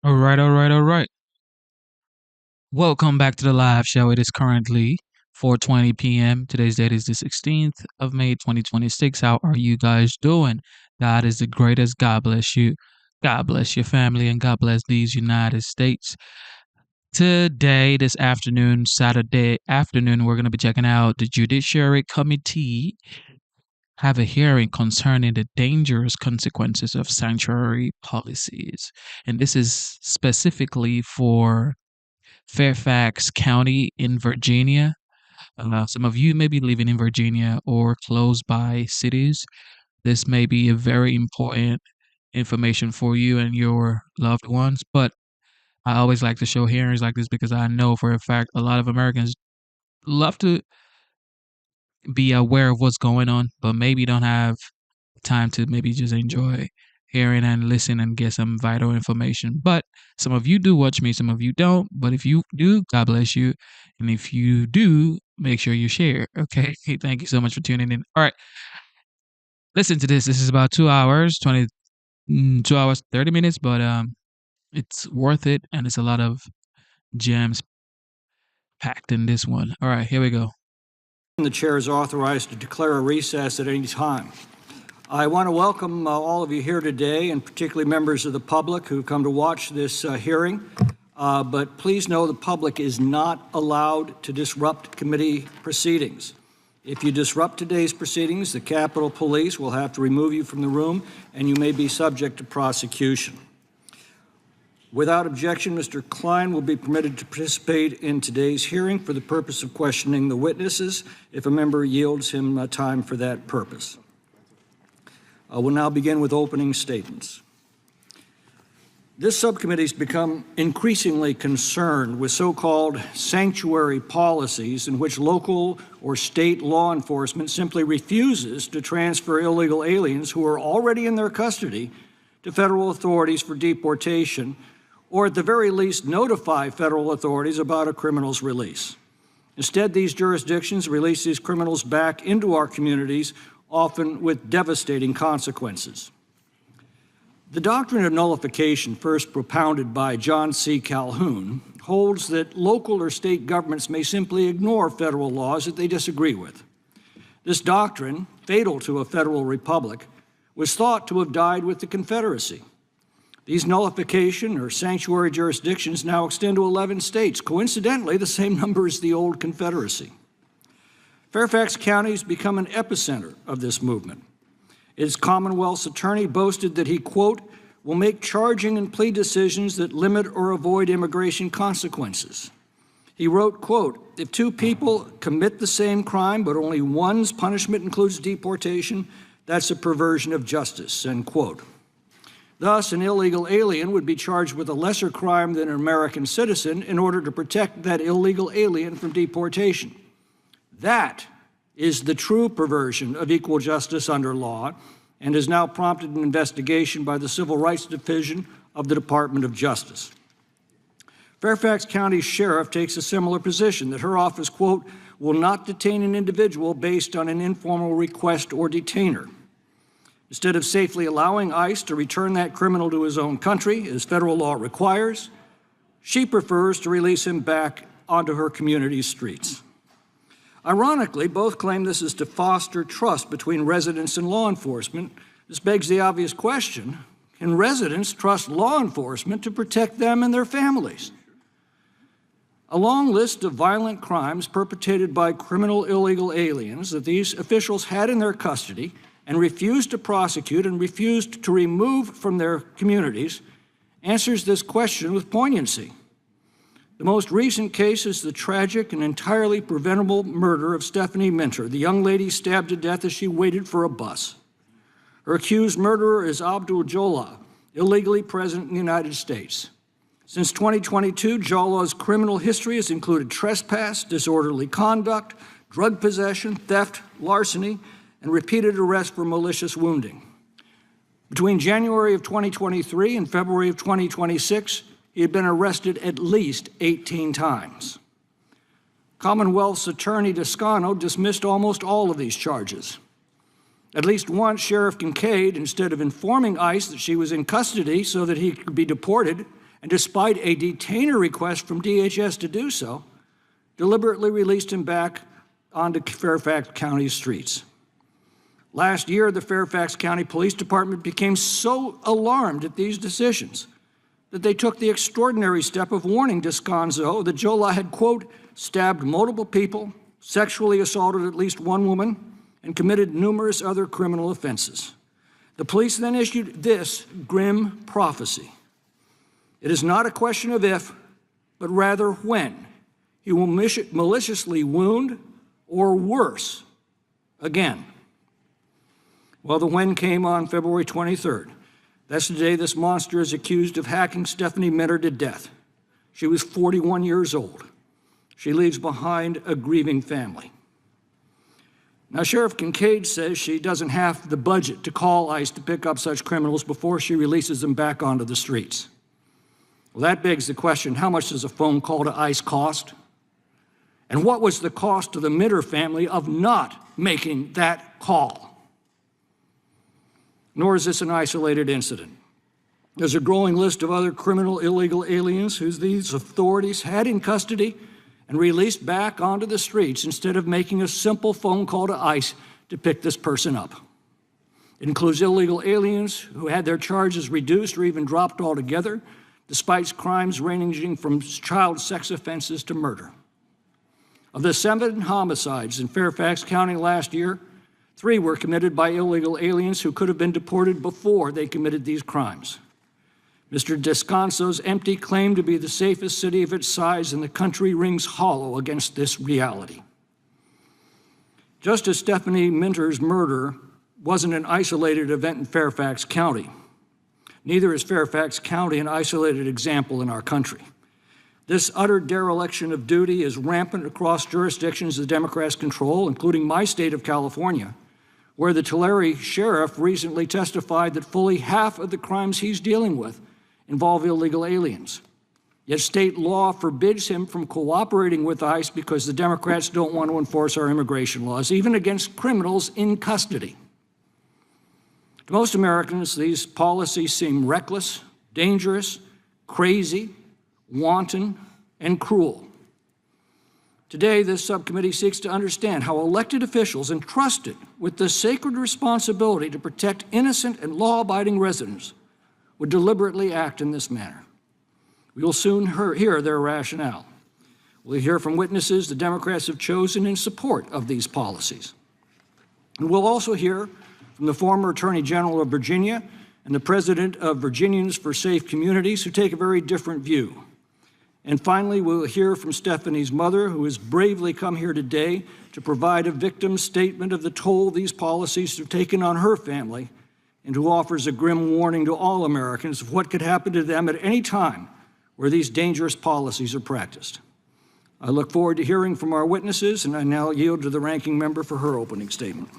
All right, all right, all right. Welcome back to the live show. It is currently 4:20 p.m. Today's date is the 16th of May 2026. How are you guys doing? God is the greatest. God bless you. God bless your family and God bless these United States. Today, this afternoon, Saturday afternoon, we're going to be checking out the Judiciary Committee have a hearing concerning the dangerous consequences of sanctuary policies. And this is specifically for Fairfax County in Virginia. Some of you may be living in Virginia or close by cities. This may be a very important information for you and your loved ones. But I always like to show hearings like this because I know for a fact a lot of Americans love to be aware of what's going on, but maybe don't have time to maybe just enjoy hearing and listen and get some vital information. But some of you do watch me, some of you don't. But if you do, God bless you. And if you do, make sure you share. Okay. Thank you so much for tuning in. All right. Listen to this. This is about 2 hours, 2 hours, 30 minutes, but it's worth it. And it's a lot of gems packed in this one. All right. Here we go. The chair is authorized to declare a recess at any time. I want to welcome all of you here today, and particularly members of the public who come to watch this hearing. But please know the public is not allowed to disrupt committee proceedings. If you disrupt today's proceedings, the Capitol Police will have to remove you from the room, and you may be subject to prosecution. Without objection, Mr. Klein will be permitted to participate in today's hearing for the purpose of questioning the witnesses if a member yields him time for that purpose. We'll now begin with opening statements. This subcommittee has become increasingly concerned with so-called sanctuary policies in which local or state law enforcement simply refuses to transfer illegal aliens who are already in their custody to federal authorities for deportation, or at the very least notify federal authorities about a criminal's release. Instead, these jurisdictions release these criminals back into our communities, often with devastating consequences. The doctrine of nullification, first propounded by John C. Calhoun, holds that local or state governments may simply ignore federal laws that they disagree with. This doctrine, fatal to a federal republic, was thought to have died with the Confederacy. These nullification or sanctuary jurisdictions now extend to 11 states, coincidentally the same number as the old Confederacy. Fairfax County has become an epicenter of this movement. Its Commonwealth's attorney boasted that he, quote, will make charging and plea decisions that limit or avoid immigration consequences. He wrote, quote, if two people commit the same crime but only one's punishment includes deportation, that's a perversion of justice, end quote. Thus, an illegal alien would be charged with a lesser crime than an American citizen in order to protect that illegal alien from deportation. That is the true perversion of equal justice under law and has now prompted an investigation by the Civil Rights Division of the Department of Justice. Fairfax County Sheriff takes a similar position that her office, quote, will not detain an individual based on an informal request or detainer. Instead of safely allowing ICE to return that criminal to his own country, as federal law requires, she prefers to release him back onto her community's streets. Ironically, both claim this is to foster trust between residents and law enforcement. This begs the obvious question, can residents trust law enforcement to protect them and their families? A long list of violent crimes perpetrated by criminal illegal aliens that these officials had in their custody and refused to prosecute and refused to remove from their communities answers this question with poignancy. The most recent case is the tragic and entirely preventable murder of Stephanie Minter, the young lady stabbed to death as she waited for a bus. Her accused murderer is Abdul Jola, illegally present in the United States. Since 2022, Jola's criminal history has included trespass, disorderly conduct, drug possession, theft, larceny, and repeated arrest for malicious wounding. Between January of 2023 and February of 2026, he had been arrested at least 18 times. Commonwealth's attorney Toscano dismissed almost all of these charges. At least once, Sheriff Kincaid, instead of informing ICE that she was in custody so that he could be deported, and despite a detainer request from DHS to do so, deliberately released him back onto Fairfax County streets. Last year, the Fairfax County Police Department became so alarmed at these decisions that they took the extraordinary step of warning Descanso that Jola had, quote, stabbed multiple people, sexually assaulted at least one woman, and committed numerous other criminal offenses. The police then issued this grim prophecy. It is not a question of if, but rather when he will maliciously wound or worse again. Well, the when came on February 23rd. That's the day this monster is accused of hacking Stephanie Minter to death. She was 41 years old. She leaves behind a grieving family. Now, Sheriff Kincaid says she doesn't have the budget to call ICE to pick up such criminals before she releases them back onto the streets. Well, that begs the question, how much does a phone call to ICE cost? And what was the cost to the Minter family of not making that call? Nor is this an isolated incident. There's a growing list of other criminal illegal aliens who these authorities had in custody and released back onto the streets instead of making a simple phone call to ICE to pick this person up. It includes illegal aliens who had their charges reduced or even dropped altogether, despite crimes ranging from child sex offenses to murder. Of the 7 homicides in Fairfax County last year, 3 were committed by illegal aliens who could have been deported before they committed these crimes. Mr. Descanso's empty claim to be the safest city of its size in the country rings hollow against this reality. Just as Stephanie Minter's murder wasn't an isolated event in Fairfax County, neither is Fairfax County an isolated example in our country. This utter dereliction of duty is rampant across jurisdictions the Democrats control, including my state of California, where the Tulare sheriff recently testified that fully half of the crimes he's dealing with involve illegal aliens. Yet state law forbids him from cooperating with ICE because the Democrats don't want to enforce our immigration laws, even against criminals in custody. To most Americans, these policies seem reckless, dangerous, crazy, wanton, and cruel. Today, this subcommittee seeks to understand how elected officials entrusted with the sacred responsibility to protect innocent and law-abiding residents would deliberately act in this manner. We will soon hear their rationale. We'll hear from witnesses the Democrats have chosen in support of these policies. And we'll also hear from the former Attorney General of Virginia and the president of Virginians for Safe Communities, who take a very different view. And finally, we'll hear from Stephanie's mother, who has bravely come here today to provide a victim's statement of the toll these policies have taken on her family, and who offers a grim warning to all Americans of what could happen to them at any time where these dangerous policies are practiced. I look forward to hearing from our witnesses, and I now yield to the ranking member for her opening statement.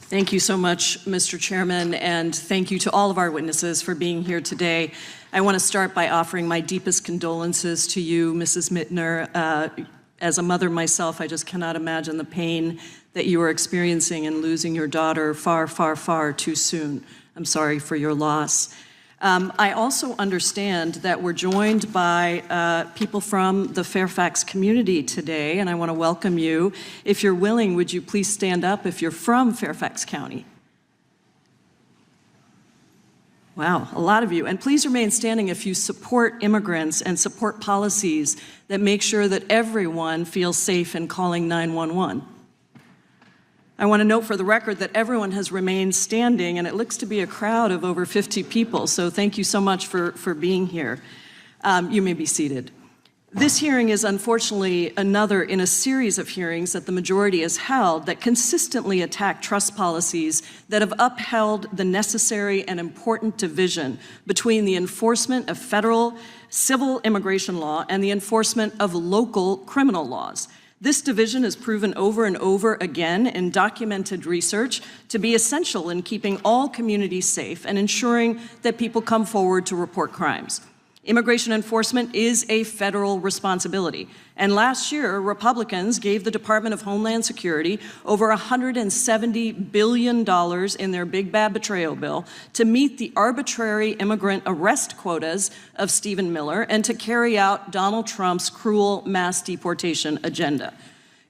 Thank you so much, Mr. Chairman, and thank you to all of our witnesses for being here today. I want to start by offering my deepest condolences to you, Mrs. Minter. As a mother myself, I just cannot imagine the pain that you are experiencing in losing your daughter far, far, far too soon. I'm sorry for your loss. I also understand that we're joined by people from the Fairfax community today, and I want to welcome you. If you're willing, would you please stand up if you're from Fairfax County? Wow, a lot of you. And please remain standing if you support immigrants and support policies that make sure that everyone feels safe in calling 911. I want to note for the record that everyone has remained standing, and it looks to be a crowd of over 50 people, so thank you so much for being here. You may be seated. This hearing is unfortunately another in a series of hearings that the majority has held that consistently attack trust policies that have upheld the necessary and important division between the enforcement of federal civil immigration law and the enforcement of local criminal laws. This division is proven over and over again in documented research to be essential in keeping all communities safe and ensuring that people come forward to report crimes. Immigration enforcement is a federal responsibility. And last year, Republicans gave the Department of Homeland Security over $170 billion in their big bad betrayal bill to meet the arbitrary immigrant arrest quotas of Stephen Miller and to carry out Donald Trump's cruel mass deportation agenda.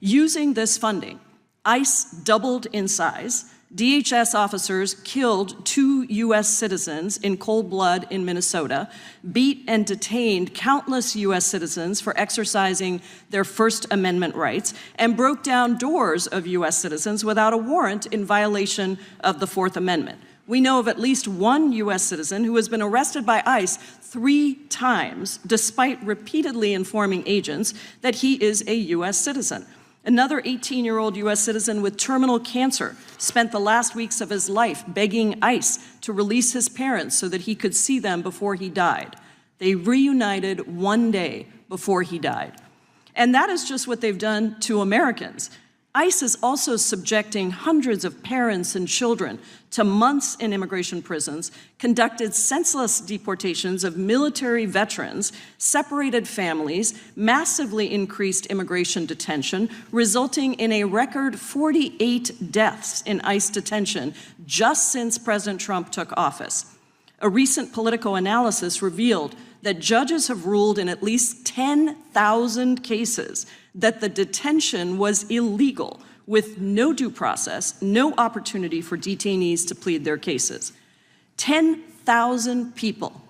Using this funding, ICE doubled in size. DHS officers killed 2 U.S. citizens in cold blood in Minnesota, beat and detained countless U.S. citizens for exercising their First Amendment rights, and broke down doors of U.S. citizens without a warrant in violation of the Fourth Amendment. We know of at least 1 U.S. citizen who has been arrested by ICE 3 times, despite repeatedly informing agents that he is a U.S. citizen. Another 18-year-old U.S. citizen with terminal cancer spent the last weeks of his life begging ICE to release his parents so that he could see them before he died. They reunited one day before he died. And that is just what they've done to Americans. ICE is also subjecting hundreds of parents and children to months in immigration prisons, conducted senseless deportations of military veterans, separated families, massively increased immigration detention, resulting in a record 48 deaths in ICE detention just since President Trump took office. A recent Politico analysis revealed that judges have ruled in at least 10,000 cases that the detention was illegal, with no due process, no opportunity for detainees to plead their cases. 10,000 people,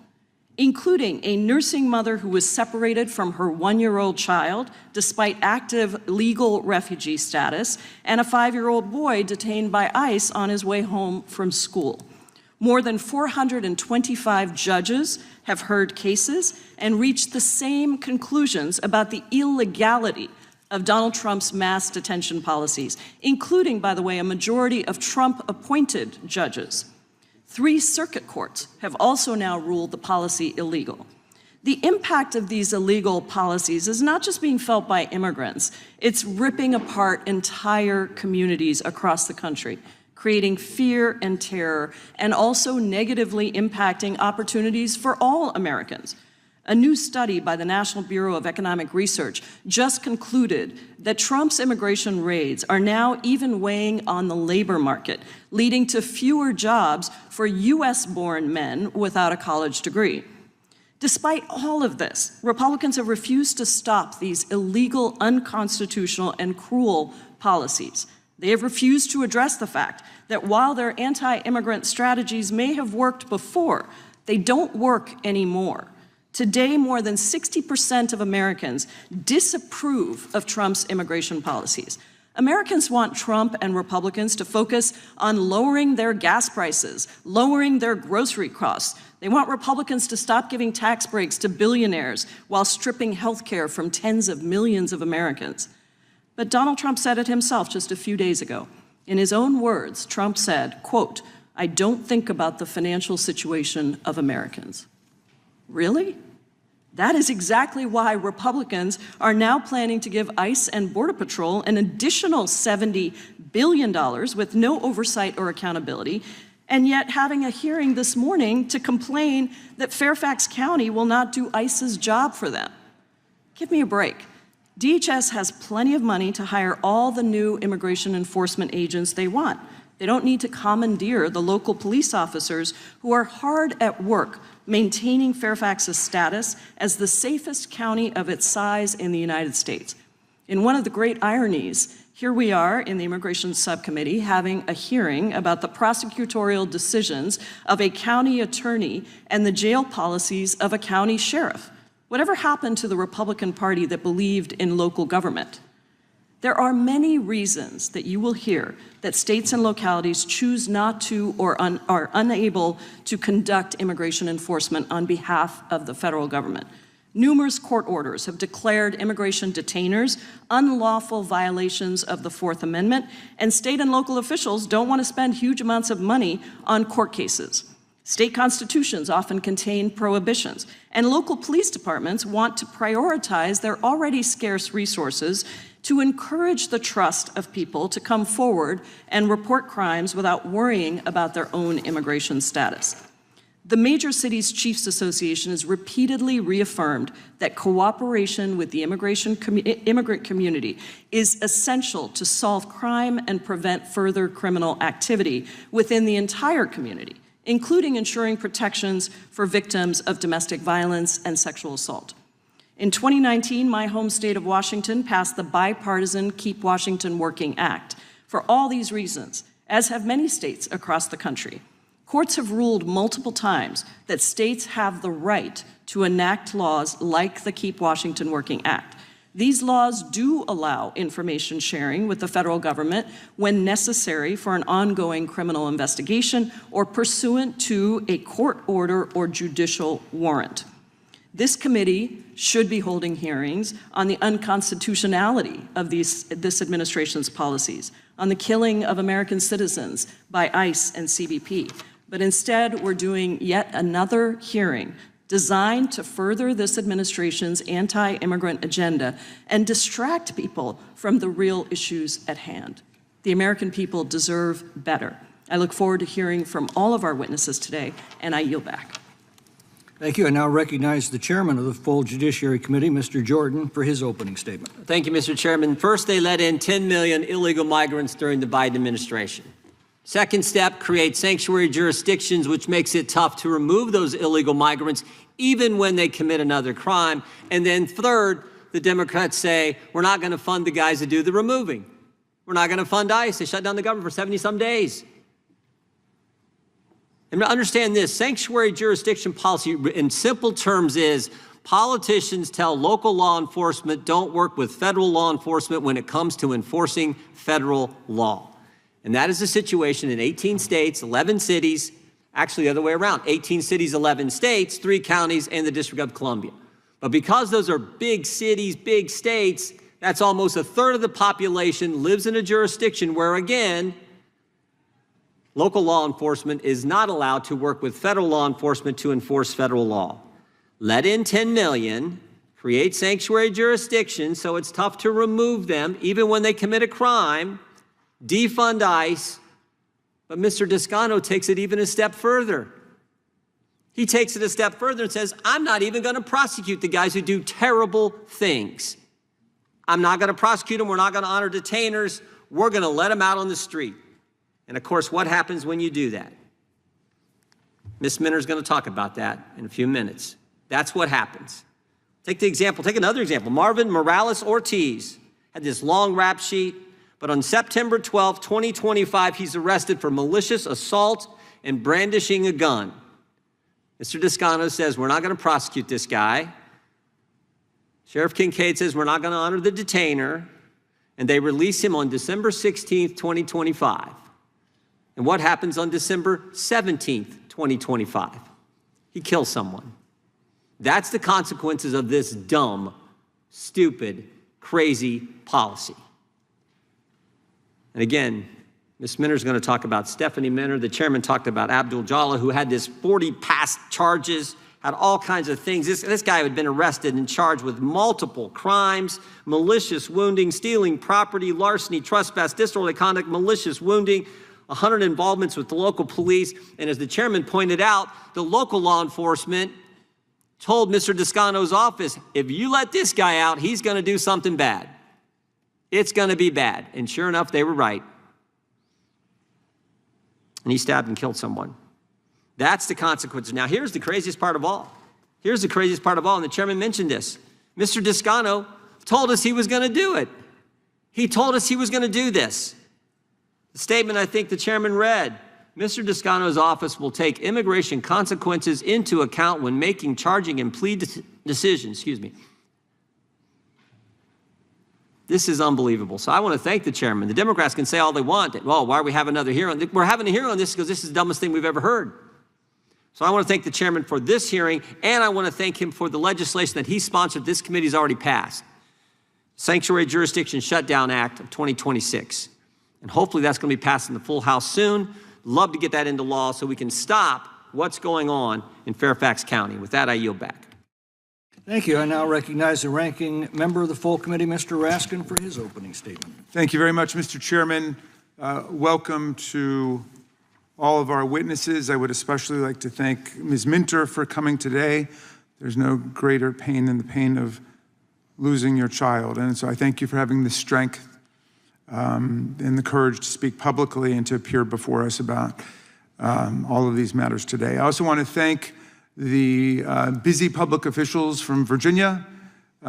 including a nursing mother who was separated from her 1-year-old child despite active legal refugee status, and a 5-year-old boy detained by ICE on his way home from school. More than 425 judges have heard cases and reached the same conclusions about the illegality of Donald Trump's mass detention policies, including, by the way, a majority of Trump-appointed judges. 3 circuit courts have also now ruled the policy illegal. The impact of these illegal policies is not just being felt by immigrants, it's ripping apart entire communities across the country, creating fear and terror, and also negatively impacting opportunities for all Americans. A new study by the National Bureau of Economic Research just concluded that Trump's immigration raids are now even weighing on the labor market, leading to fewer jobs for U.S.-born men without a college degree. Despite all of this, Republicans have refused to stop these illegal, unconstitutional, and cruel policies. They have refused to address the fact that while their anti-immigrant strategies may have worked before, they don't work anymore. Today, more than 60% of Americans disapprove of Trump's immigration policies. Americans want Trump and Republicans to focus on lowering their gas prices, lowering their grocery costs. They want Republicans to stop giving tax breaks to billionaires while stripping health care from tens of millions of Americans. But Donald Trump said it himself just a few days ago. In his own words, Trump said, quote, "I don't think about the financial situation of Americans." Really? That is exactly why Republicans are now planning to give ICE and Border Patrol an additional $70 billion with no oversight or accountability, and yet having a hearing this morning to complain that Fairfax County will not do ICE's job for them. Give me a break. DHS has plenty of money to hire all the new immigration enforcement agents they want. They don't need to commandeer the local police officers who are hard at work maintaining Fairfax's status as the safest county of its size in the United States. In one of the great ironies, here we are in the Immigration Subcommittee having a hearing about the prosecutorial decisions of a county attorney and the jail policies of a county sheriff. Whatever happened to the Republican Party that believed in local government? There are many reasons that you will hear that states and localities choose not to or are unable to conduct immigration enforcement on behalf of the federal government. Numerous court orders have declared immigration detainers unlawful violations of the Fourth Amendment, and state and local officials don't want to spend huge amounts of money on court cases. State constitutions often contain prohibitions, and local police departments want to prioritize their already scarce resources to encourage the trust of people to come forward and report crimes without worrying about their own immigration status. The Major Cities Chiefs Association has repeatedly reaffirmed that cooperation with the immigrant community is essential to solve crime and prevent further criminal activity within the entire community, including ensuring protections for victims of domestic violence and sexual assault. In 2019, my home state of Washington passed the bipartisan Keep Washington Working Act. For all these reasons, as have many states across the country, courts have ruled multiple times that states have the right to enact laws like the Keep Washington Working Act. These laws do allow information sharing with the federal government when necessary for an ongoing criminal investigation or pursuant to a court order or judicial warrant. This committee should be holding hearings on the unconstitutionality of this administration's policies, on the killing of American citizens by ICE and CBP. But instead, we're doing yet another hearing designed to further this administration's anti-immigrant agenda and distract people from the real issues at hand. The American people deserve better. I look forward to hearing from all of our witnesses today, and I yield back. Thank you. I now recognize the chairman of the full Judiciary Committee, Mr. Jordan, for his opening statement. Thank you, Mr. Chairman. First, they let in 10 million illegal migrants during the Biden administration. Second step, create sanctuary jurisdictions, which makes it tough to remove those illegal migrants even when they commit another crime. And then third, the Democrats say, we're not going to fund the guys that do the removing. We're not going to fund ICE. They shut down the government for 70-some days. And to understand this, sanctuary jurisdiction policy in simple terms is politicians tell local law enforcement don't work with federal law enforcement when it comes to enforcing federal law. And that is the situation in 18 states, 11 cities, actually the other way around, 18 cities, 11 states, 3 counties, and the District of Columbia. But because those are big cities, big states, that's almost a third of the population lives in a jurisdiction where, again, local law enforcement is not allowed to work with federal law enforcement to enforce federal law. Let in 10 million, create sanctuary jurisdictions so it's tough to remove them even when they commit a crime, defund ICE, but Mr. Descano takes it even a step further. He takes it a step further and says, I'm not even going to prosecute the guys who do terrible things. I'm not going to prosecute them. We're not going to honor detainers. We're going to let them out on the street. And of course, what happens when you do that? Ms. Minter's going to talk about that in a few minutes. That's what happens. Take another example. Marvin Morales Ortiz had this long rap sheet, but on September 12, 2025, he's arrested for malicious assault and brandishing a gun. Mr. Descano says, we're not going to prosecute this guy. Sheriff Kincaid says, we're not going to honor the detainer. And they release him on December 16th, 2025. And what happens on December 17th, 2025? He kills someone. That's the consequences of this dumb, stupid, crazy policy. And again, Ms. Minter's going to talk about Stephanie Minter. The chairman talked about Abdul Jallah, who had this 40 past charges, had all kinds of things. This guy had been arrested and charged with multiple crimes, malicious wounding, stealing property, larceny, trespass, disorderly conduct, malicious wounding, 100 involvements with the local police. And as the chairman pointed out, the local law enforcement told Mr. Descano's office, if you let this guy out, he's going to do something bad. It's going to be bad. And sure enough, they were right. And he stabbed and killed someone. That's the consequence. Now, here's the craziest part of all. Here's the craziest part of all, and the chairman mentioned this. Mr. Descano told us he was going to do it. He told us he was going to do this. The statement I think the chairman read, Mr. Descano's office will take immigration consequences into account when making charging and plea decisions. This is unbelievable. So I want to thank the chairman. The Democrats can say all they want. Well, why are we having another hearing? We're having a hearing on this because this is the dumbest thing we've ever heard. So I want to thank the chairman for this hearing, and I want to thank him for the legislation that he sponsored. This committee's already passed. Sanctuary Jurisdiction Shutdown Act of 2026. And hopefully that's going to be passed in the full House soon. Love to get that into law so we can stop what's going on in Fairfax County. With that, I yield back. Thank you. I now recognize the ranking member of the full committee, Mr. Raskin, for his opening statement. Thank you very much, Mr. Chairman. Welcome to all of our witnesses. I would especially like to thank Ms. Minter for coming today. There's no greater pain than the pain of losing your child. And so I thank you for having the strength and the courage to speak publicly and to appear before us about all of these matters today. I also want to thank the busy public officials from Virginia,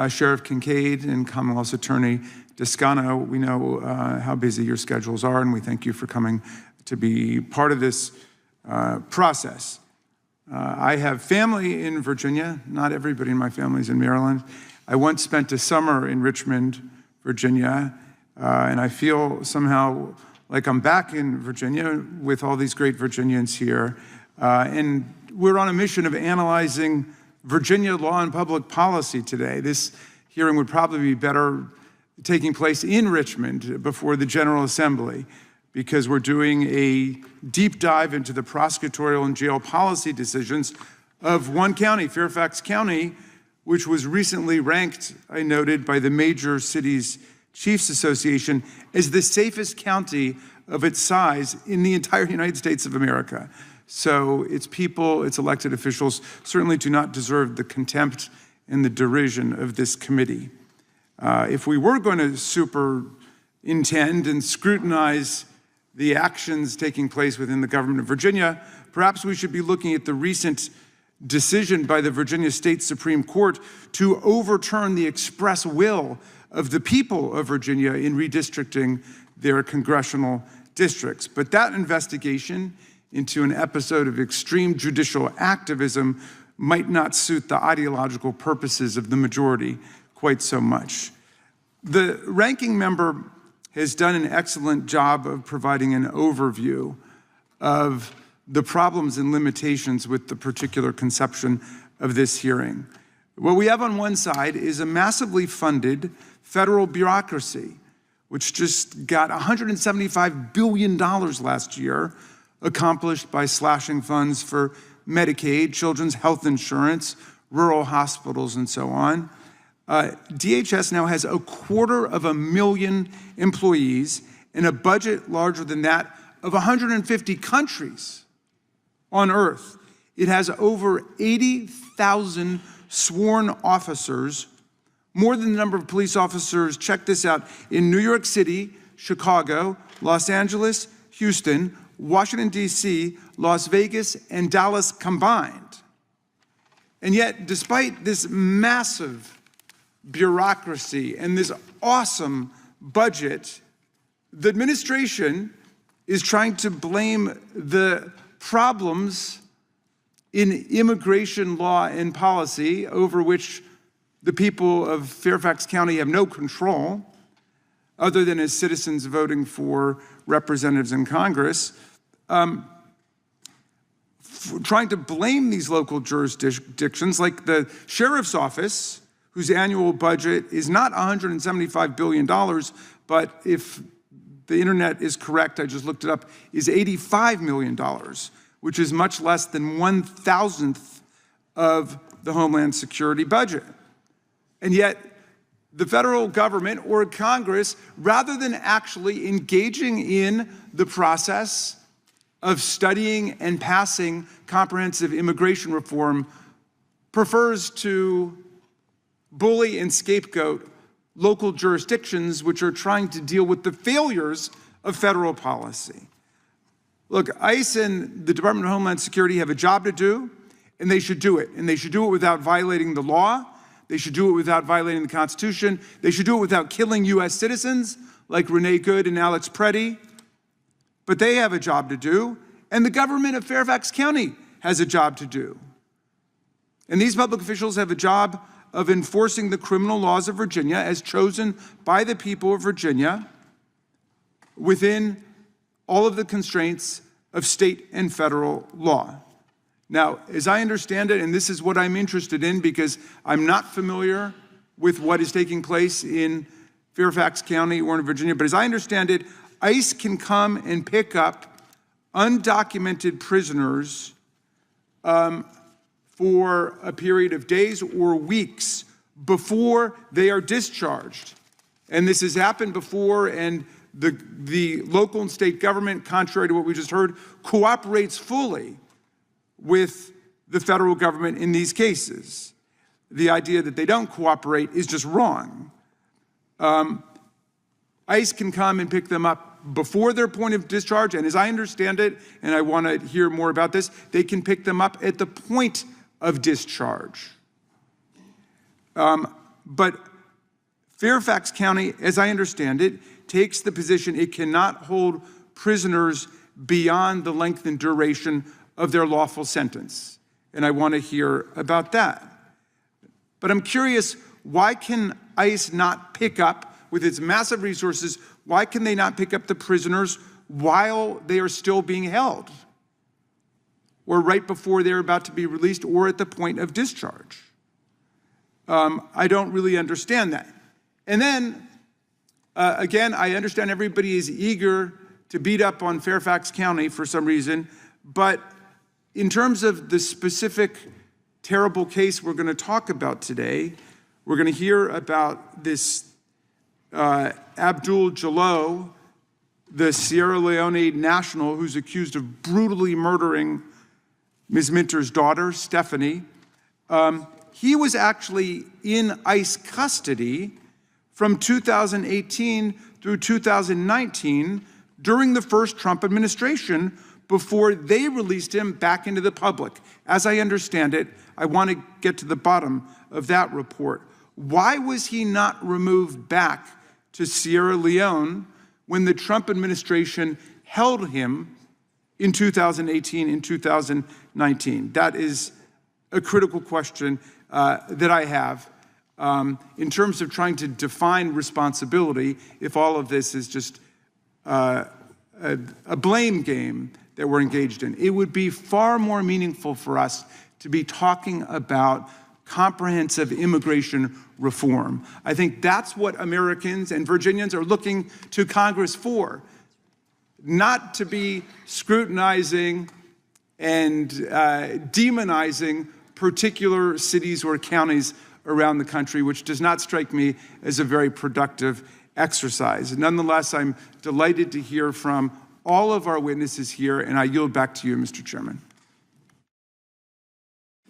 Sheriff Kincaid and Commonwealth's Attorney Descano. We know how busy your schedules are, and we thank you for coming to be part of this process. I have family in Virginia. Not everybody in my family is in Maryland. I once spent a summer in Richmond, Virginia, and I feel somehow like I'm back in Virginia with all these great Virginians here. And we're on a mission of analyzing Virginia law and public policy today. This hearing would probably be better taking place in Richmond before the General Assembly, because we're doing a deep dive into the prosecutorial and jail policy decisions of one county, Fairfax County, which was recently ranked, I noted, by the Major Cities Chiefs Association as the safest county of its size in the entire United States of America. So its people, its elected officials certainly do not deserve the contempt and the derision of this committee. If we were going to superintend and scrutinize the actions taking place within the government of Virginia, perhaps we should be looking at the recent decision by the Virginia State Supreme Court to overturn the express will of the people of Virginia in redistricting their congressional districts. But that investigation into an episode of extreme judicial activism might not suit the ideological purposes of the majority quite so much. The ranking member has done an excellent job of providing an overview of the problems and limitations with the particular conception of this hearing. What we have on one side is a massively funded federal bureaucracy, which just got $175 billion last year, accomplished by slashing funds for Medicaid, children's health insurance, rural hospitals, and so on. DHS now has 250,000 employees and a budget larger than that of 150 countries on earth. It has over 80,000 sworn officers, more than the number of police officers, check this out, in New York City, Chicago, Los Angeles, Houston, Washington, D.C., Las Vegas, and Dallas combined. And yet, despite this massive bureaucracy and this awesome budget, the administration is trying to blame the problems in immigration law and policy over which the people of Fairfax County have no control, other than as citizens voting for representatives in Congress, trying to blame these local jurisdictions like the sheriff's office, whose annual budget is not $175 billion, but if the internet is correct, I just looked it up, is $85 million, which is much less than 1,000th of the Homeland Security budget. And yet, the federal government or Congress, rather than actually engaging in the process of studying and passing comprehensive immigration reform, prefers to bully and scapegoat local jurisdictions which are trying to deal with the failures of federal policy. Look, ICE and the Department of Homeland Security have a job to do, and they should do it. And they should do it without violating the law. They should do it without violating the Constitution. They should do it without killing U.S. citizens like Renee Good and Alex Preddy. But they have a job to do, and the government of Fairfax County has a job to do. And these public officials have a job of enforcing the criminal laws of Virginia as chosen by the people of Virginia within all of the constraints of state and federal law. Now, as I understand it, and this is what I'm interested in because I'm not familiar with what is taking place in Fairfax County or in Virginia, but as I understand it, ICE can come and pick up undocumented prisoners for a period of days or weeks before they are discharged. And this has happened before, and The local and state government, contrary to what we just heard, cooperates fully with the federal government in these cases. The idea that they don't cooperate is just wrong. ICE can come and pick them up before their point of discharge, and as I understand it, and I want to hear more about this, they can pick them up at the point of discharge. But Fairfax County, as I understand it, takes the position it cannot hold prisoners beyond the length and duration of their lawful sentence. And I want to hear about that. But I'm curious, why can ICE not pick up, with its massive resources, why can they not pick up the prisoners while they are still being held? Or right before they're about to be released, or at the point of discharge? I don't really understand that. And then, again, I understand everybody is eager to beat up on Fairfax County for some reason, but in terms of the specific terrible case we're going to talk about today, we're going to hear about this Abdul Jallo, the Sierra Leone national who's accused of brutally murdering Ms. Minter's daughter, Stephanie. He was actually in ICE custody from 2018 through 2019 during the first Trump administration before they released him back into the public. As I understand it, I want to get to the bottom of that report. Why was he not removed back to Sierra Leone when the Trump administration held him in 2018 and 2019? That is a critical question that I have in terms of trying to define responsibility, if all of this is just a blame game that we're engaged in. It would be far more meaningful for us to be talking about comprehensive immigration reform. I think that's what Americans and Virginians are looking to Congress for, not to be scrutinizing and demonizing particular cities or counties around the country, which does not strike me as a very productive exercise. Nonetheless, I'm delighted to hear from all of our witnesses here, and I yield back to you, Mr. Chairman.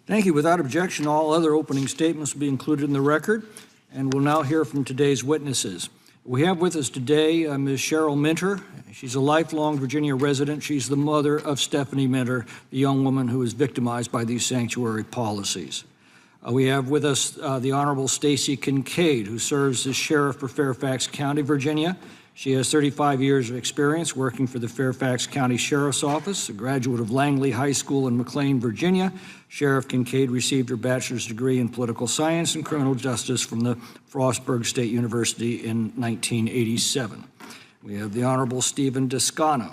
Thank you. Without objection, all other opening statements will be included in the record, and we'll now hear from today's witnesses. We have with us today Ms. Cheryl Minter. She's a lifelong Virginia resident. She's the mother of Stephanie Minter, the young woman who was victimized by these sanctuary policies. We have with us the Honorable Stacy Kincaid, who serves as sheriff for Fairfax County, Virginia. She has 35 years of experience working for the Fairfax County Sheriff's Office, a graduate of Langley High School in McLean, Virginia. Sheriff Kincaid received her bachelor's degree in political science and criminal justice from the Frostburg State University in 1987. We have the Honorable Stephen Descano,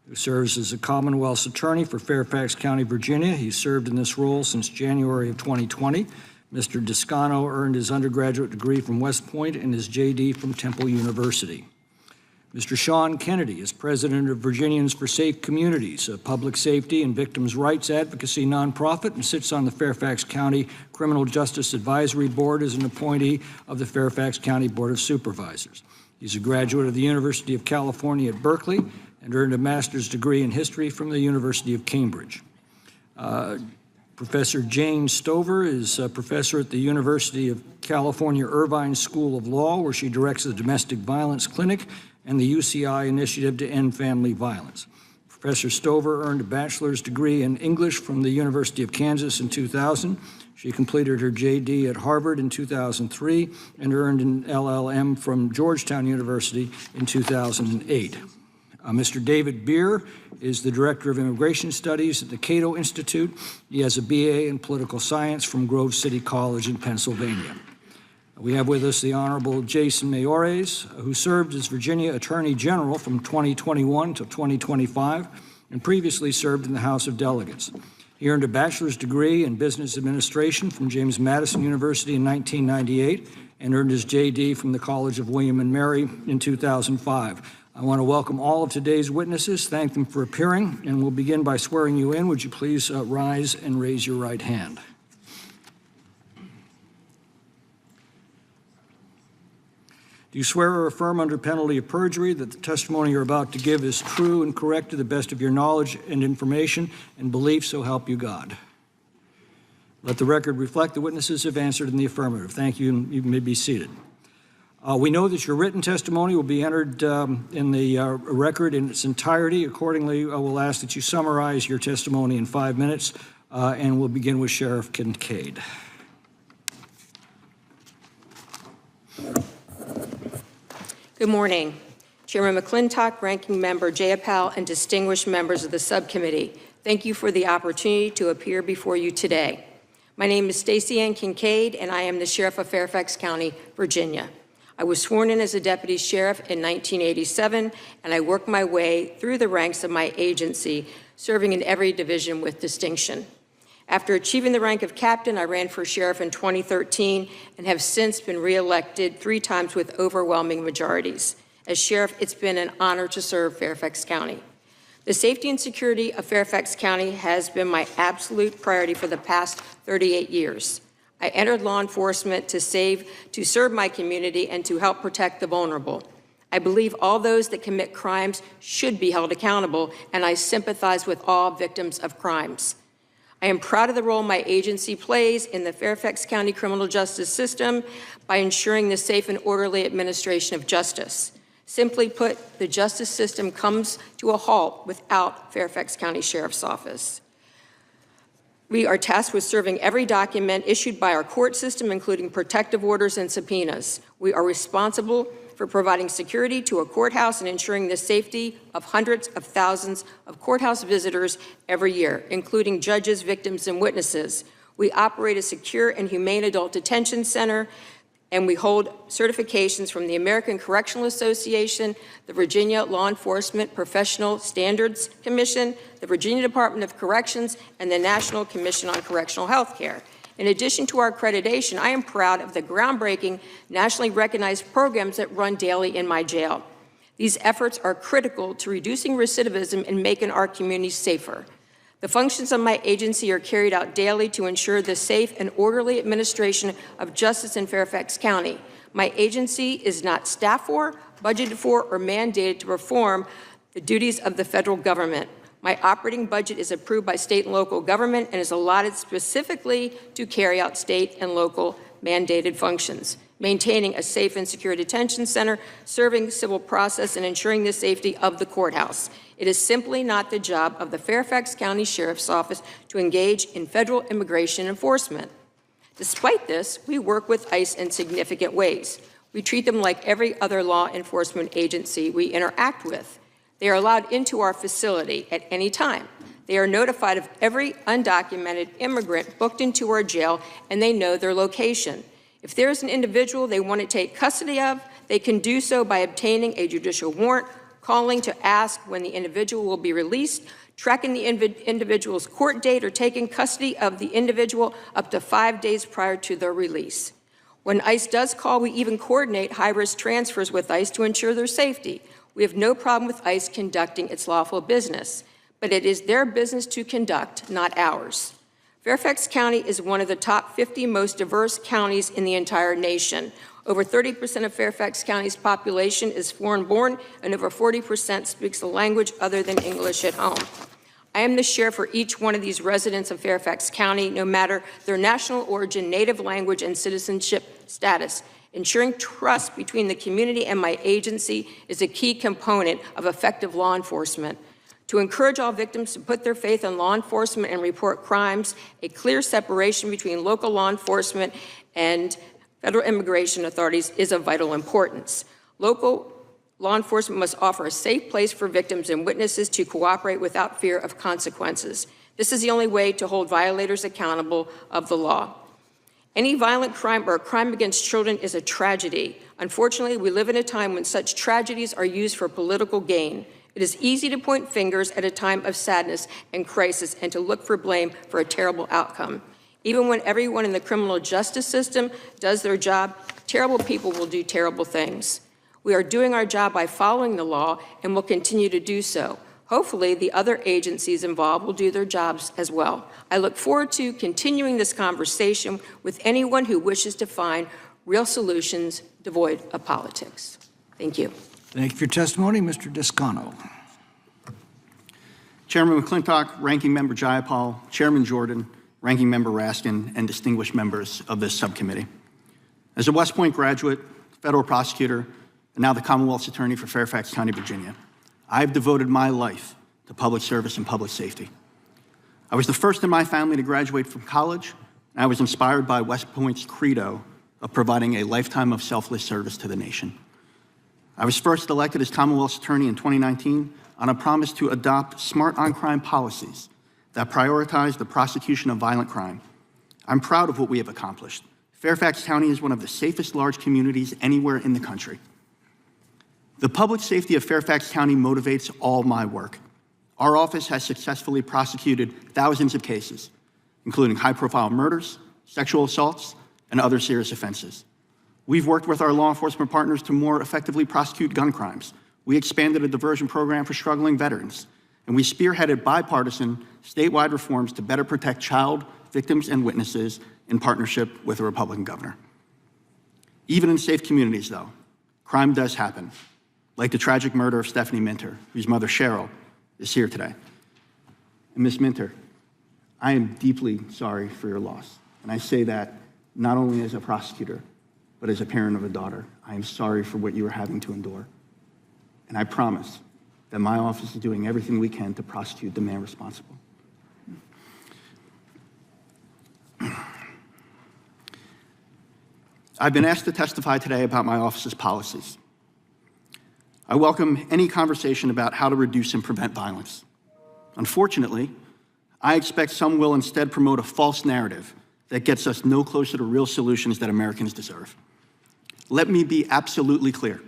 who serves as a Commonwealth's attorney for Fairfax County, Virginia. He served in this role since January of 2020. Mr. Descano earned his undergraduate degree from West Point and his JD from Temple University. Mr. Sean Kennedy is president of Virginians for Safe Communities, a public safety and victims' rights advocacy nonprofit, and sits on the Fairfax County Criminal Justice Advisory Board as an appointee of the Fairfax County Board of Supervisors. He's a graduate of the University of California at Berkeley and earned a master's degree in history from the University of Cambridge. Professor Jane Stover is a professor at the University of California Irvine School of Law, where she directs the Domestic Violence Clinic and the UCI Initiative to End Family Violence. Professor Stover earned a bachelor's degree in English from the University of Kansas in 2000. She completed her JD at Harvard in 2003 and earned an LLM from Georgetown University in 2008. Mr. David Beer is the Director of Immigration Studies at the Cato Institute. He has a BA in Political Science from Grove City College in Pennsylvania. We have with us the Honorable Jason Mayores, who served as Virginia Attorney General from 2021 to 2025 and previously served in the House of Delegates. He earned a bachelor's degree in business administration from James Madison University in 1998 and earned his JD from the College of William and Mary in 2005. I want to welcome all of today's witnesses, thank them for appearing, and we'll begin by swearing you in. Would you please rise and raise your right hand? Do you swear or affirm under penalty of perjury that the testimony you're about to give is true and correct to the best of your knowledge and information and belief, so help you God? Let the record reflect the witnesses have answered in the affirmative. Thank you, and you may be seated. We know that your written testimony will be entered in the record in its entirety. Accordingly, I will ask that you summarize your testimony in 5 minutes, and we'll begin with Sheriff Kincaid. Good morning. Chairman McClintock, Ranking Member Jayapal, and distinguished members of the subcommittee. Thank you for the opportunity to appear before you today. My name is Stacey Ann Kincaid, and I am the Sheriff of Fairfax County, Virginia. I was sworn in as a deputy sheriff in 1987, and I worked my way through the ranks of my agency, serving in every division with distinction. After achieving the rank of captain, I ran for sheriff in 2013 and have since been reelected 3 times with overwhelming majorities. As sheriff, it's been an honor to serve Fairfax County. The safety and security of Fairfax County has been my absolute priority for the past 38 years. I entered law enforcement to serve my community and to help protect the vulnerable. I believe all those that commit crimes should be held accountable, and I sympathize with all victims of crimes. I am proud of the role my agency plays in the Fairfax County criminal justice system by ensuring the safe and orderly administration of justice. Simply put, the justice system comes to a halt without Fairfax County Sheriff's Office. We are tasked with serving every document issued by our court system, including protective orders and subpoenas. We are responsible for providing security to a courthouse and ensuring the safety of hundreds of thousands of courthouse visitors every year, including judges, victims, and witnesses. We operate a secure and humane adult detention center, and we hold certifications from the American Correctional Association, the Virginia Law Enforcement Professional Standards Commission, the Virginia Department of Corrections, and the National Commission on Correctional Health Care. In addition to our accreditation, I am proud of the groundbreaking, nationally recognized programs that run daily in my jail. These efforts are critical to reducing recidivism and making our communities safer. The functions of my agency are carried out daily to ensure the safe and orderly administration of justice in Fairfax County. My agency is not staffed for, budgeted for, or mandated to perform the duties of the federal government. My operating budget is approved by state and local government and is allotted specifically to carry out state and local mandated functions, maintaining a safe and secure detention center, serving civil process, and ensuring the safety of the courthouse. It is simply not the job of the Fairfax County Sheriff's Office to engage in federal immigration enforcement. Despite this, we work with ICE in significant ways. We treat them like every other law enforcement agency we interact with. They are allowed into our facility at any time. They are notified of every undocumented immigrant booked into our jail, and they know their location. If there is an individual they want to take custody of, they can do so by obtaining a judicial warrant, calling to ask when the individual will be released, tracking the individual's court date, or taking custody of the individual up to 5 days prior to their release. When ICE does call, we even coordinate high-risk transfers with ICE to ensure their safety. We have no problem with ICE conducting its lawful business, but it is their business to conduct, not ours. Fairfax County is one of the top 50 most diverse counties in the entire nation. Over 30% of Fairfax County's population is foreign-born, and over 40% speaks a language other than English at home. I am the sheriff for each one of these residents of Fairfax County, no matter their national origin, native language, and citizenship status. Ensuring trust between the community and my agency is a key component of effective law enforcement. To encourage all victims to put their faith in law enforcement and report crimes, a clear separation between local law enforcement and federal immigration authorities is of vital importance. Local law enforcement must offer a safe place for victims and witnesses to cooperate without fear of consequences. This is the only way to hold violators accountable of the law. Any violent crime or crime against children is a tragedy. Unfortunately, we live in a time when such tragedies are used for political gain. It is easy to point fingers at a time of sadness and crisis and to look for blame for a terrible outcome. Even when everyone in the criminal justice system does their job, terrible people will do terrible things. We are doing our job by following the law and will continue to do so. Hopefully, the other agencies involved will do their jobs as well. I look forward to continuing this conversation with anyone who wishes to find real solutions devoid of politics. Thank you. Thank you for your testimony. Mr. Descano. Chairman McClintock, Ranking Member Jayapal, Chairman Jordan, Ranking Member Raskin, and distinguished members of this subcommittee. As a West Point graduate, federal prosecutor, and now the Commonwealth's Attorney for Fairfax County, Virginia, I've devoted my life to public service and public safety. I was the first in my family to graduate from college, and I was inspired by West Point's credo of providing a lifetime of selfless service to the nation. I was first elected as Commonwealth's Attorney in 2019 on a promise to adopt smart on-crime policies that prioritize the prosecution of violent crime. I'm proud of what we have accomplished. Fairfax County is one of the safest large communities anywhere in the country. The public safety of Fairfax County motivates all my work. Our office has successfully prosecuted thousands of cases, including high-profile murders, sexual assaults, and other serious offenses. We've worked with our law enforcement partners to more effectively prosecute gun crimes. We expanded a diversion program for struggling veterans, and we spearheaded bipartisan statewide reforms to better protect child victims and witnesses in partnership with a Republican governor. Even in safe communities, though, crime does happen, like the tragic murder of Stephanie Minter, whose mother, Cheryl, is here today. And Ms. Minter, I am deeply sorry for your loss, and I say that not only as a prosecutor, but as a parent of a daughter. I am sorry for what you are having to endure. And I promise that my office is doing everything we can to prosecute the man responsible. I've been asked to testify today about my office's policies. I welcome any conversation about how to reduce and prevent violence. Unfortunately, I expect some will instead promote a false narrative that gets us no closer to real solutions that Americans deserve. Let me be absolutely clear.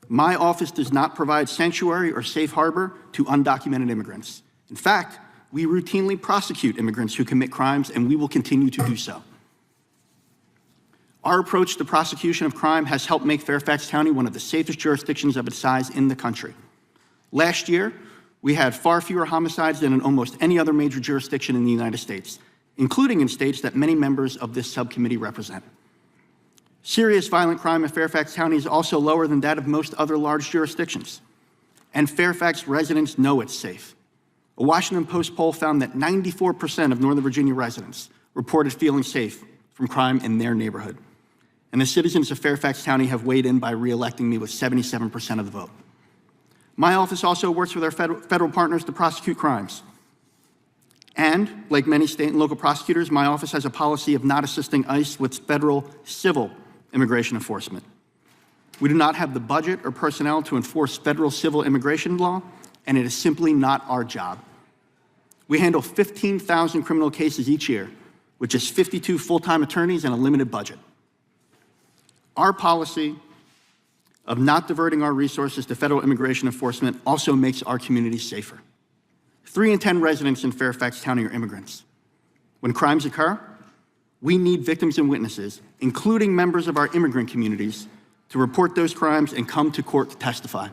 My office does not provide sanctuary or safe harbor to undocumented immigrants. In fact, we routinely prosecute immigrants who commit crimes, and we will continue to do so. Our approach to prosecution of crime has helped make Fairfax County one of the safest jurisdictions of its size in the country. Last year, we had far fewer homicides than in almost any other major jurisdiction in the United States, including in states that many members of this subcommittee represent. Serious violent crime in Fairfax County is also lower than that of most other large jurisdictions. And Fairfax residents know it's safe. A Washington Post poll found that 94% of Northern Virginia residents reported feeling safe from crime in their neighborhood. And the citizens of Fairfax County have weighed in by re-electing me with 77% of the vote. My office also works with our federal partners to prosecute crimes. And, like many state and local prosecutors, my office has a policy of not assisting ICE with federal civil immigration enforcement. We do not have the budget or personnel to enforce federal civil immigration law, and it is simply not our job. We handle 15,000 criminal cases each year, with just 52 full-time attorneys and a limited budget. Our policy of not diverting our resources to federal immigration enforcement also makes our community safer. 3 in 10 residents in Fairfax County are immigrants. When crimes occur, we need victims and witnesses, including members of our immigrant communities, to report those crimes and come to court to testify.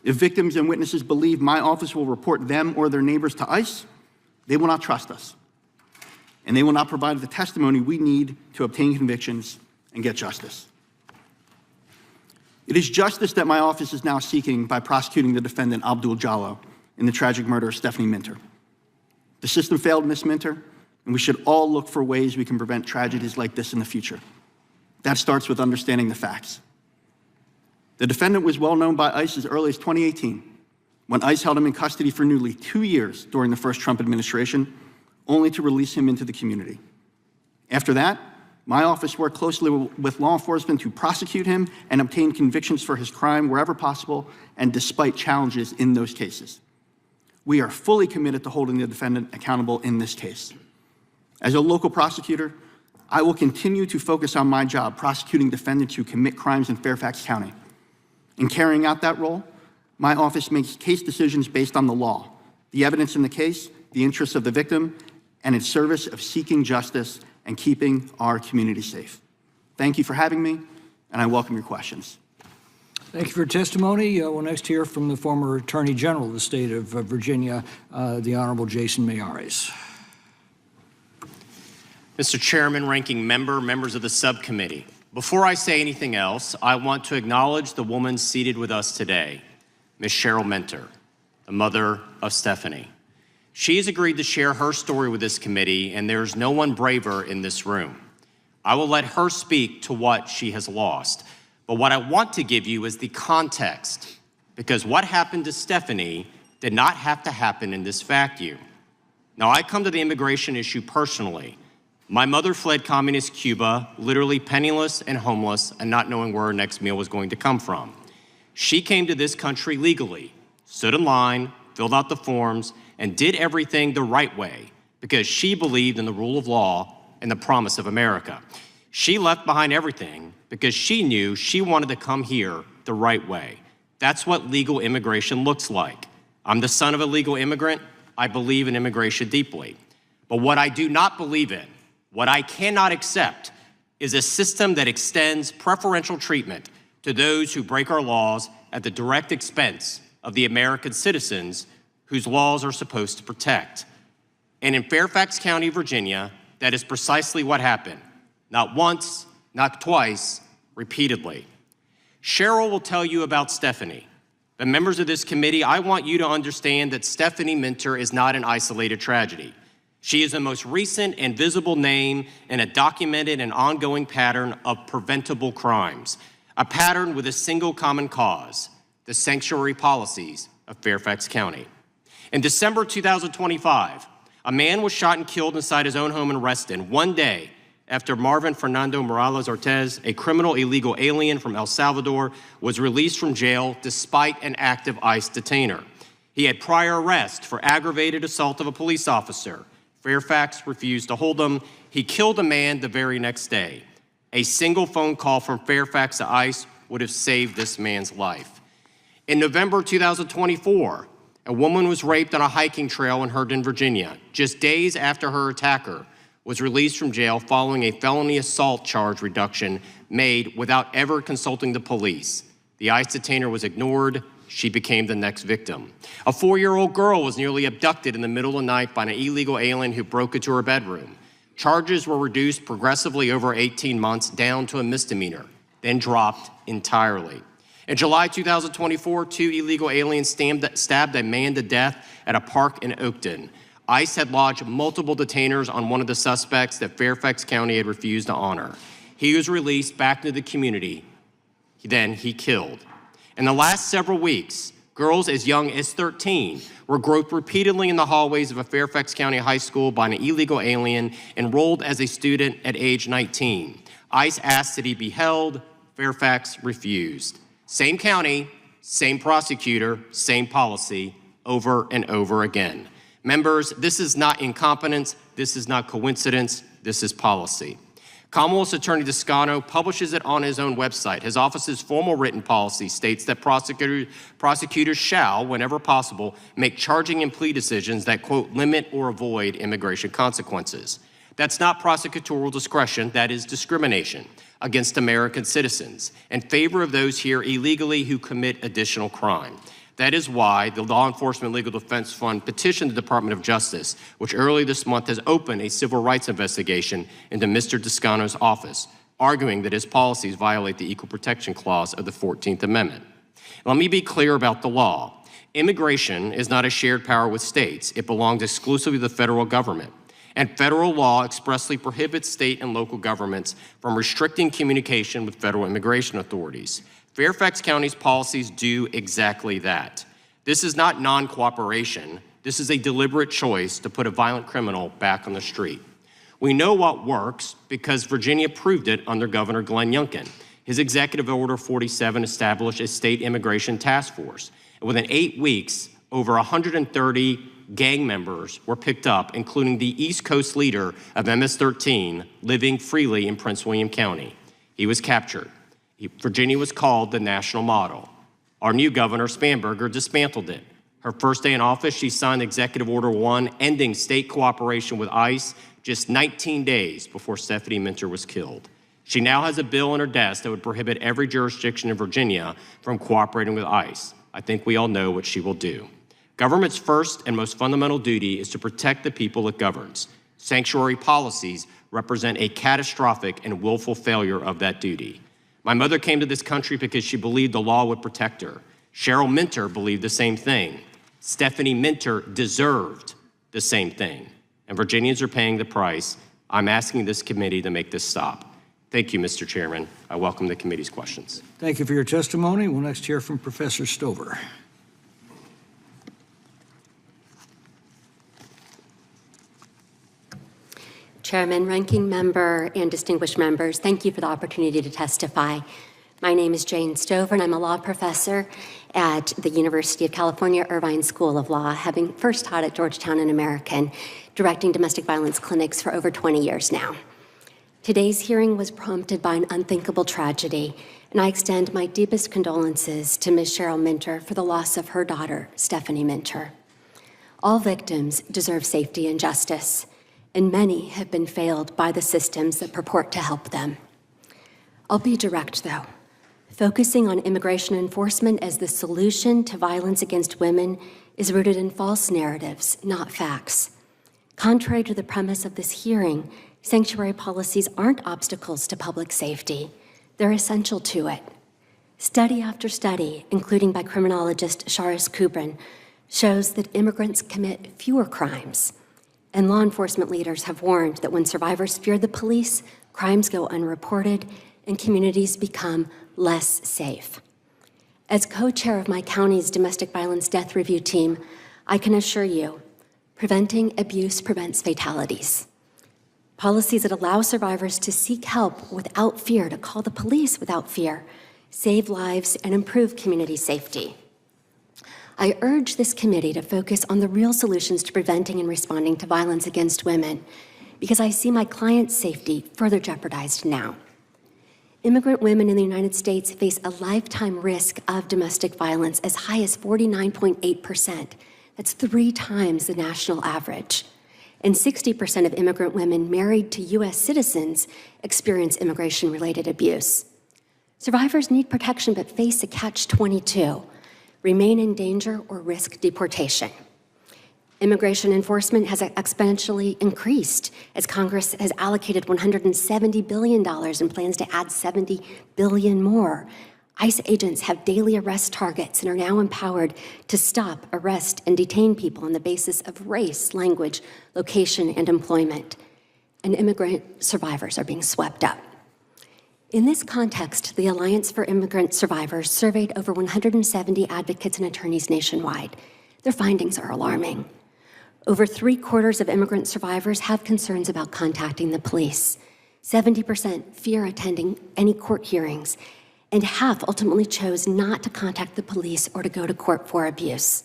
If victims and witnesses believe my office will report them or their neighbors to ICE, they will not trust us, and they will not provide the testimony we need to obtain convictions and get justice. It is justice that my office is now seeking by prosecuting the defendant Abdul Jallo in the tragic murder of Stephanie Minter. The system failed Ms. Minter, and we should all look for ways we can prevent tragedies like this in the future. That starts with understanding the facts. The defendant was well known by ICE as early as 2018, when ICE held him in custody for nearly 2 years during the first Trump administration, only to release him into the community. After that, my office worked closely with law enforcement to prosecute him and obtain convictions for his crime wherever possible, and despite challenges in those cases. We are fully committed to holding the defendant accountable in this case. As a local prosecutor, I will continue to focus on my job prosecuting defendants who commit crimes in Fairfax County. In carrying out that role, my office makes case decisions based on the law, the evidence in the case, the interests of the victim, and in service of seeking justice and keeping our community safe. Thank you for having me, and I welcome your questions. Thank you for your testimony. We'll next hear from the former Attorney General of the state of Virginia, the Honorable Jason Miyares. Mr. Chairman, Ranking Member, members of the subcommittee, Before I say anything else, I want to acknowledge the woman seated with us today, Ms. Cheryl Minter, the mother of Stephanie. She has agreed to share her story with this committee, and there is no one braver in this room. I will let her speak to what she has lost. But what I want to give you is the context, because what happened to Stephanie did not have to happen in this vacuum. Now, I come to the immigration issue personally. My mother fled communist Cuba, literally penniless and homeless, and not knowing where her next meal was going to come from. She came to this country legally, stood in line, filled out the forms, and did everything the right way because she believed in the rule of law and the promise of America. She left behind everything because she knew she wanted to come here the right way. That's what legal immigration looks like. I'm the son of a legal immigrant. I believe in immigration deeply. But what I do not believe in, what I cannot accept, is a system that extends preferential treatment to those who break our laws at the direct expense of the American citizens whose laws are supposed to protect. And in Fairfax County, Virginia, that is precisely what happened. Not once, not twice, repeatedly. Cheryl will tell you about Stephanie. The members of this committee, I want you to understand that Stephanie Minter is not an isolated tragedy. She is the most recent and visible name in a documented and ongoing pattern of preventable crimes, a pattern with a single common cause, the sanctuary policies of Fairfax County. In December 2025, a man was shot and killed inside his own home in Reston one day after Marvin Fernando Morales Ortez, a criminal illegal alien from El Salvador, was released from jail despite an active ICE detainer. He had prior arrest for aggravated assault of a police officer. Fairfax refused to hold him. He killed a man the very next day. A single phone call from Fairfax to ICE would have saved this man's life. In November 2024, a woman was raped on a hiking trail in Herndon, Virginia, just days after her attacker was released from jail following a felony assault charge reduction made without ever consulting the police. The ICE detainer was ignored. She became the next victim. A 4-year-old girl was nearly abducted in the middle of the night by an illegal alien who broke into her bedroom. Charges were reduced progressively over 18 months down to a misdemeanor, then dropped entirely. In July 2024, 2 illegal aliens stabbed a man to death at a park in Oakton. ICE had lodged multiple detainers on one of the suspects that Fairfax County had refused to honor. He was released back into the community. Then he killed. In the last several weeks, girls as young as 13 were groped repeatedly in the hallways of a Fairfax County high school by an illegal alien enrolled as a student at age 19. ICE asked that he be held. Fairfax refused. Same county, same prosecutor, same policy, over and over again. Members, this is not incompetence, this is not coincidence, this is policy. Commonwealth's Attorney Toscano publishes it on his own website. His office's formal written policy states that prosecutors shall, whenever possible, make charging and plea decisions that, quote, limit or avoid immigration consequences. That's not prosecutorial discretion, that is discrimination against American citizens in favor of those here illegally who commit additional crime. That is why the Law Enforcement Legal Defense Fund petitioned the Department of Justice, which early this month has opened a civil rights investigation into Mr. Toscano's office, arguing that his policies violate the Equal Protection Clause of the 14th Amendment. Let me be clear about the law. Immigration is not a shared power with states. It belongs exclusively to the federal government. And federal law expressly prohibits state and local governments from restricting communication with federal immigration authorities. Fairfax County's policies do exactly that. This is not non-cooperation. This is a deliberate choice to put a violent criminal back on the street. We know what works because Virginia proved it under Governor Glenn Youngkin. His Executive Order 47 established a state immigration task force. And within 8 weeks, over 130 gang members were picked up, including the East Coast leader of MS-13 living freely in Prince William County. He was captured. Virginia was called the national model. Our new governor, Spanberger, dismantled it. Her first day in office, she signed Executive Order 1, ending state cooperation with ICE just 19 days before Stephanie Minter was killed. She now has a bill on her desk that would prohibit every jurisdiction in Virginia from cooperating with ICE. I think we all know what she will do. Government's first and most fundamental duty is to protect the people it governs. Sanctuary policies represent a catastrophic and willful failure of that duty. My mother came to this country because she believed the law would protect her. Cheryl Minter believed the same thing. Stephanie Minter deserved the same thing. And Virginians are paying the price. I'm asking this committee to make this stop. Thank you, Mr. Chairman. I welcome the committee's questions. Thank you for your testimony. We'll next hear from Professor Stover. Chairman, Ranking Member, and distinguished members, thank you for the opportunity to testify. My name is Jane Stover, and I'm a law professor at the University of California, Irvine School of Law, having first taught at Georgetown and American, directing domestic violence clinics for over 20 years now. Today's hearing was prompted by an unthinkable tragedy, and I extend my deepest condolences to Ms. Cheryl Minter for the loss of her daughter, Stephanie Minter. All victims deserve safety and justice, and many have been failed by the systems that purport to help them. I'll be direct, though. Focusing on immigration enforcement as the solution to violence against women is rooted in false narratives, not facts. Contrary to the premise of this hearing, sanctuary policies aren't obstacles to public safety. They're essential to it. Study after study, including by criminologist Sharis Kubrin, shows that immigrants commit fewer crimes. And law enforcement leaders have warned that when survivors fear the police, crimes go unreported and communities become less safe. As co-chair of my county's domestic violence death review team, I can assure you, preventing abuse prevents fatalities. Policies that allow survivors to seek help without fear, to call the police without fear, save lives and improve community safety. I urge this committee to focus on the real solutions to preventing and responding to violence against women, because I see my clients' safety further jeopardized now. Immigrant women in the United States face a lifetime risk of domestic violence as high as 49.8%. That's 3 times the national average. And 60% of immigrant women married to U.S. citizens experience immigration-related abuse. Survivors need protection but face a catch-22. Remain in danger or risk deportation. Immigration enforcement has exponentially increased as Congress has allocated $170 billion and plans to add $70 billion more. ICE agents have daily arrest targets and are now empowered to stop, arrest, and detain people on the basis of race, language, location, and employment. And immigrant survivors are being swept up. In this context, the Alliance for Immigrant Survivors surveyed over 170 advocates and attorneys nationwide. Their findings are alarming. Over 3/4 of immigrant survivors have concerns about contacting the police. 70% fear attending any court hearings, and half ultimately chose not to contact the police or to go to court for abuse.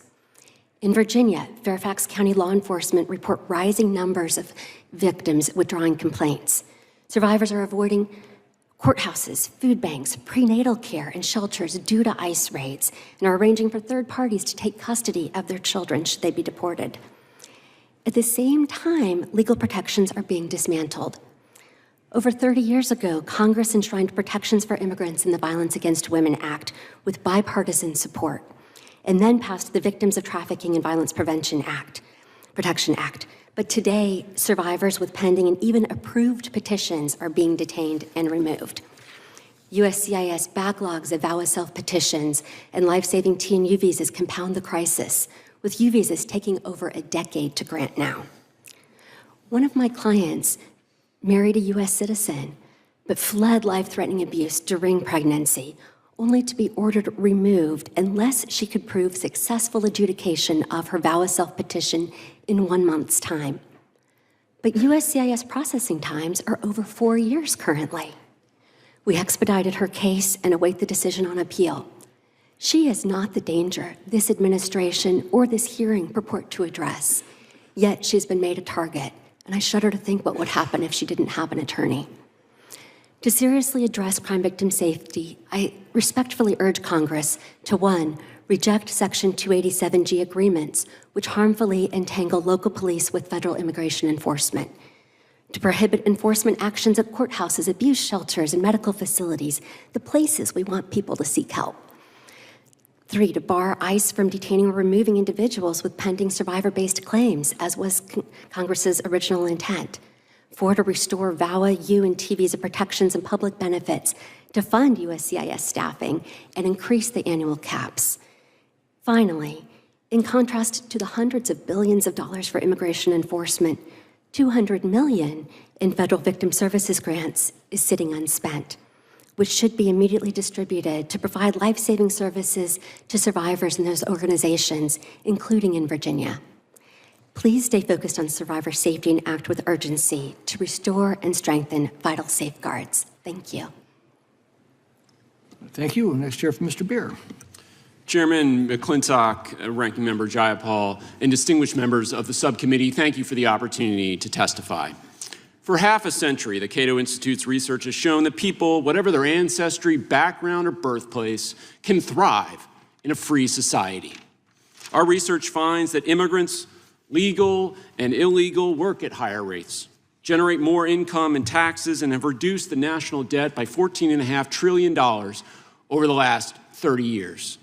In Virginia, Fairfax County law enforcement report rising numbers of victims withdrawing complaints. Survivors are avoiding courthouses, food banks, prenatal care, and shelters due to ICE raids, and are arranging for third parties to take custody of their children should they be deported. At the same time, legal protections are being dismantled. Over 30 years ago, Congress enshrined protections for immigrants in the Violence Against Women Act with bipartisan support, and then passed the Victims of Trafficking and Violence Protection Act. But today, survivors with pending and even approved petitions are being detained and removed. USCIS backlogs of VAWA petitions and life-saving TNU visas compound the crisis, with U visas taking over a decade to grant now. One of my clients married a U.S. citizen, but fled life-threatening abuse during pregnancy, only to be ordered removed unless she could prove successful adjudication of her VAWA petition in 1 month's time. But USCIS processing times are over 4 years currently. We expedited her case and await the decision on appeal. She is not the danger this administration or this hearing purport to address, yet she's been made a target, and I shudder to think what would happen if she didn't have an attorney. To seriously address crime victim safety, I respectfully urge Congress to 1, reject Section 287G agreements, which harmfully entangle local police with federal immigration enforcement, to prohibit enforcement actions at courthouses, abuse shelters, and medical facilities, the places we want people to seek help. 3, to bar ICE from detaining or removing individuals with pending survivor-based claims, as was Congress's original intent. 4, to restore VAWA, U, and T visa protections and public benefits, to fund USCIS staffing, and increase the annual caps. Finally, in contrast to the hundreds of billions of dollars for immigration enforcement, $200 million in federal victim services grants is sitting unspent, which should be immediately distributed to provide life-saving services to survivors in those organizations, including in Virginia. Please stay focused on survivor safety and act with urgency to restore and strengthen vital safeguards. Thank you. Thank you. Next chair for Mr. Beer. Chairman McClintock, Ranking Member Jayapal, and distinguished members of the subcommittee, thank you for the opportunity to testify. For half a century, the Cato Institute's research has shown that people, whatever their ancestry, background, or birthplace, can thrive in a free society. Our research finds that immigrants, legal and illegal, work at higher rates, generate more income and taxes, and have reduced the national debt by $14.5 trillion over the last 30 years.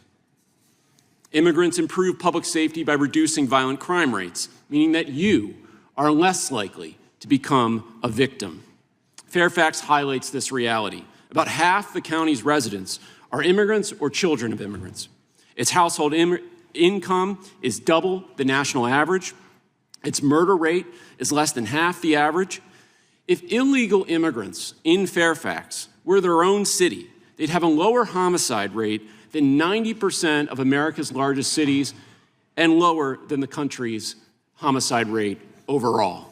Immigrants improve public safety by reducing violent crime rates, meaning that you are less likely to become a victim. Fairfax highlights this reality. About half the county's residents are immigrants or children of immigrants. Its household income is double the national average. Its murder rate is less than half the average. If illegal immigrants in Fairfax were their own city, they'd have a lower homicide rate than 90% of America's largest cities and lower than the country's homicide rate overall.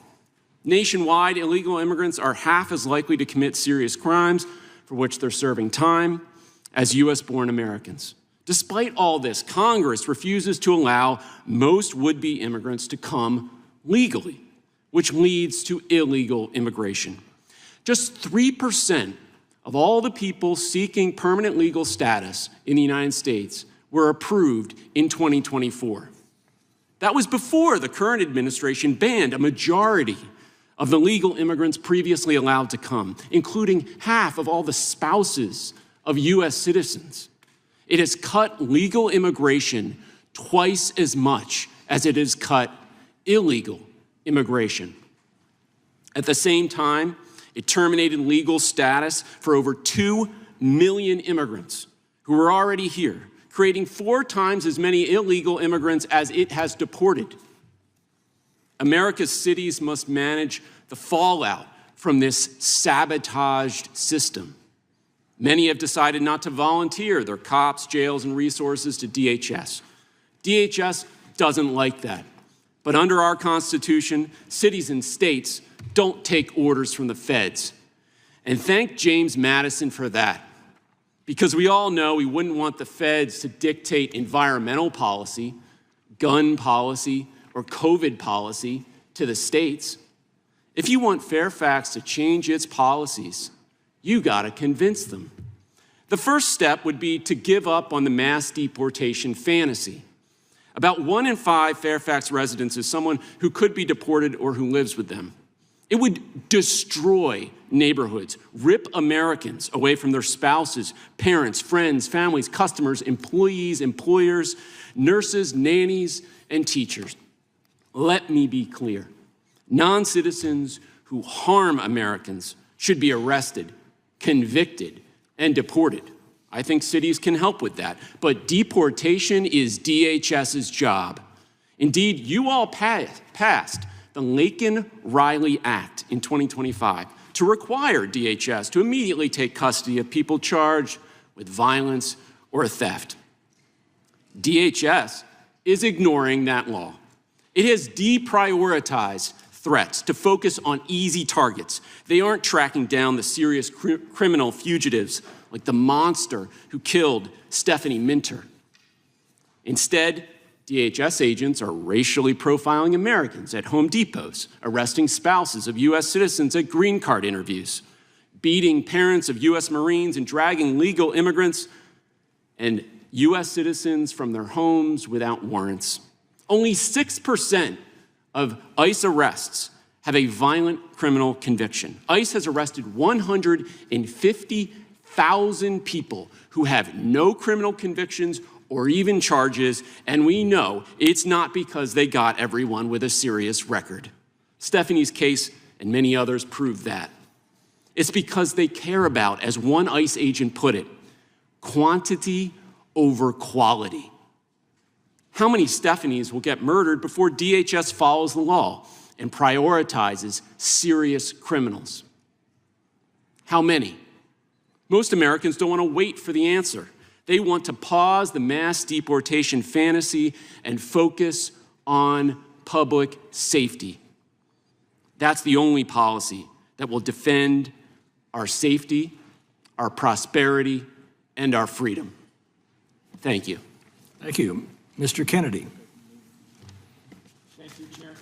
Nationwide, illegal immigrants are half as likely to commit serious crimes for which they're serving time as U.S.-born Americans. Despite all this, Congress refuses to allow most would-be immigrants to come legally, which leads to illegal immigration. Just 3% of all the people seeking permanent legal status in the United States were approved in 2024. That was before the current administration banned a majority of the legal immigrants previously allowed to come, including half of all the spouses of U.S. citizens. It has cut legal immigration twice as much as it has cut illegal immigration. At the same time, it terminated legal status for over 2 million immigrants who were already here, creating 4 times as many illegal immigrants as it has deported. America's cities must manage the fallout from this sabotaged system. Many have decided not to volunteer their cops, jails, and resources to DHS. DHS doesn't like that. But under our Constitution, cities and states don't take orders from the feds. And thank James Madison for that. Because we all know we wouldn't want the feds to dictate environmental policy, gun policy, or COVID policy to the states. If you want Fairfax to change its policies, you gotta convince them. The first step would be to give up on the mass deportation fantasy. About 1 in 5 Fairfax residents is someone who could be deported or who lives with them. It would destroy neighborhoods, rip Americans away from their spouses, parents, friends, families, customers, employees, employers, nurses, nannies, and teachers. Let me be clear. Non-citizens who harm Americans should be arrested, convicted, and deported. I think cities can help with that, but deportation is DHS's job. Indeed, you all passed the Laken-Riley Act in 2025 to require DHS to immediately take custody of people charged with violence or theft. DHS is ignoring that law. It has deprioritized threats to focus on easy targets. They aren't tracking down the serious criminal fugitives like the monster who killed Stephanie Minter. Instead, DHS agents are racially profiling Americans at Home Depots, arresting spouses of U.S. citizens at green card interviews, beating parents of U.S. Marines and dragging legal immigrants and U.S. citizens from their homes without warrants. Only 6% of ICE arrests have a violent criminal conviction. ICE has arrested 150,000 people who have no criminal convictions or even charges, and we know it's not because they got everyone with a serious record. Stephanie's case and many others prove that. It's because they care about, as one ICE agent put it, quantity over quality. How many Stephanies will get murdered before DHS follows the law and prioritizes serious criminals? How many? Most Americans don't want to wait for the answer. They want to pause the mass deportation fantasy and focus on public safety. That's the only policy that will defend our safety, our prosperity, and our freedom. Thank you. Thank you. Mr. Kennedy. Thank you, Chair.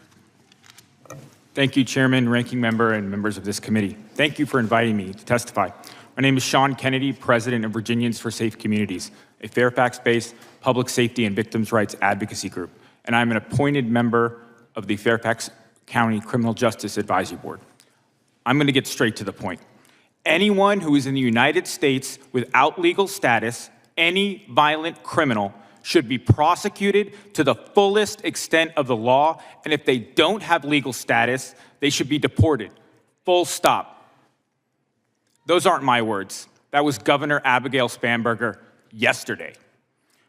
Thank you, Chairman, Ranking Member, and members of this committee. Thank you for inviting me to testify. My name is Sean Kennedy, President of Virginians for Safe Communities, a Fairfax-based public safety and victims' rights advocacy group, and I'm an appointed member of the Fairfax County Criminal Justice Advisory Board. I'm going to get straight to the point. Anyone who is in the United States without legal status, any violent criminal, should be prosecuted to the fullest extent of the law, and if they don't have legal status, they should be deported. Full stop. Those aren't my words. That was Governor Abigail Spanberger yesterday.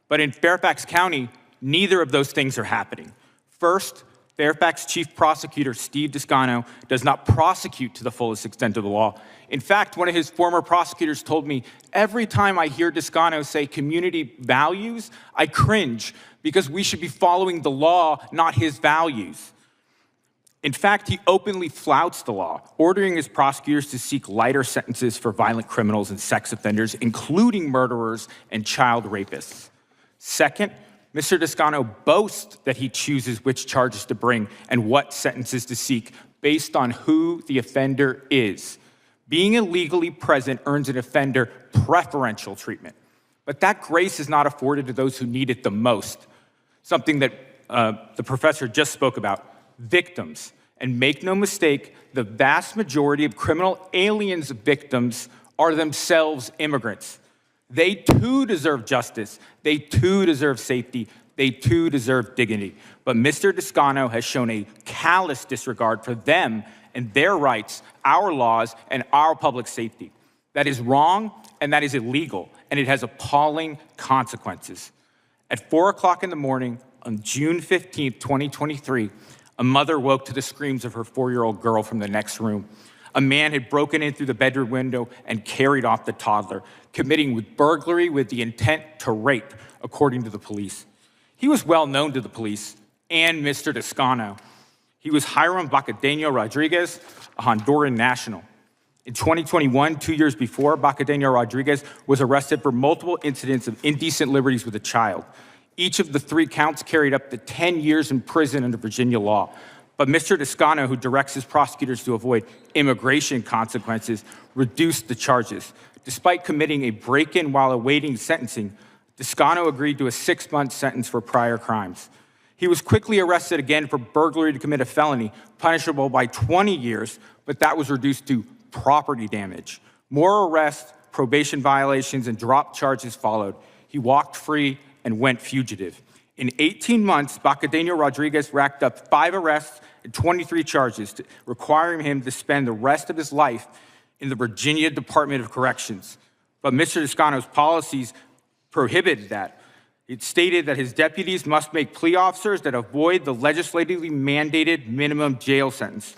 But in Fairfax County, neither of those things are happening. First, Fairfax Chief Prosecutor Steve Descano does not prosecute to the fullest extent of the law. In fact, one of his former prosecutors told me, every time I hear Descano say community values, I cringe because we should be following the law, not his values. In fact, he openly flouts the law, ordering his prosecutors to seek lighter sentences for violent criminals and sex offenders, including murderers and child rapists. Second, Mr. Descano boasts that he chooses which charges to bring and what sentences to seek based on who the offender is. Being illegally present earns an offender preferential treatment, but that grace is not afforded to those who need it the most, something that the professor just spoke about, victims. And make no mistake, the vast majority of criminal aliens victims are themselves immigrants. They too deserve justice. They too deserve safety. They too deserve dignity. But Mr. Descano has shown a callous disregard for them and their rights, our laws, and our public safety. That is wrong, and that is illegal, and it has appalling consequences. At 4 o'clock in the morning on June 15th, 2023, a mother woke to the screams of her 4-year-old girl from the next room. A man had broken in through the bedroom window and carried off the toddler, committing burglary with the intent to rape, according to the police. He was well known to the police and Mr. Descano. He was Hiram Bacadeno Rodriguez, a Honduran national. In 2021, 2 years before, Bacadeno Rodriguez was arrested for multiple incidents of indecent liberties with a child. Each of the 3 counts carried up to 10 years in prison under Virginia law. But Mr. Descano, who directs his prosecutors to avoid immigration consequences, reduced the charges. Despite committing a break-in while awaiting sentencing, Descano agreed to a 6-month sentence for prior crimes. He was quickly arrested again for burglary to commit a felony, punishable by 20 years, but that was reduced to property damage. More arrests, probation violations, and drop charges followed. He walked free and went fugitive. In 18 months, Bacadeno Rodriguez racked up 5 arrests and 23 charges, requiring him to spend the rest of his life in the Virginia Department of Corrections. But Mr. Descano's policies prohibited that. It stated that his deputies must make plea officers that avoid the legislatively mandated minimum jail sentence.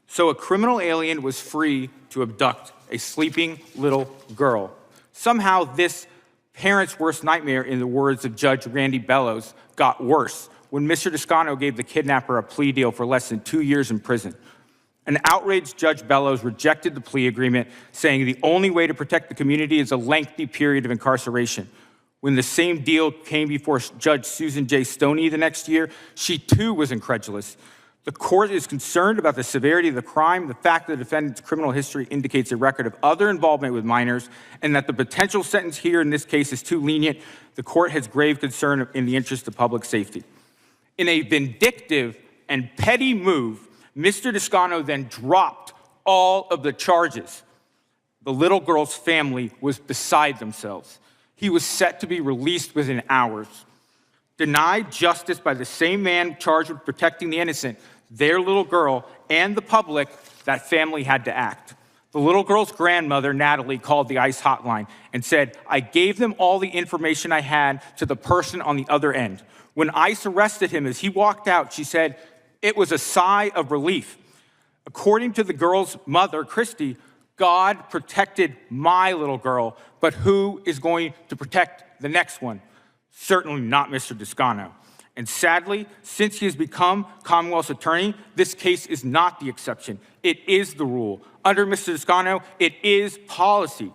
So a criminal alien was free to abduct a sleeping little girl. Somehow this parents' worst nightmare, in the words of Judge Randy Bellows, got worse when Mr. Descano gave the kidnapper a plea deal for less than 2 years in prison. An outraged Judge Bellows rejected the plea agreement, saying the only way to protect the community is a lengthy period of incarceration. When the same deal came before Judge Susan J. Stoney the next year, she too was incredulous. The court is concerned about the severity of the crime, the fact that the defendant's criminal history indicates a record of other involvement with minors, and that the potential sentence here in this case is too lenient. The court has grave concern in the interest of public safety. In a vindictive and petty move, Mr. Descano then dropped all of the charges. The little girl's family was beside themselves. He was set to be released within hours. Denied justice by the same man charged with protecting the innocent, their little girl, and the public, that family had to act. The little girl's grandmother, Natalie, called the ICE hotline and said, "I gave them all the information I had to the person on the other end. When ICE arrested him, as he walked out, she said, it was a sigh of relief. According to the girl's mother, Christy, God protected my little girl, but who is going to protect the next one? Certainly not Mr. Descano. And sadly, since he has become Commonwealth's attorney, this case is not the exception. It is the rule. Under Mr. Descano, it is policy.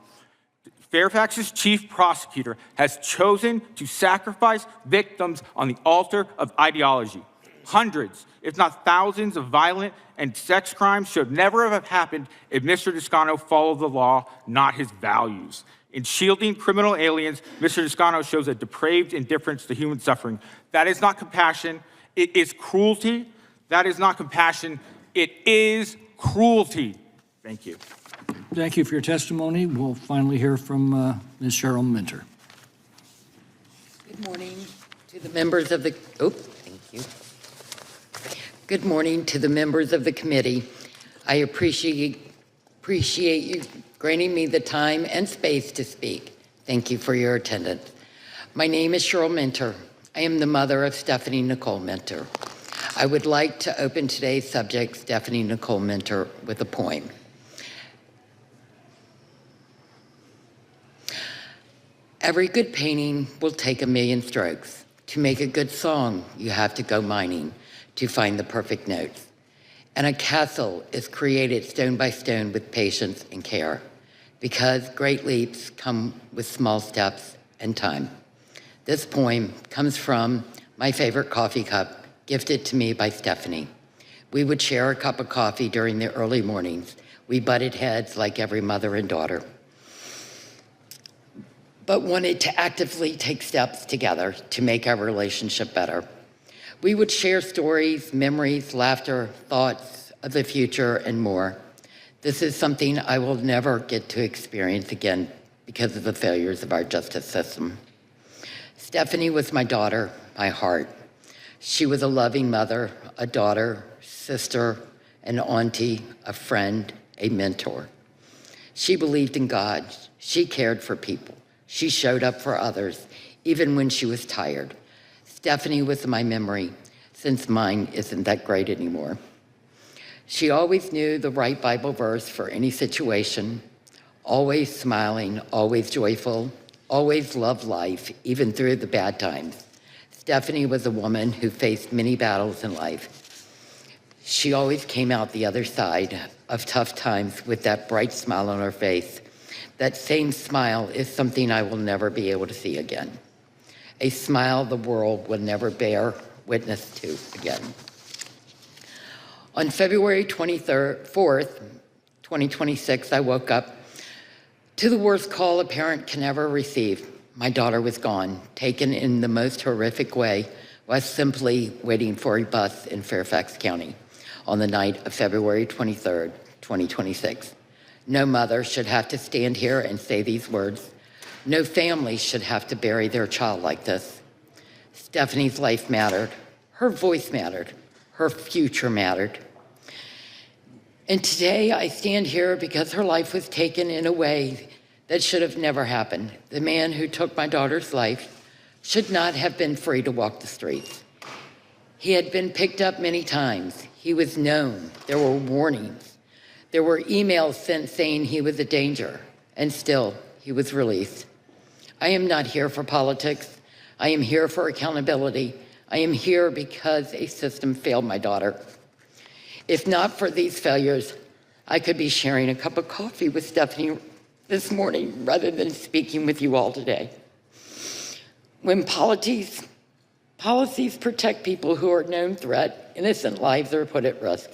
Fairfax's chief prosecutor has chosen to sacrifice victims on the altar of ideology. Hundreds, if not thousands, of violent and sex crimes should never have happened if Mr. Descano followed the law, not his values. In shielding criminal aliens, Mr. Descano shows a depraved indifference to human suffering. That is not compassion, it is cruelty. That is not compassion, it is cruelty. Thank you. Thank you for your testimony. We'll finally hear from Ms. Cheryl Minter. Good morning to the members of the, thank you. Good morning to the members of the committee. I appreciate you granting me the time and space to speak. Thank you for your attendance. My name is Cheryl Minter. I am the mother of Stephanie Nicole Minter. I would like to open today's subject, Stephanie Nicole Minter, with a poem. Every good painting will take 1,000,000 strokes. To make a good song, you have to go mining to find the perfect notes. And a castle is created stone by stone with patience and care, because great leaps come with small steps and time. This poem comes from my favorite coffee cup, gifted to me by Stephanie. We would share a cup of coffee during the early mornings. We butted heads like every mother and daughter, but wanted to actively take steps together to make our relationship better. We would share stories, memories, laughter, thoughts of the future, and more. This is something I will never get to experience again because of the failures of our justice system. Stephanie was my daughter, my heart. She was a loving mother, a daughter, sister, an auntie, a friend, a mentor. She believed in God. She cared for people. She showed up for others, even when she was tired. Stephanie was my memory, since mine isn't that great anymore. She always knew the right Bible verse for any situation, always smiling, always joyful, always loved life, even through the bad times. Stephanie was a woman who faced many battles in life. She always came out the other side of tough times with that bright smile on her face. That same smile is something I will never be able to see again. A smile the world will never bear witness to again. On February 4th, 2026, I woke up to the worst call a parent can ever receive. My daughter was gone, taken in the most horrific way, while simply waiting for a bus in Fairfax County on the night of February 23rd, 2026. No mother should have to stand here and say these words. No family should have to bury their child like this. Stephanie's life mattered. Her voice mattered. Her future mattered. And today I stand here because her life was taken in a way that should have never happened. The man who took my daughter's life should not have been free to walk the streets. He had been picked up many times. He was known. There were warnings. There were emails sent saying he was a danger, and still he was released. I am not here for politics. I am here for accountability. I am here because a system failed my daughter. If not for these failures, I could be sharing a cup of coffee with Stephanie this morning rather than speaking with you all today. When policies protect people who are a known threat, innocent lives are put at risk.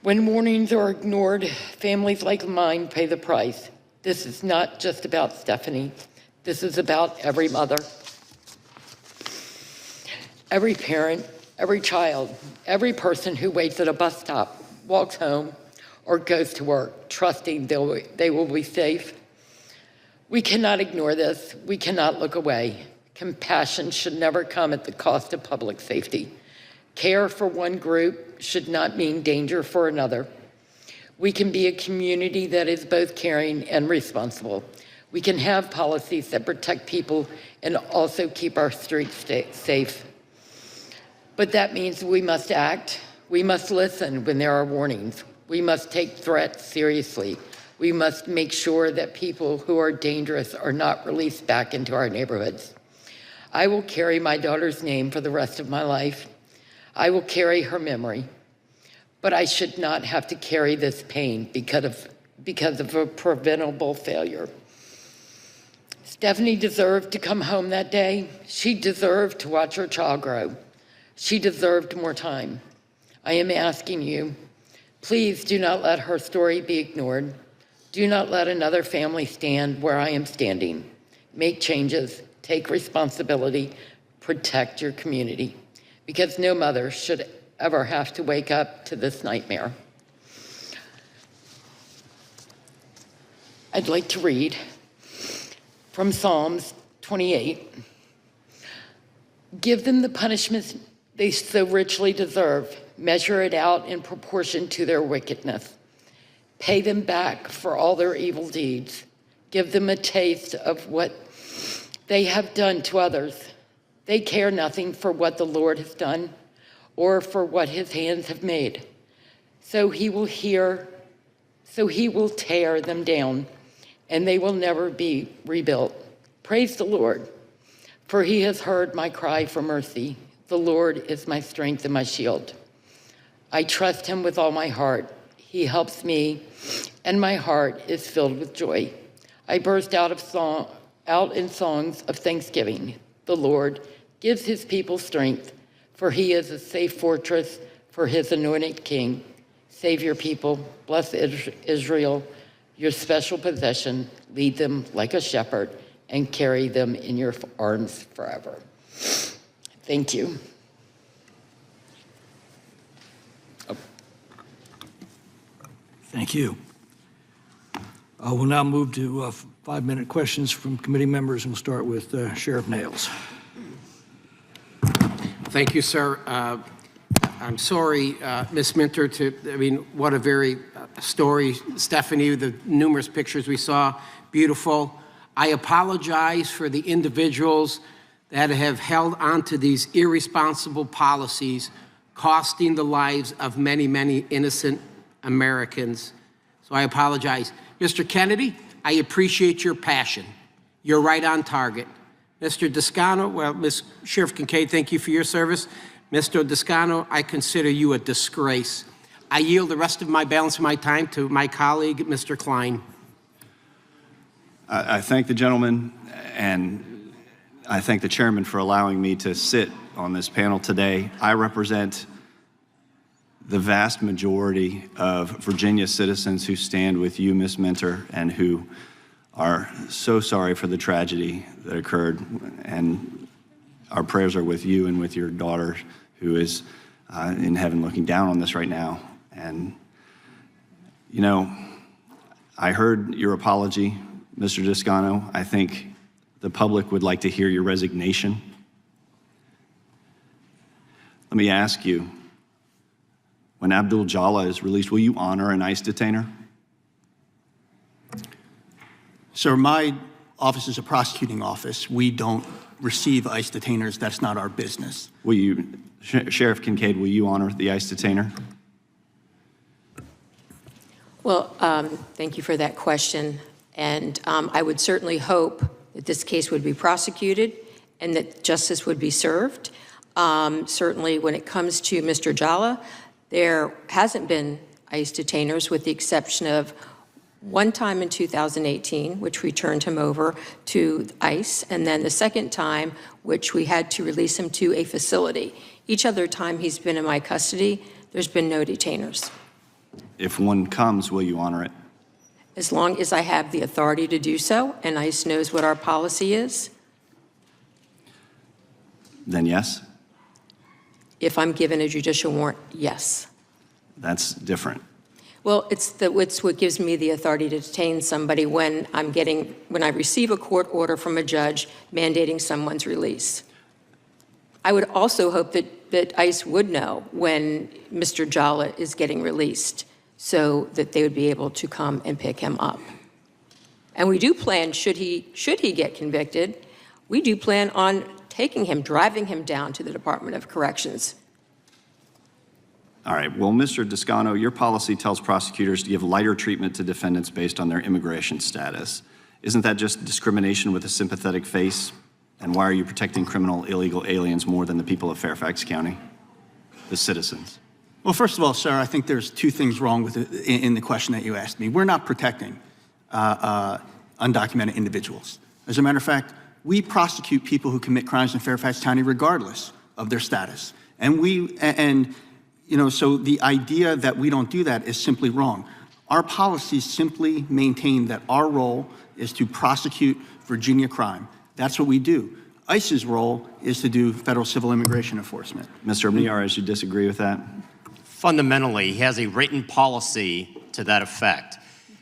When warnings are ignored, families like mine pay the price. This is not just about Stephanie. This is about every mother, every parent, every child, every person who waits at a bus stop, walks home, or goes to work, trusting they will be safe. We cannot ignore this. We cannot look away. Compassion should never come at the cost of public safety. Care for one group should not mean danger for another. We can be a community that is both caring and responsible. We can have policies that protect people and also keep our streets safe. But that means we must act. We must listen when there are warnings. We must take threats seriously. We must make sure that people who are dangerous are not released back into our neighborhoods. I will carry my daughter's name for the rest of my life. I will carry her memory. But I should not have to carry this pain because of a preventable failure. Stephanie deserved to come home that day. She deserved to watch her child grow. She deserved more time. I am asking you, please do not let her story be ignored. Do not let another family stand where I am standing. Make changes, take responsibility, protect your community, because no mother should ever have to wake up to this nightmare. I'd like to read from Psalms 28. Give them the punishments they so richly deserve. Measure it out in proportion to their wickedness. Pay them back for all their evil deeds. Give them a taste of what they have done to others. They care nothing for what the Lord has done or for what his hands have made. So he will tear them down, and they will never be rebuilt. Praise the Lord, for he has heard my cry for mercy. The Lord is my strength and my shield. I trust him with all my heart. He helps me, and my heart is filled with joy. I burst out in songs of thanksgiving. The Lord gives his people strength, for he is a safe fortress for his anointed king. Save your people, bless Israel, your special possession. Lead them like a shepherd and carry them in your arms forever. Thank you. Thank you. We'll now move to 5-minute questions from committee members, and we'll start with Sheriff Nails. Thank you, sir. I'm sorry, Ms. Minter, what a very story. Stephanie, the numerous pictures we saw, beautiful. I apologize for the individuals that have held onto these irresponsible policies, costing the lives of many, many innocent Americans. So I apologize. Mr. Kennedy, I appreciate your passion. You're right on target. Mr. Descano, well, Ms. Sheriff Kincaid, thank you for your service. Mr. Descano, I consider you a disgrace. I yield the rest of my balance of my time to my colleague, Mr. Klein. I thank the gentleman, and I thank the chairman for allowing me to sit on this panel today. I represent the vast majority of Virginia citizens who stand with you, Ms. Minter, and who are so sorry for the tragedy that occurred. And our prayers are with you and with your daughter, who is in heaven looking down on this right now. And, you know, I heard your apology, Mr. Descano. I think the public would like to hear your resignation. Let me ask you, when Abdul Jala is released, will you honor an ICE detainer? Sir, my office is a prosecuting office. We don't receive ICE detainers. That's not our business. Will you, Sheriff Kincaid, will you honor the ICE detainer? Well, thank you for that question. And I would certainly hope that this case would be prosecuted and that justice would be served. Certainly when it comes to Mr. Jala, there hasn't been ICE detainers with the exception of one time in 2018, which we turned him over to ICE, and then the second time, which we had to release him to a facility. Each other time he's been in my custody, there's been no detainers. If one comes, will you honor it? As long as I have the authority to do so, and ICE knows what our policy is. Then yes? If I'm given a judicial warrant, yes. That's different. Well, it's what gives me the authority to detain somebody when I receive a court order from a judge mandating someone's release. I would also hope that that ICE would know when Mr. Jala is getting released so that they would be able to come and pick him up. And we do plan, should he get convicted, we do plan on taking him, driving him down to the Department of Corrections. All right. Well, Mr. Descano, your policy tells prosecutors to give lighter treatment to defendants based on their immigration status. Isn't that just discrimination with a sympathetic face? And why are you protecting criminal illegal aliens more than the people of Fairfax County, the citizens? Well, first of all, sir, I think there's two things wrong with it in the question that you asked me. We're not protecting undocumented individuals. As a matter of fact, we prosecute people who commit crimes in Fairfax County regardless of their status. So the idea that we don't do that is simply wrong. Our policies simply maintain that our role is to prosecute Virginia crime. That's what we do. ICE's role is to do federal civil immigration enforcement. Mr. Miyares, you disagree with that? Fundamentally, he has a written policy to that effect.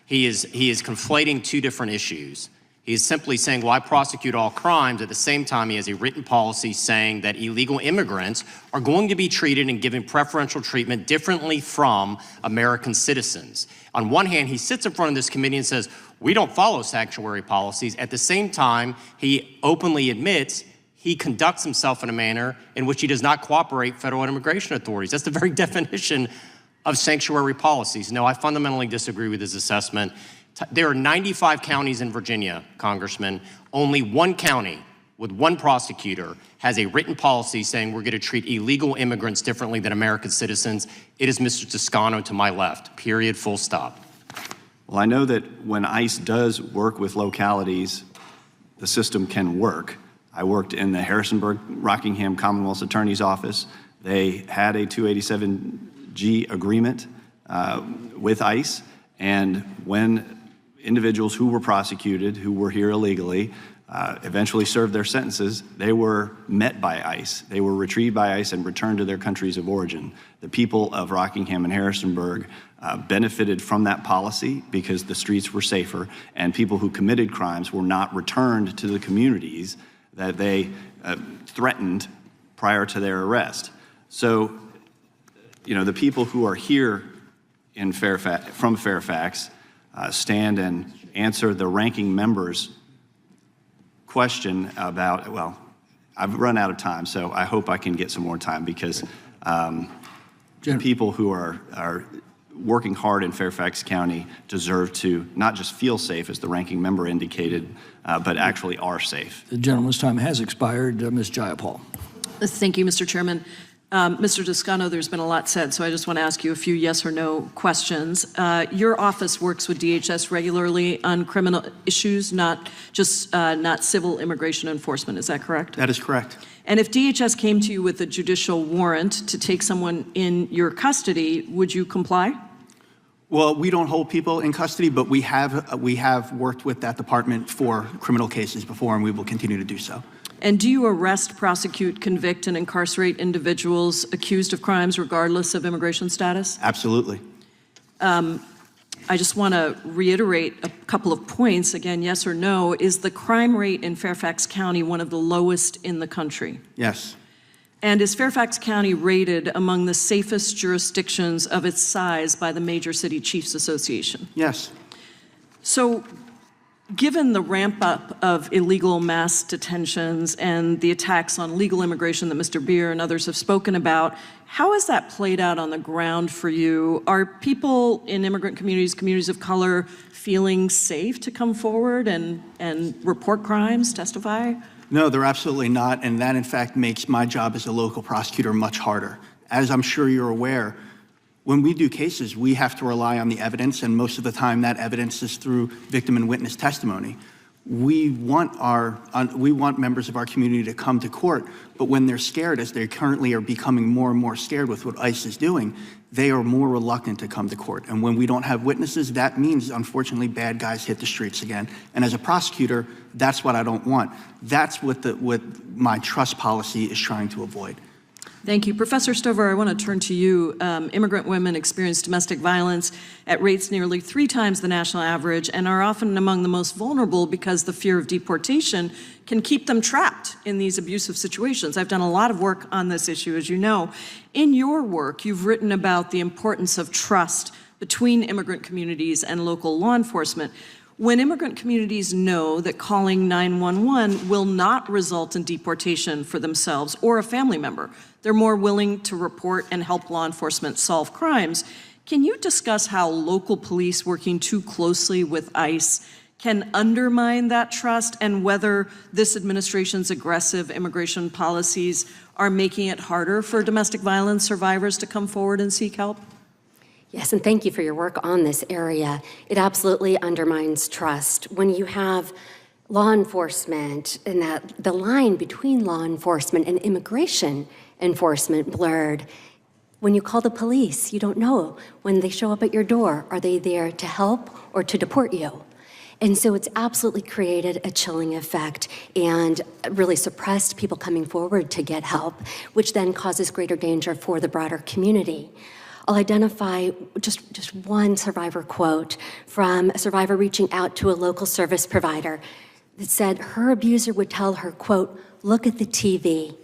He is conflating two different issues. He is simply saying, well, I prosecute all crimes. At the same time, he has a written policy saying that illegal immigrants are going to be treated and given preferential treatment differently from American citizens. On one hand, he sits in front of this committee and says, we don't follow sanctuary policies. At the same time, he openly admits he conducts himself in a manner in which he does not cooperate with federal immigration authorities. That's the very definition of sanctuary policies. No, I fundamentally disagree with his assessment. There are 95 counties in Virginia, Congressman. Only one county with one prosecutor has a written policy saying we're going to treat illegal immigrants differently than American citizens. It is Mr. Toscano to my left, period, full stop. Well, I know that when ICE does work with localities, the system can work. I worked in the Harrisonburg-Rockingham Commonwealth's Attorney's Office. They had a 287G agreement with ICE, and when individuals who were prosecuted, who were here illegally, eventually served their sentences, they were met by ICE. They were retrieved by ICE and returned to their countries of origin. The people of Rockingham and Harrisonburg benefited from that policy because the streets were safer, and people who committed crimes were not returned to the communities that they threatened prior to their arrest. So, the people who are here in from Fairfax stand and answer the ranking member's question about, well, I've run out of time, so I hope I can get some more time because people who are working hard in Fairfax County deserve to not just feel safe, as the ranking member indicated, but actually are safe. The gentleman's time has expired. Ms. Jayapal. Thank you, Mr. Chairman. Mr. Toscano, there's been a lot said, so I just want to ask you a few yes or no questions. Your office works with DHS regularly on criminal issues, not civil immigration enforcement. Is that correct? That is correct. And if DHS came to you with a judicial warrant to take someone in your custody, would you comply? Well, we don't hold people in custody, but we have worked with that department for criminal cases before, and we will continue to do so. And do you arrest, prosecute, convict, and incarcerate individuals accused of crimes regardless of immigration status? Absolutely. I just want to reiterate a couple of points. Again, yes or no. Is the crime rate in Fairfax County one of the lowest in the country? Yes. And is Fairfax County rated among the safest jurisdictions of its size by the Major City Chiefs Association? Yes. So, given the ramp up of illegal mass detentions and the attacks on legal immigration that Mr. Beer and others have spoken about, how has that played out on the ground for you? Are people in immigrant communities, communities of color, feeling safe to come forward and report crimes, testify? No, they're absolutely not, and that in fact makes my job as a local prosecutor much harder. As I'm sure you're aware, when we do cases, we have to rely on the evidence, and most of the time that evidence is through victim and witness testimony. We want members of our community to come to court, but when they're scared, as they currently are becoming more and more scared with what ICE is doing, they are more reluctant to come to court. And when we don't have witnesses, that means, unfortunately, bad guys hit the streets again. And as a prosecutor, that's what I don't want. That's what my trust policy is trying to avoid. Thank you. Professor Stover, I want to turn to you. Immigrant women experience domestic violence at rates nearly 3 times the national average and are often among the most vulnerable because the fear of deportation can keep them trapped act in these abusive situations. I've done a lot of work on this issue, as you know. In your work, you've written about the importance of trust between immigrant communities and local law enforcement. When immigrant communities know that calling 911 will not result in deportation for themselves or a family member, they're more willing to report and help law enforcement solve crimes. Can you discuss how local police working too closely with ICE can undermine that trust, and whether this administration's aggressive immigration policies are making it harder for domestic violence survivors to come forward and seek help? Yes, and thank you for your work on this area. It absolutely undermines trust. When you have law enforcement and that the line between law enforcement and immigration enforcement blurred, when you call the police, you don't know when they show up at your door, are they there to help or to deport you? And so it's absolutely created a chilling effect and really suppressed people coming forward to get help, which then causes greater danger for the broader community. I'll identify just one survivor quote from a survivor reaching out to a local service provider that said her abuser would tell her, quote, "Look at the TV,"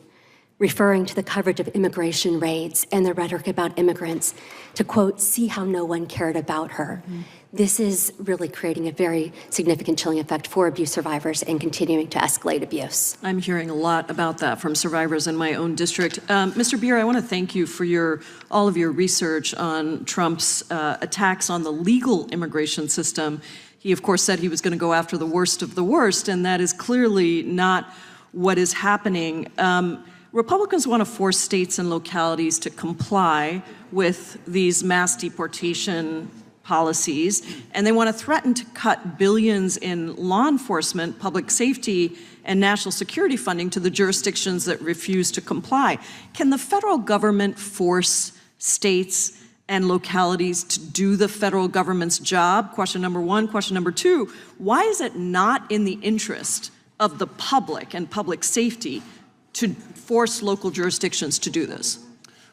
referring to the coverage of immigration raids and the rhetoric about immigrants, to, quote, "see how no one cared about her." Mm-hmm. This is really creating a very significant chilling effect for abuse survivors and continuing to escalate abuse. I'm hearing a lot about that from survivors in my own district. Mr. Beer, I want to thank you for all of your research on Trump's attacks on the legal immigration system. He, of course, said he was going to go after the worst of the worst, and that is clearly not what is happening. Republicans want to force states and localities to comply with these mass deportation policies, and they want to threaten to cut billions in law enforcement, public safety, and national security funding to the jurisdictions that refuse to comply. Can the federal government force states and localities to do the federal government's job? Question number one. Question number two, why is it not in the interest of the public and public safety to force local jurisdictions to do this?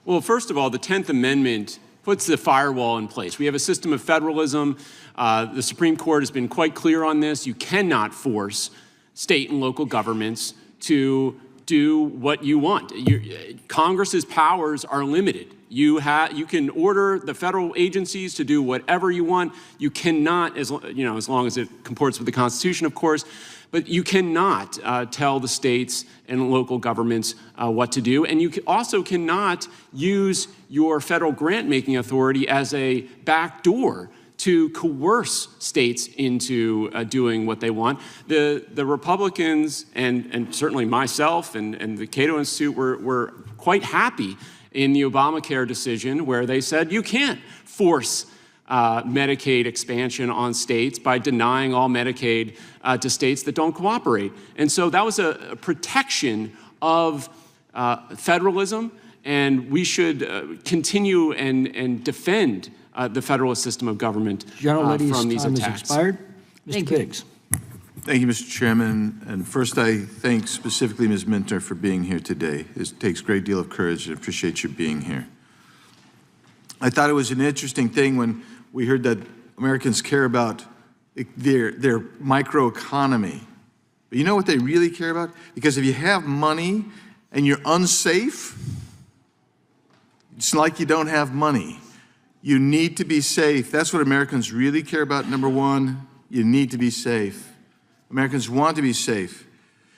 Well, first of all, the 10th Amendment puts the firewall in place. We have a system of federalism. The Supreme Court has been quite clear on this. You cannot force state and local governments to do what you want. Congress's powers are limited. You can order the federal agencies to do whatever you want. You cannot, as long as it comports with the Constitution, of course, but you cannot tell the states and local governments what to do. And you also cannot use your federal grant-making authority as a backdoor to coerce states into doing what they want. The Republicans, and certainly myself and the Cato Institute were quite happy in the Obamacare decision, where they said you can't force Medicaid expansion on states by denying all Medicaid to states that don't cooperate. And so that was a protection of federalism, and we should continue and defend the federalist system of government from these time attacks. has expired. Mr. Biggs. Thank you, Mr. Chairman. And first, I thank specifically Ms. Minter for being here today. It takes a great deal of courage, and appreciate you being here. I thought it was an interesting thing when we heard that Americans care about their microeconomy. But you know what they really care about? Because if you have money and you're unsafe, it's like you don't have money. You need to be safe. That's what Americans really care about. Number one, you need to be safe. Americans want to be safe.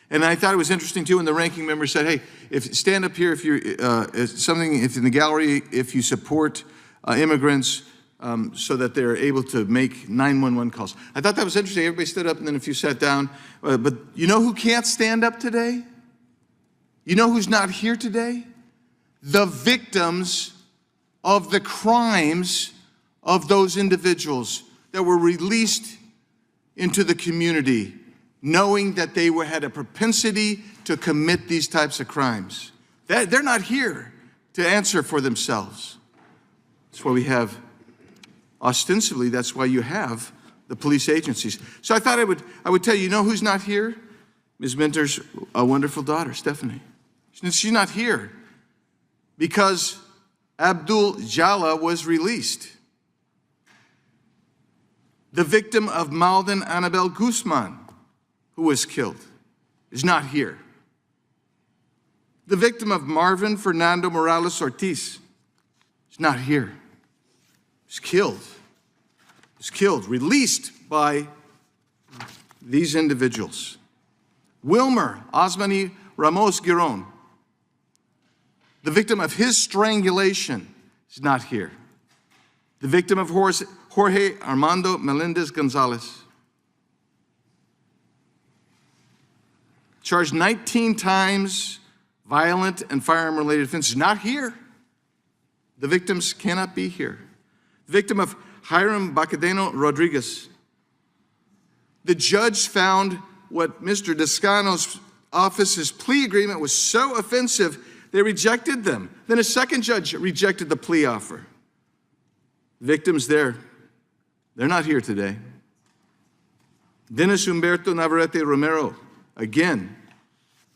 And I thought it was interesting too when the ranking member said, hey, stand up here if you're if in the gallery, if you support immigrants so that they're able to make 911 calls. I thought that was interesting. Everybody stood up and then a few sat down. But you know who can't stand up today? You know who's not here today? The victims of the crimes of those individuals that were released into the community, knowing that they had a propensity to commit these types of crimes. They're not here to answer for themselves. That's why we have, ostensibly, that's why you have the police agencies. So I thought I would tell you, you know who's not here? Ms. Minter's a wonderful daughter, Stephanie. She's not here because Abdul Jala was released. The victim of Malden Annabelle Guzman, who was killed, is not here. The victim of Marvin Fernando Morales Ortiz is not here. He's killed. He's killed, released by these individuals. Wilmer Osmani Ramos Giron, the victim of his strangulation, is not here. The victim of Jorge Armando Melendez Gonzalez, charged 19 times violent and firearm-related offenses, not here. The victims cannot be here. The victim of Hiram Bacadeno Rodriguez. The judge found what Mr. Descano's office's plea agreement was so offensive, they rejected them. Then a second judge rejected the plea offer. Victims there, they're not here today. Dennis Humberto Navarrete Romero, again.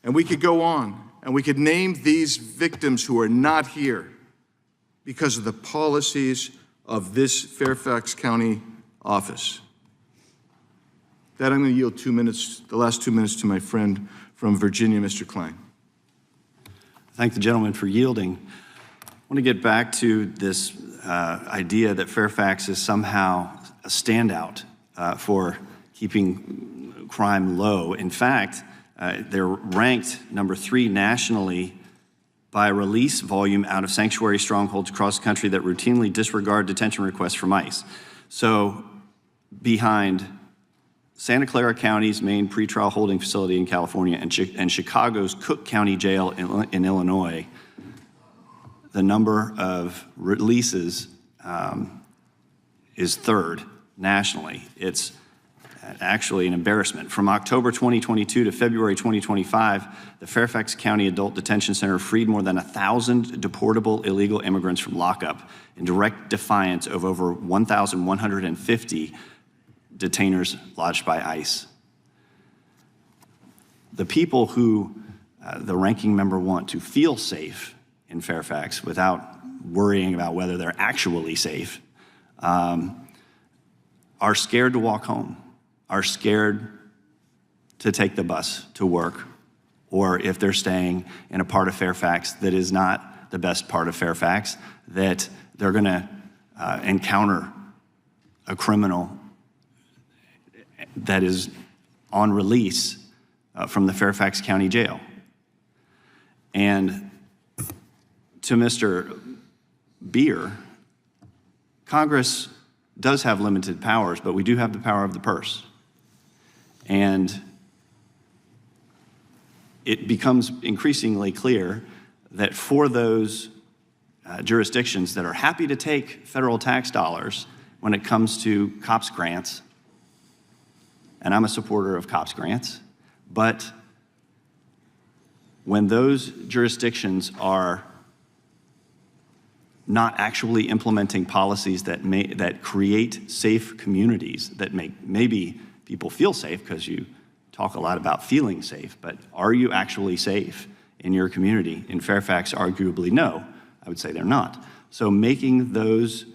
And we could go on, and we could name these victims who are not here because of the policies of this Fairfax County office. That I'm going to yield 2 minutes, the last 2 minutes, to my friend from Virginia, Mr. Klein. Thank the gentleman for yielding. I want to get back to this idea that Fairfax is somehow a standout for keeping crime low. In fact, they're ranked number 3 nationally by release volume out of sanctuary strongholds across the country that routinely disregard detention requests from ICE. So behind Santa Clara County's main pretrial holding facility in California and Chicago's Cook County Jail in Illinois, the number of releases is 3rd nationally. It's actually an embarrassment. From October 2022 to February 2025, the Fairfax County Adult Detention Center freed more than 1,000 deportable illegal immigrants from lockup in direct defiance of over 1,150 detainers lodged by ICE. The people who the ranking member want to feel safe in Fairfax without worrying about whether they're actually safe are scared to walk home, are scared to take the bus to work, or if they're staying in a part of Fairfax that is not the best part of Fairfax, that they're going to encounter a criminal that is on release from the Fairfax County Jail. And to Mr. Beer, Congress does have limited powers, but we do have the power of the purse. And it becomes increasingly clear that for those jurisdictions that are happy to take federal tax dollars when it comes to COPS grants, and I'm a supporter of COPS grants, but when those jurisdictions are not actually implementing policies that create safe communities, that make maybe people feel safe, because you talk a lot about feeling safe, but are you actually safe in your community? In Fairfax, arguably no. I would say they're not. So making those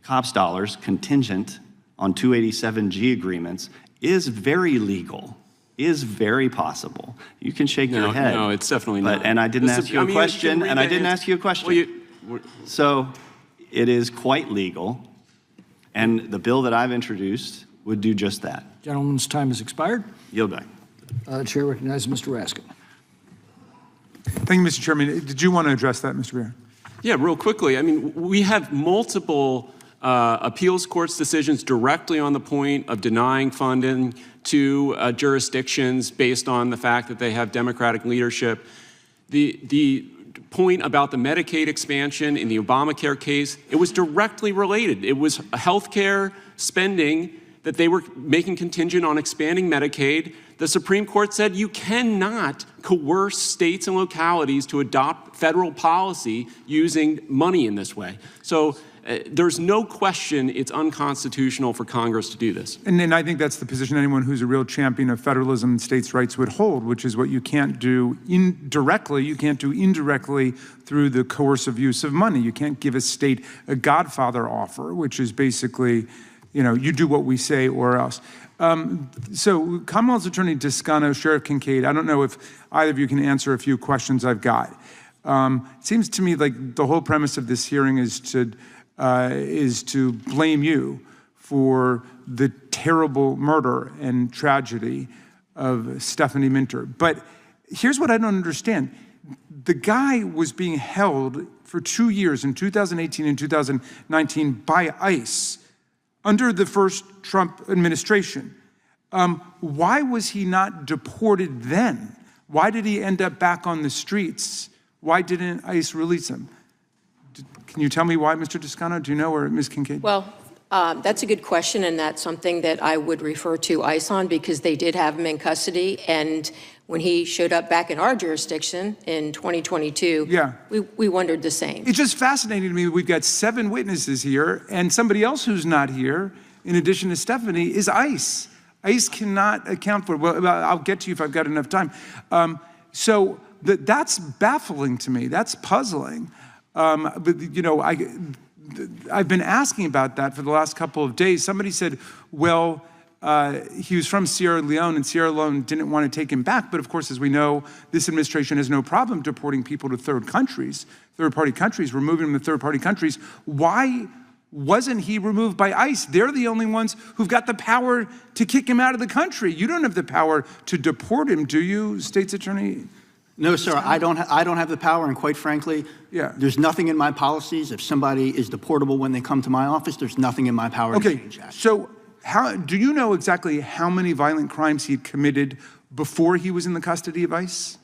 COPS dollars contingent on 287G agreements is very legal, is very possible. You can shake your head. No, it's definitely not. And I didn't ask you a question, and I didn't ask you a question. So it is quite legal, and the bill that I've introduced would do just that. Gentleman's time has expired. Yield back. Chair recognizes Mr. Raskin. Thank you, Mr. Chairman. Did you want to address that, Mr. Beer? Yeah, real quickly. I mean, we have multiple appeals courts decisions directly on the point of denying funding to jurisdictions based on the fact that they have Democratic leadership. The point about the Medicaid expansion in the Obamacare case, it was directly related. It was healthcare spending that they were making contingent on expanding Medicaid. The Supreme Court said you cannot coerce states and localities to adopt federal policy using money in this way. So there's no question it's unconstitutional for Congress to do this. And I think that's the position anyone who's a real champion of federalism and states' rights would hold, which is what you can't do indirectly, you can't do indirectly through the coercive use of money. You can't give a state a Godfather offer, which is basically, you do what we say or else. So Commonwealth's Attorney Toscano, Sheriff Kincaid, I don't know if either of you can answer a few questions I've got. It seems to me like the whole premise of this hearing is to blame you for the terrible murder and tragedy of Stephanie Minter. But here's what I don't understand. The guy was being held for 2 years in 2018 and 2019 by ICE under the first Trump administration. Why was he not deported then? Why did he end up back on the streets? Why didn't ICE release him? Can you tell me why, Mr. Toscano? Do you know, or Ms. Kincaid? Well, that's a good question, and that's something that I would refer to ICE on, because they did have him in custody. And when he showed up back in our jurisdiction in 2022, we wondered the same. It's just fascinating to me that we've got 7 witnesses here, and somebody else who's not here, in addition to Stephanie, is ICE. ICE cannot account for it. Well, I'll get to you if I've got enough time. So that's baffling to me. That's puzzling. But, I've been asking about that for the last couple of days. Somebody said, well, he was from Sierra Leone, and Sierra Leone didn't want to take him back. But of course, as we know, this administration has no problem deporting people to third-party countries, removing them to third-party countries. Why wasn't he removed by ICE? They're the only ones who've got the power to kick him out of the country. You don't have the power to deport him, do you, State's Attorney? No, sir, I don't have the power, and quite frankly, there's nothing in my policies. If somebody is deportable when they come to my office, there's nothing in my power to change that. So do you know exactly how many violent crimes he had committed before he was in the custody of ICE?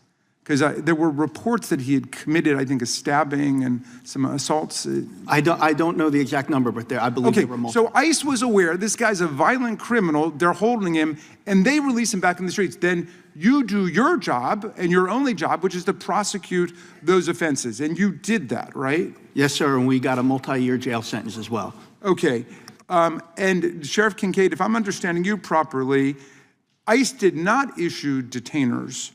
Because there were reports that he had committed, I think, a stabbing and some assaults. I don't know the exact number, but I believe there were multiple. So ICE was aware this guy's a violent criminal. They're holding him, and they release him back in the streets. Then you do your job, and your only job, which is to prosecute those offenses. And you did that, right? Yes, sir, and we got a multi-year jail sentence as well. Okay. And Sheriff Kincaid, if I'm understanding you properly, ICE did not issue detainers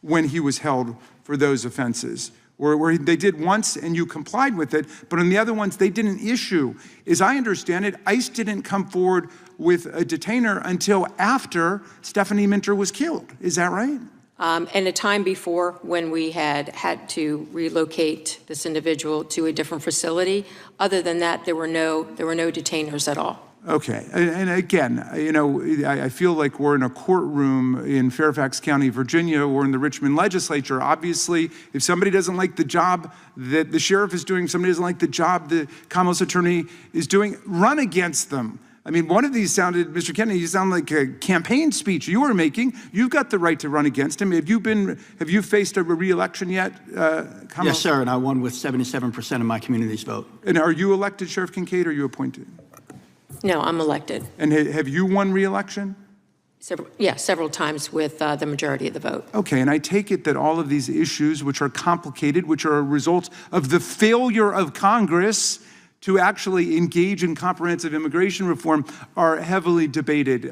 when he was held for those offenses, where they did once and you complied with it, but on the other ones they didn't issue. As I understand it, ICE didn't come forward with a detainer until after Stephanie Minter was killed. Is that right? And a time before, when we had to relocate this individual to a different facility. Other than that, there were no detainers at all. Okay, and again, I feel like we're in a courtroom in Fairfax County, Virginia, or in the Richmond legislature. Obviously, if somebody doesn't like the job that the sheriff is doing, if somebody doesn't like the job the Commonwealth's attorney is doing, run against them. I mean, one of these sounded, Mr. Kennedy, you sound like a campaign speech you were making. You've got the right to run against him. Have you faced a re-election yet, Yes, sir, and I won with 77% of my community's vote. And are you elected, Sheriff Kincaid, or are you appointed? No, I'm elected. And have you won re-election? Several times with the majority of the vote. Okay, and I take it that all of these issues, which are complicated, which are a result of the failure of Congress to actually engage in comprehensive immigration reform, are heavily debated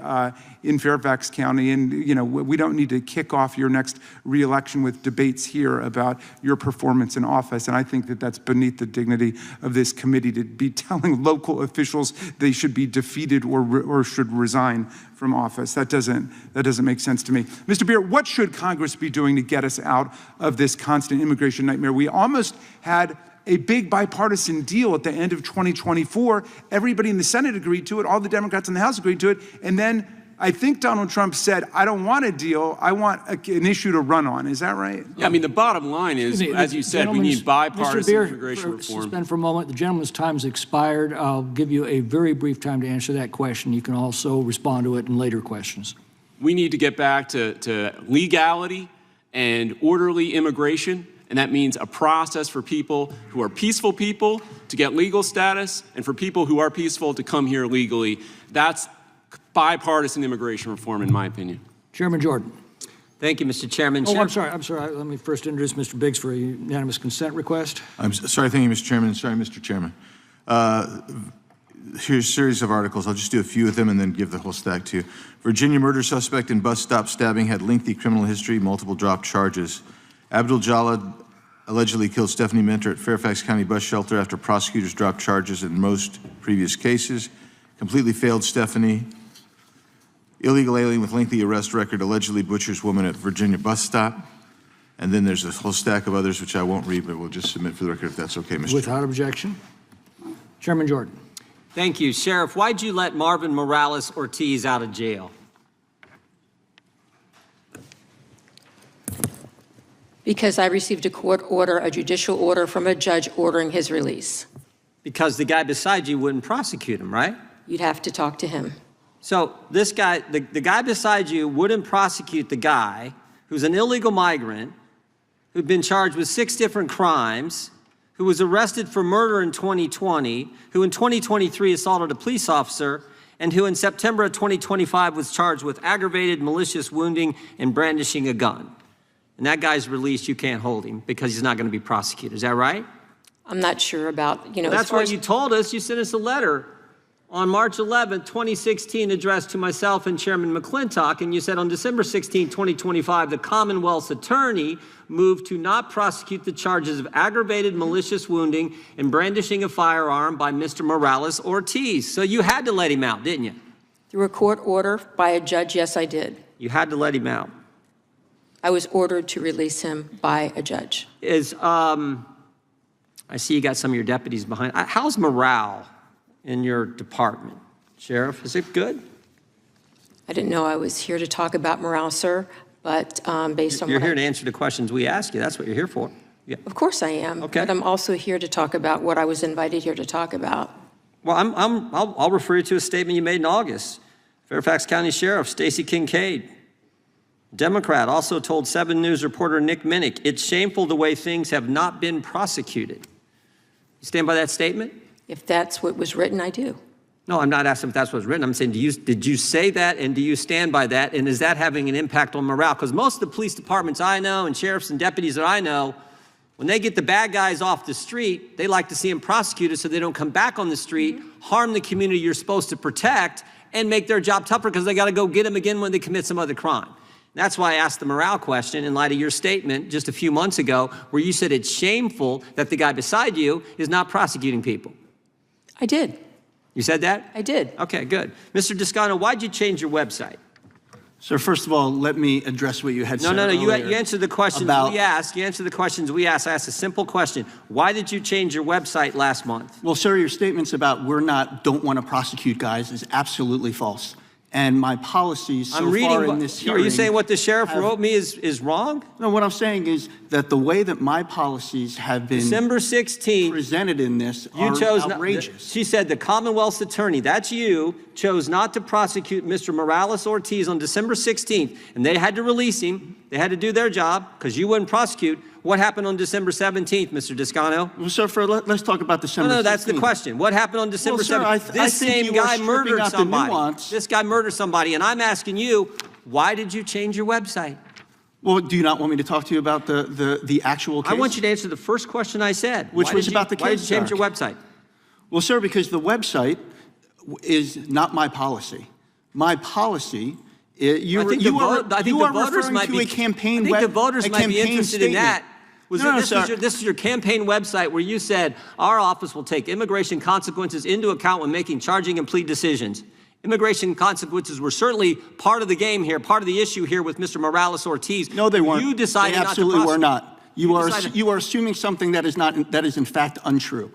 in Fairfax County. And we don't need to kick off your next re-election with debates here about your performance in office. And I think that that's beneath the dignity of this committee to be telling local officials they should be defeated or should resign from office. That doesn't make sense to me. Mr. Beer, what should Congress be doing to get us out of this constant immigration nightmare? We almost had a big bipartisan deal at the end of 2024. Everybody in the Senate agreed to it. All the Democrats in the House agreed to it. And then I think Donald Trump said, I don't want a deal. I want an issue to run on. Is that right? Yeah, I mean, the bottom line is, as you said, we need bipartisan immigration reform. Suspend for a moment. The gentleman's time's expired. I'll give you a very brief time to answer that question. You can also respond to it in later questions. We need to get back to legality and orderly immigration. And that means a process for people who are peaceful people to get legal status, and for people who are peaceful to come here legally. That's bipartisan immigration reform, in my opinion. Chairman Jordan. Thank you, Mr. Chairman. I'm sorry. Let me first introduce Mr. Biggs for a unanimous consent request. I'm sorry. Thank you, Mr. Chairman. Sorry, Mr. Chairman. Here's a series of articles. I'll just do a few of them and then give the whole stack to you. Virginia murder suspect in bus stop stabbing had lengthy criminal history, multiple dropped charges. Abdul Jalad allegedly killed Stephanie Minter at Fairfax County bus shelter after prosecutors dropped charges in most previous cases. completely failed Stephanie, illegal alien with lengthy arrest record allegedly butchers woman at Virginia bus stop, and then there's a whole stack of others which I won't read, but we'll just submit for the record if that's okay, Mr. Chairman. Without objection. Chairman Jordan. Thank you. Sheriff, why'd you let Marvin Morales Ortiz out of jail? Because I received a court order, a judicial order from a judge ordering his release. Because the guy beside you wouldn't prosecute him, right? You'd have to talk to him. So this guy, the guy beside you wouldn't prosecute the guy who's an illegal migrant, who'd been charged with 6 different crimes, who was arrested for murder in 2020, who in 2023 assaulted a police officer, and who in September of 2025 was charged with aggravated malicious wounding and brandishing a gun. And that guy's released, you can't hold him because he's not going to be prosecuted. Is that right? I'm not sure about, That's what you told us. You sent us a letter on March 11, 2016, addressed to myself and Chairman McClintock, and you said on December 16, 2025, the Commonwealth's attorney moved to not prosecute the charges of aggravated malicious wounding and brandishing a firearm by Mr. Morales Ortiz. So you had to let him out, didn't you? Through a court order by a judge, yes, I did. You had to let him out. I was ordered to release him by a judge. I see you got some of your deputies behind. How's morale in your department, Sheriff? Is it good? I didn't know I was here to talk about morale, sir, but based on You're here to answer the questions we ask you. That's what you're here for. Yeah. Of course I am. Okay. But I'm also here to talk about what I was invited here to talk about. Well, I'll refer you to a statement you made in August. Fairfax County Sheriff Stacy Kincaid, Democrat, also told 7 News reporter Nick Minnick, "It's shameful the way things have not been prosecuted." You stand by that statement? If that's what was written, I do. No, I'm not asking if that's what's written. I'm saying, did you say that, and do you stand by that, and is that having an impact on morale? Because most of the police departments I know and sheriffs and deputies that I know, when they get the bad guys off the street, they like to see them prosecuted so they don't come back on the street, harm the community you're supposed to protect, and make their job tougher because they got to go get them again when they commit some other crime. That's why I asked the morale question in light of your statement just a few months ago where you said it's shameful that the guy beside you is not prosecuting people. I did. You said that? I did. Okay, good. Mr. Descano, why'd you change your website? Sir, first of all, let me address what you had said No. You earlier answered the questions we asked. You answered the questions we asked. I asked a simple question. Why did you change your website last month? Well, sir, your statements about don't want to prosecute guys is absolutely false. And my policies so far in this hearing... Are you saying what the sheriff wrote me is wrong? No, what I'm saying is that the way that my policies have been December 16th, presented in this are outrageous. She said the Commonwealth's attorney, that's you, chose not to prosecute Mr. Morales Ortiz on December 16th, and they had to release him. They had to do their job because you wouldn't prosecute. What happened on December 17th, Mr. Descano? Well, sir, let's talk about December 16th. No, that's the question. What happened on December 17th? This same guy murdered somebody. This guy murdered somebody, and I'm asking you, why did you change your website? Well, do you not want me to talk to you about the actual case? I want you to answer the first question I said. Which was about the case, Why did you change your website? Well, sir, because the website is not my policy. My policy... You are referring to a campaign. I think the voters might be interested in that. This is your campaign website where you said our office will take immigration consequences into account when making charging and plea decisions. Immigration consequences were certainly part of the game here, part of the issue here with Mr. Morales Ortiz. No, they weren't. You decided they absolutely not to prosecute. were not. You are assuming something that is in fact untrue,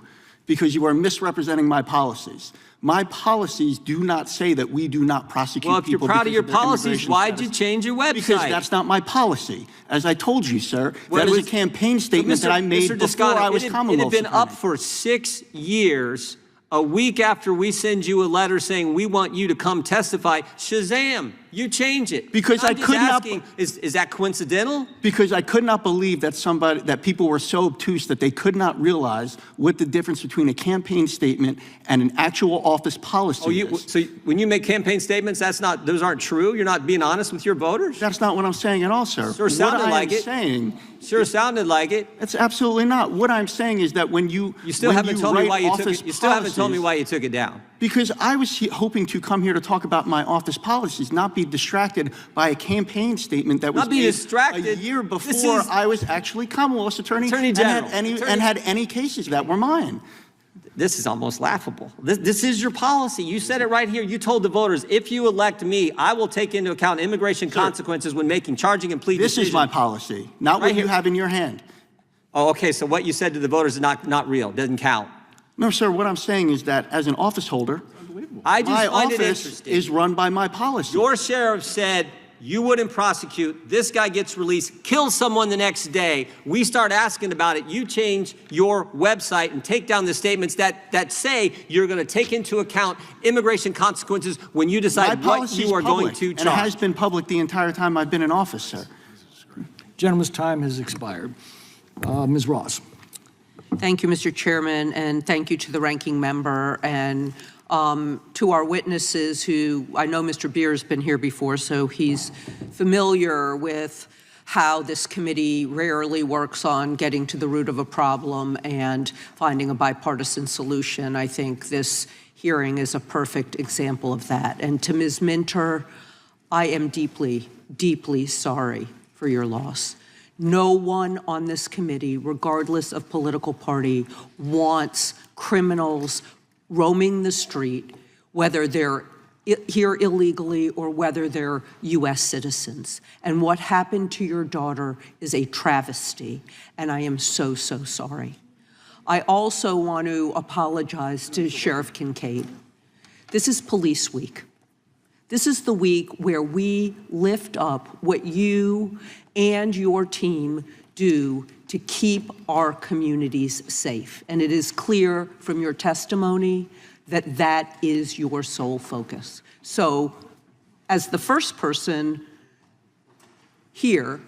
because you are misrepresenting my policies. My policies do not say that we do not prosecute people. Well, if you're proud of your policies, why did you change your website? Because that's not my policy. As I told you, sir, that is a campaign statement that I made before I was Commonwealth It had been up for 6 years. A week after we send you a letter saying we want you to come testify, shazam, you change it. Because I could not. Is that coincidental? Because I could not believe that people were so obtuse that they could not realize what the difference between a campaign statement and an actual office policy is. So when you make campaign statements, those aren't true? You're not being honest with your voters? That's not what I'm saying at all, sir. Sure sounded like it. Sure sounded like it. It's absolutely not. What I'm saying is that when you still haven't told me why you took it. You still haven't told me why you took it down. Because I was hoping to come here to talk about my office policies, not be distracted by a campaign statement that was made a year before I was actually Commonwealth's Attorney General and had any cases that were mine. This is almost laughable. This is your policy. You said it right here. You told the voters, if you elect me, I will take into account immigration consequences when making charging and plea decisions. This is my policy, not what you have in your hand. Oh, okay, so what you said to the voters is not real, doesn't count. No, sir, what I'm saying is that as an office holder, I just my find it office interesting. is run by my policy. Your sheriff said you wouldn't prosecute. This guy gets released, kills someone the next day. We start asking about it. You change your website and take down the statements that say you're going to take into account immigration consequences when you decide what you are going to charge. And it has been public the entire time I've been in office, sir. Gentleman's time has expired. Ms. Ross. Thank you, Mr. Chairman, and thank you to the ranking member and to our witnesses who, I know Mr. Beer's been here before, so he's familiar with how this committee rarely works on getting to the root of a problem and finding a bipartisan solution. I think this hearing is a perfect example of that. And to Ms. Minter, I am deeply, deeply sorry for your loss. No one on this committee, regardless of political party, wants criminals roaming the street, whether they're here illegally or whether they're U.S. citizens. And what happened to your daughter is a travesty, and I am so, so sorry. I also want to apologize to Sheriff Kincaid. This is Police Week. This is the week where we lift up what you and your team do to keep our communities safe. And it is clear from your testimony that that is your sole focus. So, as the first person here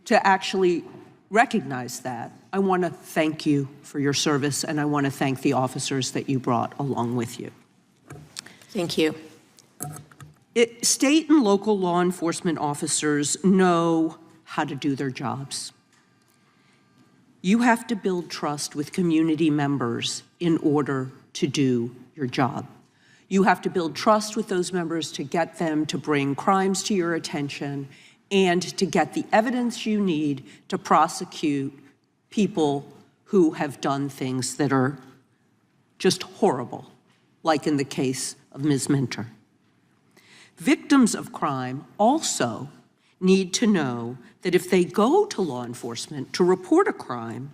to actually recognize that, I want to thank you for your service, and I want to thank the officers that you brought along with you. Thank you. State and local law enforcement officers know how to do their jobs. You have to build trust with community members in order to do your job. You have to build trust with those members to get them to bring crimes to your attention and to get the evidence you need to prosecute people who have done things that are just horrible, like in the case of Ms. Minter. Victims of crime also need to know that if they go to law enforcement to report a crime,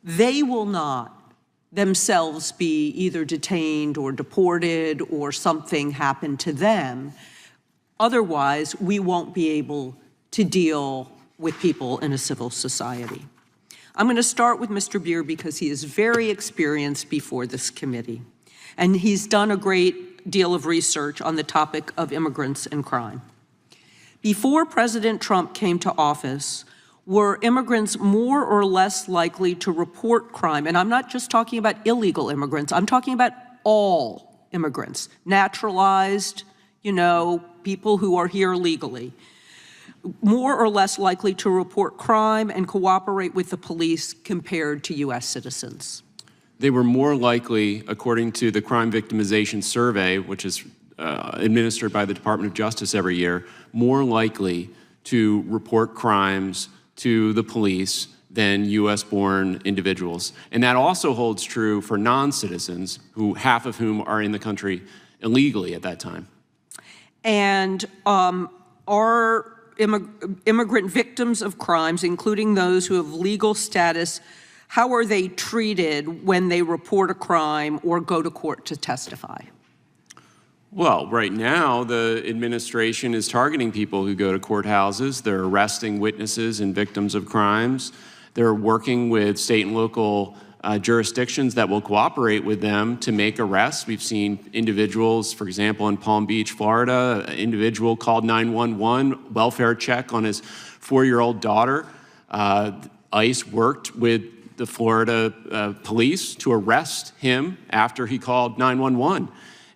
they will not themselves be either detained or deported or something happen to them. Otherwise, we won't be able to deal with people in a civil society. I'm going to start with Mr. Beer because he is very experienced before this committee, and he's done a great deal of research on the topic of immigrants and crime. Before President Trump came to office, were immigrants more or less likely to report crime? And I'm not just talking about illegal immigrants, I'm talking about all immigrants, naturalized, people who are here legally. More or less likely to report crime and cooperate with the police compared to U.S. citizens? They were more likely, according to the Crime Victimization Survey, which is administered by the Department of Justice every year, more likely to report crimes to the police than U.S.-born individuals. And that also holds true for non-citizens, half of whom are in the country illegally at that time. And are immigrant victims of crimes, including those who have legal status, how are they treated when they report a crime or go to court to testify? Well, right now, the administration is targeting people who go to courthouses. They're arresting witnesses and victims of crimes. They're working with state and local jurisdictions that will cooperate with them to make arrests. We've seen individuals, for example, in Palm Beach, Florida, an individual called 911, welfare check on his 4-year-old daughter. ICE worked with the Florida police to arrest him after he called 911.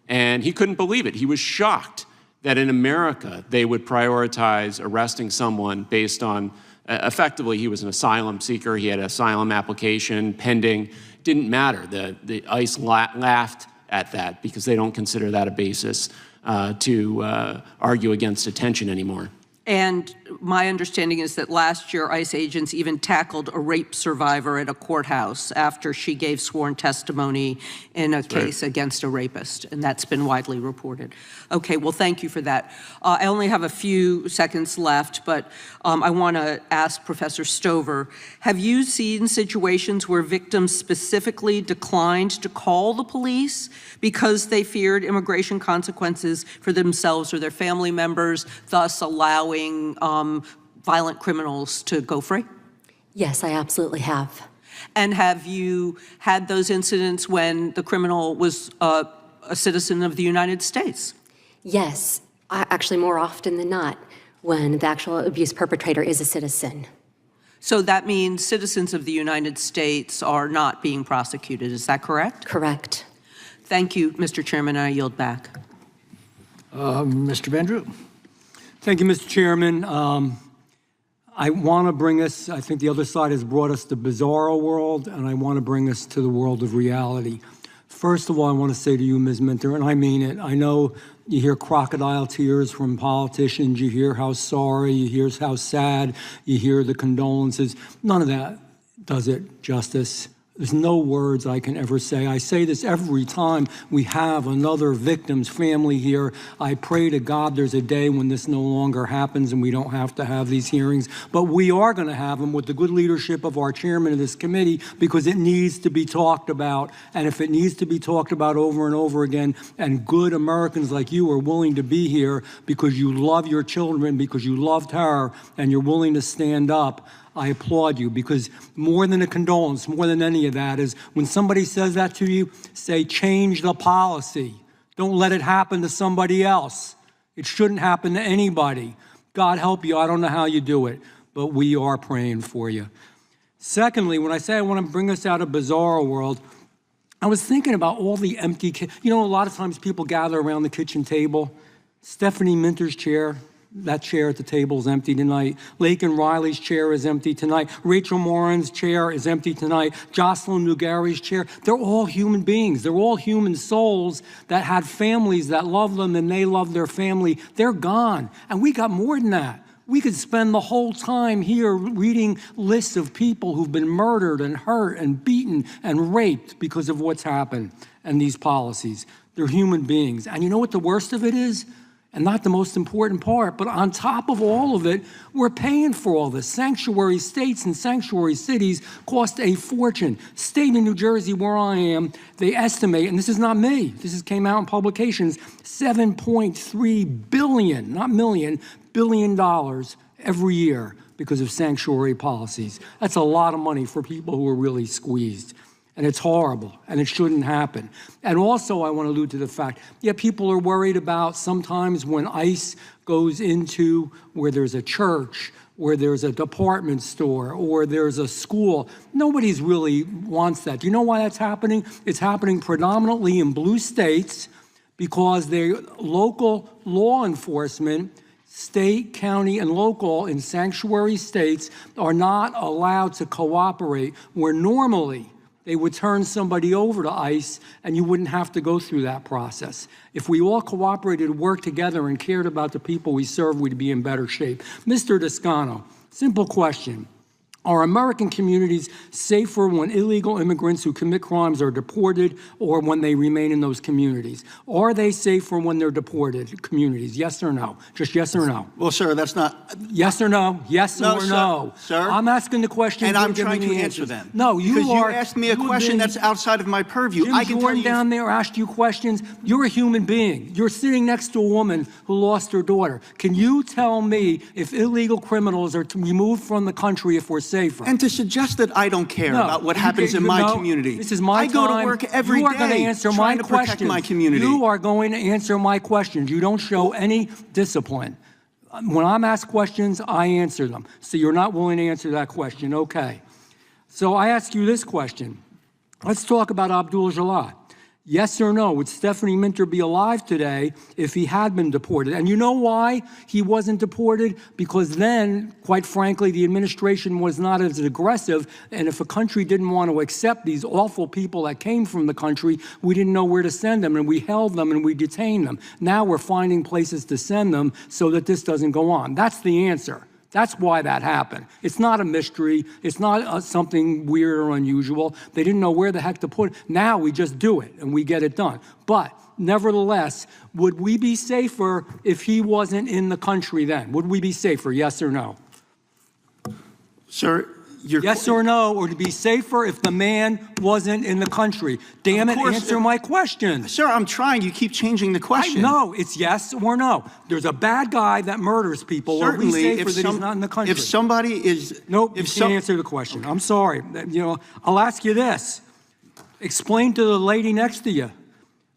And he couldn't believe it. He was shocked that in America they would prioritize arresting someone based on, effectively, he was an asylum seeker. He had an asylum application pending. Didn't matter. The ICE laughed at that because they don't consider that a basis to argue against detention anymore. And my understanding is that last year, ICE agents even tackled a rape survivor at a courthouse after she gave sworn testimony in a case against a rapist, and that's been widely reported. Okay, well, thank you for that. I only have a few seconds left, but I want to ask Professor Stover, have you seen situations where victims specifically declined to call the police because they feared immigration consequences for themselves or their family members, thus allowing violent criminals to go free? Yes, I absolutely have. And have you had those incidents when the criminal was a citizen of the United States? Yes, actually more often than not, when the actual abuse perpetrator is a citizen. So that means citizens of the United States are not being prosecuted, is that correct? Correct. Thank you, Mr. Chairman, and I yield back. Mr. Vandrew. Thank you, Mr. Chairman. I want to bring us, I think the other side has brought us the bizarro world, and I want to bring us to the world of reality. First of all, I want to say to you, Ms. Minter, and I mean it, I know you hear crocodile tears from politicians, you hear how sorry, you hear how sad, you hear the condolences. None of that does it justice. There's no words I can ever say. I say this every time we have another victim's family here. I pray to God there's a day when this no longer happens and we don't have to have these hearings. But we are going to have them with the good leadership of our chairman of this committee because it needs to be talked about. And if it needs to be talked about over and over again, and good Americans like you are willing to be here because you love your children, because you loved her, and you're willing to stand up, I applaud you, because more than a condolence, more than any of that, is when somebody says that to you, say, change the policy. Don't let it happen to somebody else. It shouldn't happen to anybody. God help you. I don't know how you do it, but we are praying for you. Secondly, when I say I want to bring us out of bizarre world, I was thinking about all the empty, a lot of times people gather around the kitchen table. Stephanie Minter's chair, that chair at the table is empty tonight. Lake and Riley's chair is empty tonight. Rachel Morin's chair is empty tonight. Jocelyn Nugari's chair. They're all human beings. They're all human souls that had families that love them and they love their family. They're gone. And we got more than that. We could spend the whole time here reading lists of people who've been murdered and hurt and beaten and raped because of what's happened and these policies. They're human beings. And you know what the worst of it is? And not the most important part, but on top of all of it, we're paying for all this. Sanctuary states and sanctuary cities cost a fortune. State of New Jersey, where I am, they estimate, and this is not me, came out in publications, $7.3 billion, not million, billion dollars every year because of sanctuary policies. That's a lot of money for people who are really squeezed. And it's horrible, and it shouldn't happen. And also, I want to allude to the fact, people are worried about sometimes when ICE goes into where there's a church, where there's a department store, or there's a school. Nobody's really wants that. Do you know why that's happening? It's happening predominantly in blue states because their local law enforcement, state, county, and local in sanctuary states are not allowed to cooperate, where normally they would turn somebody over to ICE and you wouldn't have to go through that process. If we all cooperated, worked together, and cared about the people we serve, we'd be in better shape. Mr. Toscano, simple question. Are American communities safer when illegal immigrants who commit crimes are deported or when they remain in those communities? Are they safer when they're deported communities? Yes or no? Just yes or no? Well, sir, that's not... Yes or no? Yes no, or sir. no? Sir? I'm asking the question. And I'm trying to answer them. No, you because are... you asked me a question that's outside of my purview. Jim I can Jordan tell you... down there asked you questions. You're a human being. You're sitting next to a woman who lost her daughter. Can you tell me if illegal criminals are removed from the country if we're safer? And to suggest that I don't care about what happens in my community. This is my time. I go to work every day. You are day going to answer trying my to protect questions. my community. You are going to answer my questions. You don't show any discipline. When I'm asked questions, I answer them. So you're not willing to answer that question. Okay. So I ask you this question. Let's talk about Abdul Jalal. Yes or no, would Stephanie Minter be alive today if he had been deported? And you know why he wasn't deported? Because then, quite frankly, the administration was not as aggressive, and if a country didn't want to accept these awful people that came from the country, we didn't know where to send them, and we held them and we detained them. Now we're finding places to send them so that this doesn't go on. That's the answer. That's why that happened. It's not a mystery. It's not something weird or unusual. They didn't know where the heck to put it. Now we just do it and we get it done. But nevertheless, would we be safer if he wasn't in the country then? Would we be safer, yes or no? Sir, yes or no, or to be safer if the man wasn't in the country? Damn it, answer my question. Sir, I'm trying. You keep changing the question. No, it's yes or no. There's a bad guy that murders people. Certainly, are we safer that he's not in the country? If somebody is... Nope, you can't answer the question. I'm sorry. I'll ask you this. Explain to the lady next to you.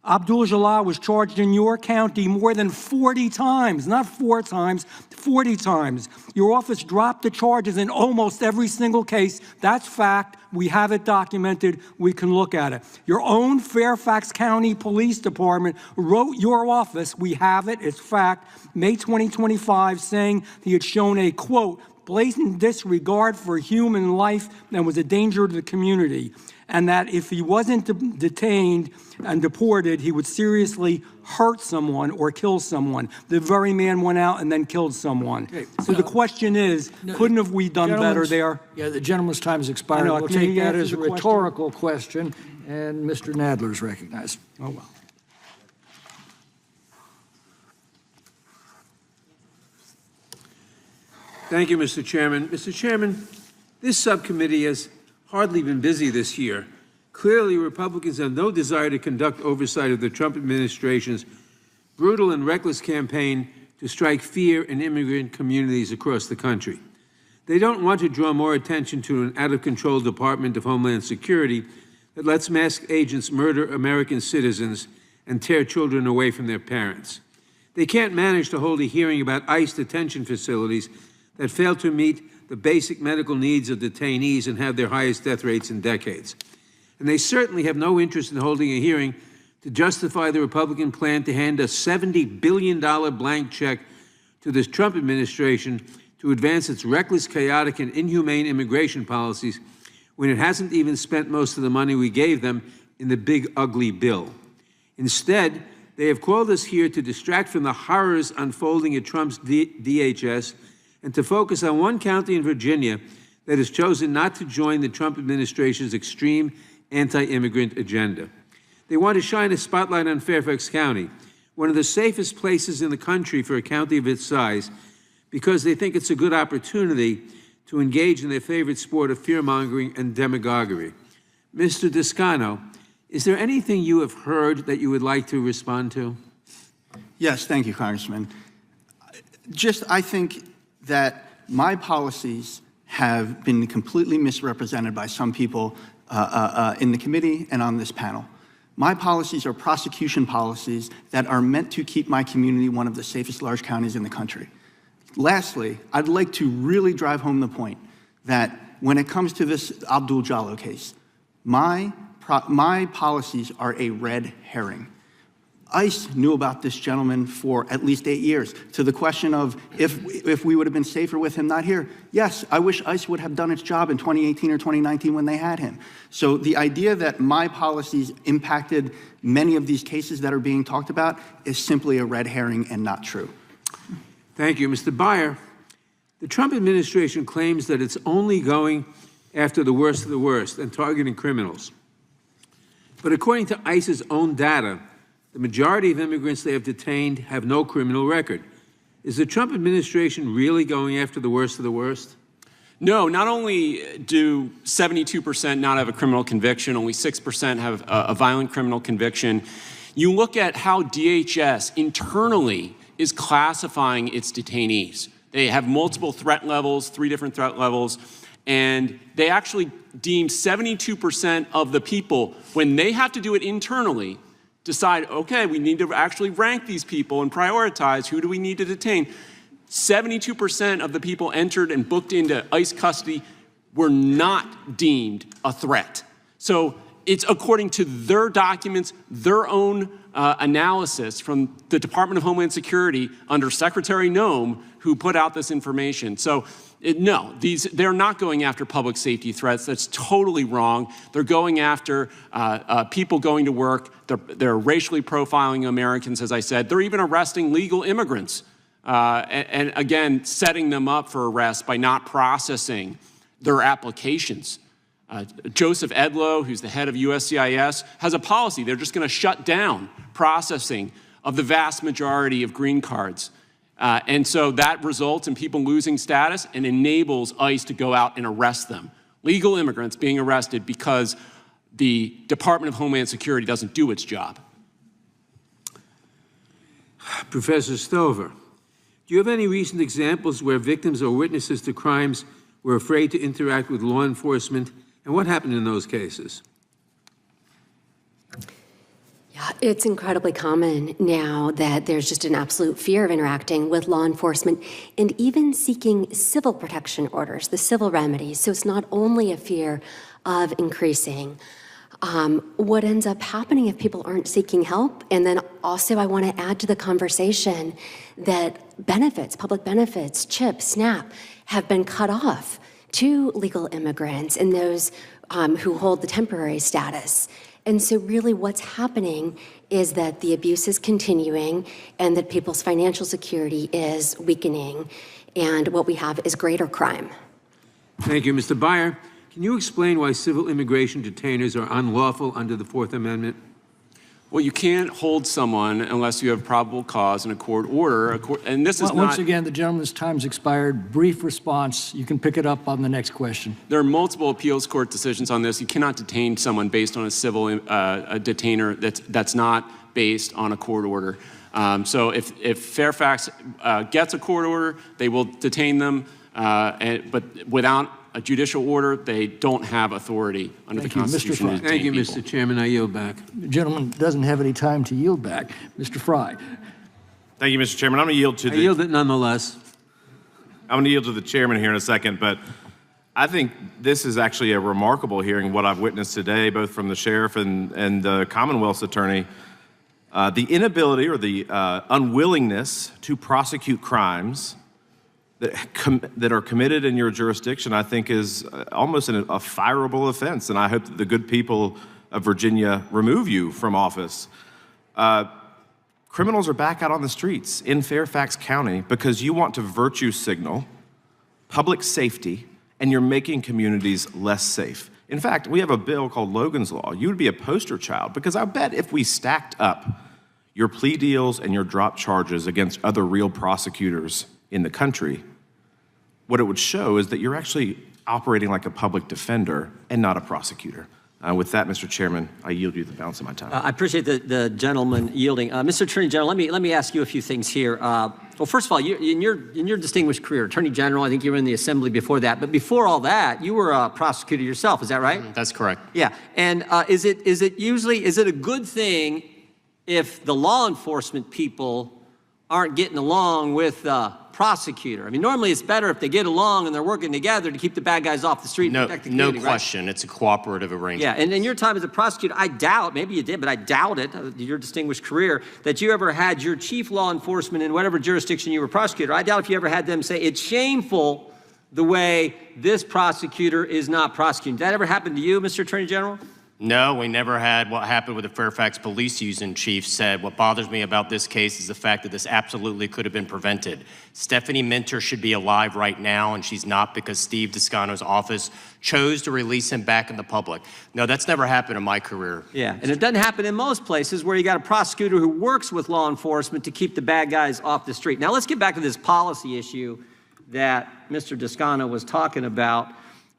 Abdul Jalal was charged in your county more than 40 times, not 4 times, 40 times. Your office dropped the charges in almost every single case. That's fact. We have it documented. We can look at it. Your own Fairfax County Police Department wrote your office, we have it, it's fact, May 2025, saying he had shown a, quote, blatant disregard for human life and was a danger to the community, and that if he wasn't detained and deported, he would seriously hurt someone or kill someone. The very man went out and then killed someone. Okay, so the question is, couldn't have we done better there? Yeah, the gentleman's time has expired. We'll take that as a rhetorical question, and Mr. Nadler is recognized. Oh, well. Thank you, Mr. Chairman. Mr. Chairman, this subcommittee has hardly been busy this year. Clearly, Republicans have no desire to conduct oversight of the Trump administration's brutal and reckless campaign to strike fear in immigrant communities across the country. They don't want to draw more attention to an out-of-control Department of Homeland Security that lets masked agents murder American citizens and tear children away from their parents. They can't manage to hold a hearing about ICE detention facilities that fail to meet the basic medical needs of detainees and have their highest death rates in decades. And they certainly have no interest in holding a hearing to justify the Republican plan to hand a $70 billion blank check to the Trump administration to advance its reckless, chaotic, and inhumane immigration policies when it hasn't even spent most of the money we gave them in the big, ugly bill. Instead, they have called us here to distract from the horrors unfolding at Trump's DHS and to focus on one county in Virginia that has chosen not to join the Trump administration's extreme anti-immigrant agenda. They want to shine a spotlight on Fairfax County, one of the safest places in the country for a county of its size, because they think it's a good opportunity to engage in their favorite sport of fear-mongering and demagoguery. Mr. Descano, is there anything you have heard that you would like to respond to? Yes, thank you, Congressman. I think that my policies have been completely misrepresented by some people in the committee and on this panel. My policies are prosecution policies that are meant to keep my community one of the safest large counties in the country. Lastly, I'd like to really drive home the point that when it comes to this Abdul Jalal case, my policies are a red herring. ICE knew about this gentleman for at least 8 years. To the question of if we would have been safer with him not here, yes, I wish ICE would have done its job in 2018 or 2019 when they had him. So the idea that my policies impacted many of these cases that are being talked about is simply a red herring and not true. Thank you. Mr. Beyer, the Trump administration claims that it's only going after the worst of the worst and targeting criminals. But according to ICE's own data, the majority of immigrants they have detained have no criminal record. Is the Trump administration really going after the worst of the worst? No, not only do 72% not have a criminal conviction, only 6% have a violent criminal conviction. You look at how DHS internally is classifying its detainees. They have multiple threat levels, 3 different threat levels, and they actually deem 72% of the people, when they have to do it internally, decide, okay, we need to actually rank these people and prioritize who do we need to detain. 72% of the people entered and booked into ICE custody were not deemed a threat. So it's according to their documents, their own analysis from the Department of Homeland Security under Secretary Noem, who put out this information. So no, they're not going after public safety threats. That's totally wrong. They're going after people going to work. They're racially profiling Americans, as I said. They're even arresting legal immigrants and again, setting them up for arrest by not processing their applications. Joseph Edlow, who's the head of USCIS, has a policy. They're just going to shut down processing of the vast majority of green cards. And so that results in people losing status and enables ICE to go out and arrest them. Legal immigrants being arrested because the Department of Homeland Security doesn't do its job. Professor Stover, do you have any recent examples where victims or witnesses to crimes were afraid to interact with law enforcement? And what happened in those cases? Yeah, it's incredibly common now that there's just an absolute fear of interacting with law enforcement and even seeking civil protection orders, the civil remedies. So it's not only a fear of increasing. What ends up happening if people aren't seeking help, and then also I want to add to the conversation that benefits, public benefits, CHIP, SNAP, have been cut off to legal immigrants and those who hold the temporary status. And so really what's happening is that the abuse is continuing and that people's financial security is weakening. And what we have is greater crime. Thank you. Mr. Byer, can you explain why civil immigration detainers are unlawful under the Fourth Amendment? Well, you can't hold someone unless you have probable cause in a court order. And this is Once again, the gentleman's time's expired. Brief response. You can pick it up on the next question. There are multiple appeals court decisions on this. You cannot detain someone based on a civil detainer that's not based on a court order. So if Fairfax gets a court order, they will detain them, but without a judicial order, they don't have authority under the Constitution to detain Thank you, people. Mr. Chairman. I yield back. The gentleman doesn't have any time to yield back. Mr. Fry. Thank you, Mr. Chairman. I'm going to yield to I yield it nonetheless. I'm going to yield to the chairman here in a second, but I think this is actually a remarkable hearing, what I've witnessed today, both from the sheriff and the Commonwealth's attorney. The inability or the unwillingness to prosecute crimes that are committed in your jurisdiction, I think, is almost a fireable offense, and I hope that the good people of Virginia remove you from office. Criminals are back out on the streets in Fairfax County because you want to virtue signal public safety, and you're making communities less safe. In fact, we have a bill called Logan's Law. You would be a poster child, because I bet if we stacked up your plea deals and your drop charges against other real prosecutors in the country, what it would show is that you're actually operating like a public defender and not a prosecutor. With that, Mr. Chairman, I yield you the balance of my time. I appreciate the gentleman yielding. Mr. Attorney General, let me ask you a few things here. Well, first of all, in your distinguished career, Attorney General, I think you were in the Assembly before that, but before all that, you were a prosecutor yourself. Is that right? That's correct. Yeah. And is it a good thing if the law enforcement people aren't getting along with the prosecutor? I mean, normally it's better if they get along and they're working together to keep the bad guys off the street and protect the community. No question. Right? It's a cooperative arrangement. Yeah, and in your time as a prosecutor, I doubt, maybe you did, but I doubt it, your distinguished career, that you ever had your chief law enforcement in whatever jurisdiction you were prosecutor. I doubt if you ever had them say, it's shameful the way this prosecutor is not prosecuting. Did that ever happen to you, Mr. Attorney General? No, we never had what happened with the Fairfax police union chief said. What bothers me about this case is the fact that this absolutely could have been prevented. Stephanie Minter should be alive right now, and she's not because Steve Descano's office chose to release him back in the public. No, that's never happened in my career. Yeah, and it doesn't happen in most places where you got a prosecutor who works with law enforcement to keep the bad guys off the street. Now let's get back to this policy issue that Mr. Descano was talking about.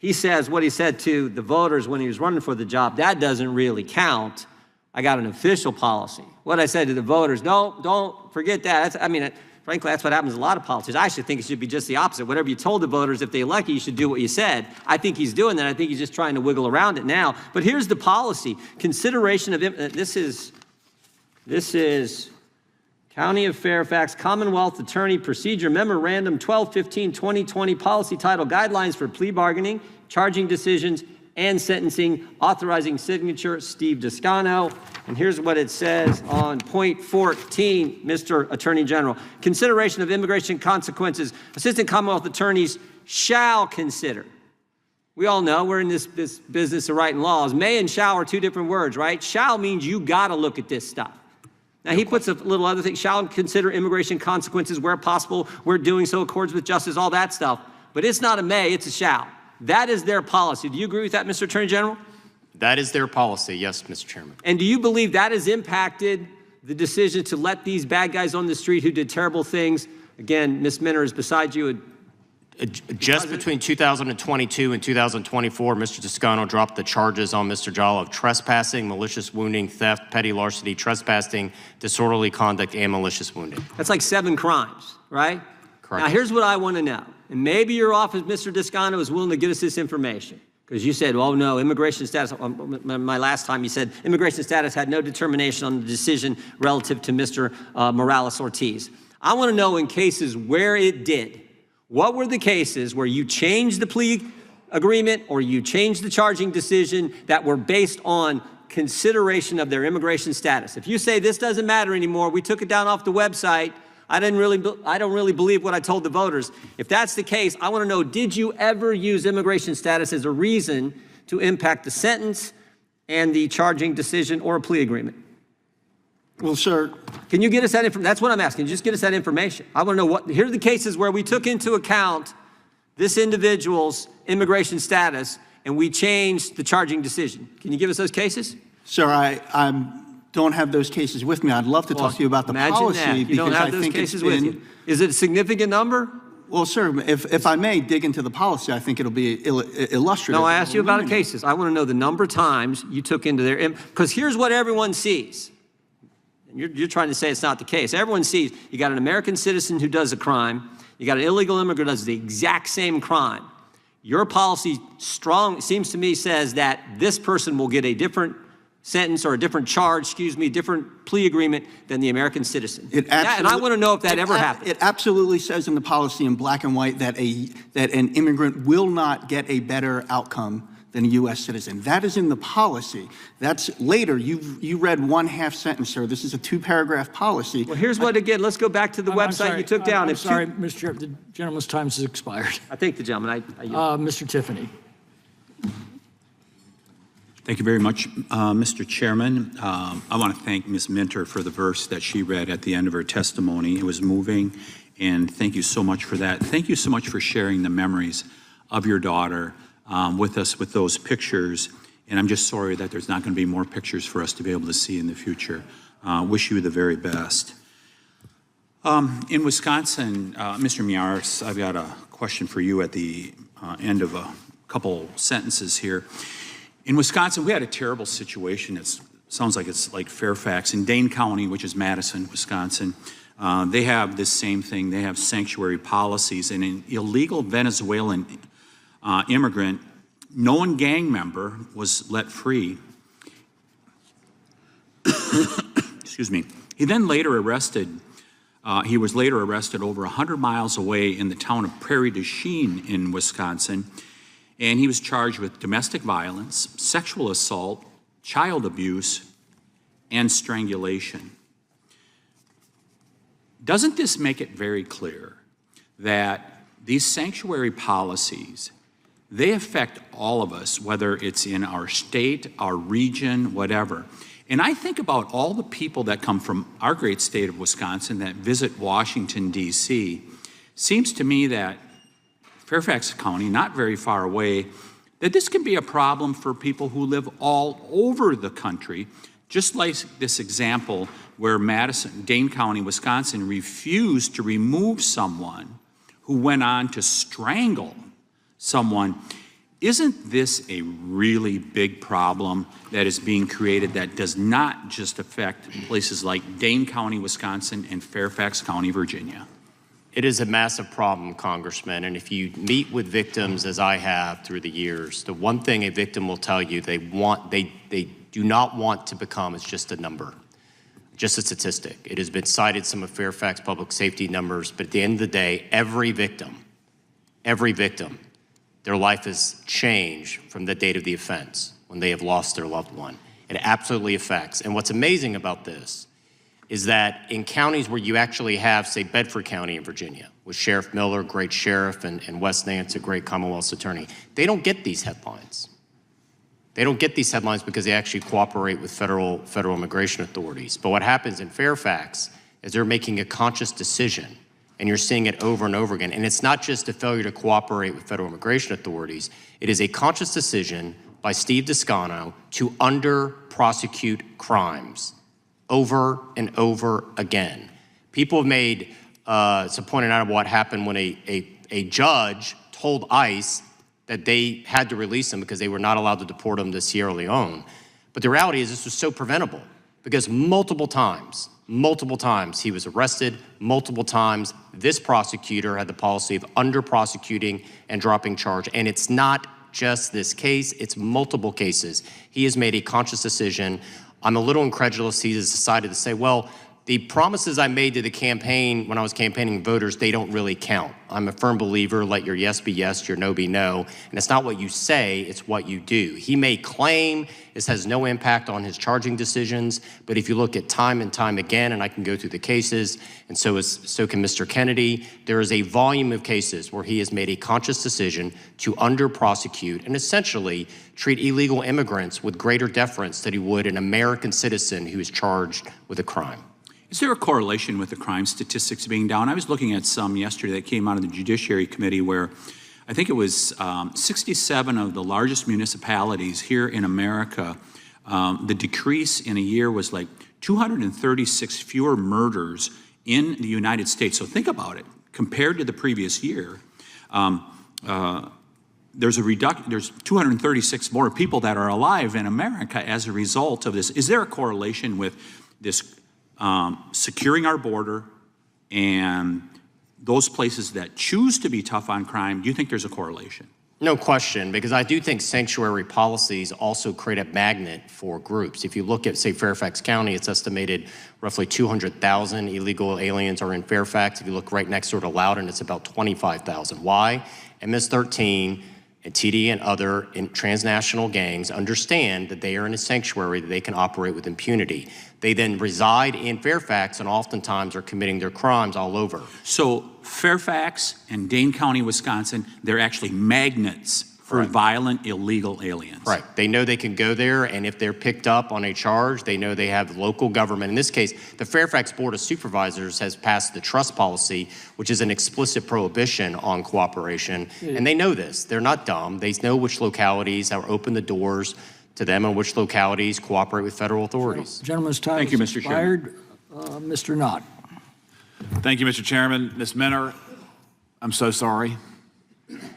He says what he said to the voters when he was running for the job, that doesn't really count. I got an official policy. What I said to the voters, no, don't forget that. Frankly, that's what happens in a lot of politics. I actually think it should be just the opposite. Whatever you told the voters, if they elect you, you should do what you said. I think he's doing that. I think he's just trying to wiggle around it now. But here's the policy. Consideration of, this is County of Fairfax Commonwealth Attorney Procedure Memorandum 1215-2020 Policy Title Guidelines for Plea Bargaining, Charging Decisions, and Sentencing, authorizing signature Steve Descano. And here's what it says on point 14, Mr. Attorney General. Consideration of immigration consequences. Assistant Commonwealth attorneys shall consider. We all know we're in this business of writing laws. May and shall are two different words, right? Shall means you got to look at this stuff. Now, he puts a little other thing, shall consider immigration consequences where possible, where doing so accords with justice, all that stuff. But it's not a may, it's a shall. That is their policy. Do you agree with that, Mr. Attorney General? That is their policy, yes, Mr. Chairman. And do you believe that has impacted the decision to let these bad guys on the street who did terrible things? Again, Ms. Minter is beside you. Just between 2022 and 2024, Mr. Descano dropped the charges on Mr. Jala of trespassing, malicious wounding, theft, petty larceny, trespassing, disorderly conduct, and malicious wounding. That's like 7 crimes, right? Correct. Now, here's what I want to know. And maybe your office, Mr. Descano, is willing to get us this information. Because you said, oh, no, immigration status. My last time you said immigration status had no determination on the decision relative to Mr. Morales-Ortiz. I want to know in cases where it did. What were the cases where you changed the plea agreement or you changed the charging decision that were based on consideration of their immigration status? If you say this doesn't matter anymore, we took it down off the website, I don't really believe what I told the voters. If that's the case, I want to know, did you ever use immigration status as a reason to impact the sentence and the charging decision or a plea agreement? Well, sir. Can you get us that information? That's what I'm asking. Just get us that information. I want to know here are the cases where we took into account this individual's immigration status and we changed the charging decision. Can you give us those cases? Sir, I don't have those cases with me. I'd love to talk to you about the policy. That. You don't have those cases with you. Is it a significant number? Well, sir, if I may dig into the policy, I think it'll be illustrative. No, I asked you about the cases. I want to know the number of times you took into their, because here's what everyone sees. You're trying to say it's not the case. Everyone sees you got an American citizen who does a crime. You got an illegal immigrant who does the exact same crime. Your policy seems to me says that this person will get a different sentence or a different charge, different plea agreement than the American citizen. And I want to know if that ever happened. It absolutely says in the policy in black and white that an immigrant will not get a better outcome than a U.S. citizen. That is in the policy. That's later. You read 1/2 sentence, sir. This is a 2-paragraph policy. Well, here's what, again, let's go back to the website you took down. I'm sorry, Mr. Chair, the gentleman's time has expired. I think the gentleman. Mr. Tiffany. Thank you very much, Mr. Chairman. I want to thank Ms. Minter for the verse that she read at the end of her testimony. It was moving, and thank you so much for that. Thank you so much for sharing the memories of your daughter with us with those pictures. And I'm just sorry that there's not going to be more pictures for us to be able to see in the future. Wish you the very best. In Wisconsin, Mr. Miaris, I've got a question for you at the end of a couple sentences here. In Wisconsin, we had a terrible situation. It sounds like it's like Fairfax. In Dane County, which is Madison, Wisconsin, they have this same thing. They have sanctuary policies. And an illegal Venezuelan immigrant, known gang member, was let free. Excuse me. He then later arrested. He was later arrested over 100 miles away in the town of Prairie du Chien in Wisconsin. And he was charged with domestic violence, sexual assault, child abuse, and strangulation. Doesn't this make it very clear that these sanctuary policies, they affect all of us, whether it's in our state, our region, whatever. And I think about all the people that come from our great state of Wisconsin that visit Washington, D.C. Seems to me that Fairfax County, not very far away, that this can be a problem for people who live all over the country, just like this example where Dane County, Wisconsin, refused to remove someone who went on to strangle someone. Isn't this a really big problem that is being created that does not just affect places like Dane County, Wisconsin, and Fairfax County, Virginia? It is a massive problem, Congressman, and if you meet with victims, as I have through the years, the one thing a victim will tell you they do not want to become is just a number, just a statistic. It has been cited, some of Fairfax public safety numbers, but at the end of the day, every victim their life has changed from the date of the offense when they have lost their loved one. It absolutely affects. And what's amazing about this is that in counties where you actually have, say, Bedford County in Virginia, with Sheriff Miller, great sheriff, and Wes Nance, a great Commonwealth's attorney, they don't get these headlines. They don't get these headlines because they actually cooperate with federal immigration authorities. But what happens in Fairfax is they're making a conscious decision, and you're seeing it over and over again. And it's not just a failure to cooperate with federal immigration authorities. It is a conscious decision by Steve Descano to under-prosecute crimes over and over again. People have made some pointing out of what happened when a judge told ICE that they had to release him because they were not allowed to deport him to Sierra Leone. But the reality is this was so preventable because multiple times he was arrested, multiple times this prosecutor had the policy of under-prosecuting and dropping charge. And it's not just this case, it's multiple cases. He has made a conscious decision. I'm a little incredulous he has decided to say, well, the promises I made to the campaign when I was campaigning voters, they don't really count. I'm a firm believer, let your yes be yes, your no be no. And it's not what you say, it's what you do. He may claim this has no impact on his charging decisions, but if you look at time and time again, and I can go through the cases, and so can Mr. Kennedy, there is a volume of cases where he has made a conscious decision to under-prosecute and essentially treat illegal immigrants with greater deference than he would an American citizen who is charged with a crime. Is there a correlation with the crime statistics being down? I was looking at some yesterday that came out of the Judiciary Committee where I think it was 67 of the largest municipalities here in America, the decrease in a year was like 236 fewer murders in the United States. So think about it. Compared to the previous year, there's 236 more people that are alive in America as a result of this. Is there a correlation with this securing our border and those places that choose to be tough on crime? Do you think there's a correlation? No question, because I do think sanctuary policies also create a magnet for groups. If you look at, say, Fairfax County, it's estimated roughly 200,000 illegal aliens are in Fairfax. If you look right next door to Loudoun, it's about 25,000. Why? MS-13 and TD and other transnational gangs understand that they are in a sanctuary that they can operate with impunity. They then reside in Fairfax and oftentimes are committing their crimes all over. So Fairfax and Dane County, Wisconsin, they're actually magnets for violent illegal aliens. Right. They know they can go there, and if they're picked up on a charge, they know they have local government. In this case, the Fairfax Board of Supervisors has passed the trust policy, which is an explicit prohibition on cooperation. And they know this. They're not dumb. They know which localities are open the doors to them and which localities cooperate with federal authorities. Gentleman's time Thank you, has Mr. Chairman. expired. Mr. Knott. Thank you, Mr. Chairman. Ms. Minter, I'm so sorry.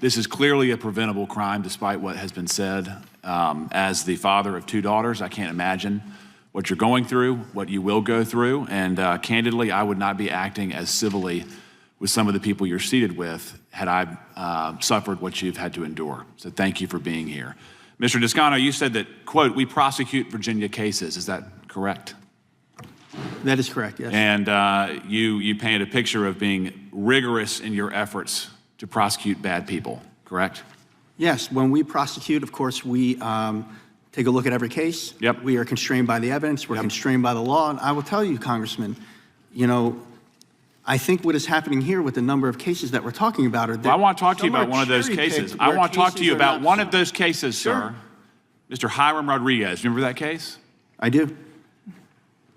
This is clearly a preventable crime, despite what has been said. As the father of two daughters, I can't imagine what you're going through, what you will go through, and candidly, I would not be acting as civilly with some of the people you're seated with had I suffered what you've had to endure. So thank you for being here. Mr. Descano, you said that, quote, we prosecute Virginia cases. Is that correct? That is correct, yes. And you painted a picture of being rigorous in your efforts to prosecute bad people, correct? Yes, when we prosecute, of course, we take a look at every case. Yep. We are constrained by the evidence. We're constrained by the law. And I will tell you, Congressman, you know, I think what is happening here with the number of cases that we're talking about are that I want to talk to you about one of those cases. I want to talk to you about one of those cases, sir. Mr. Hiram Rodriguez, remember that case? I do.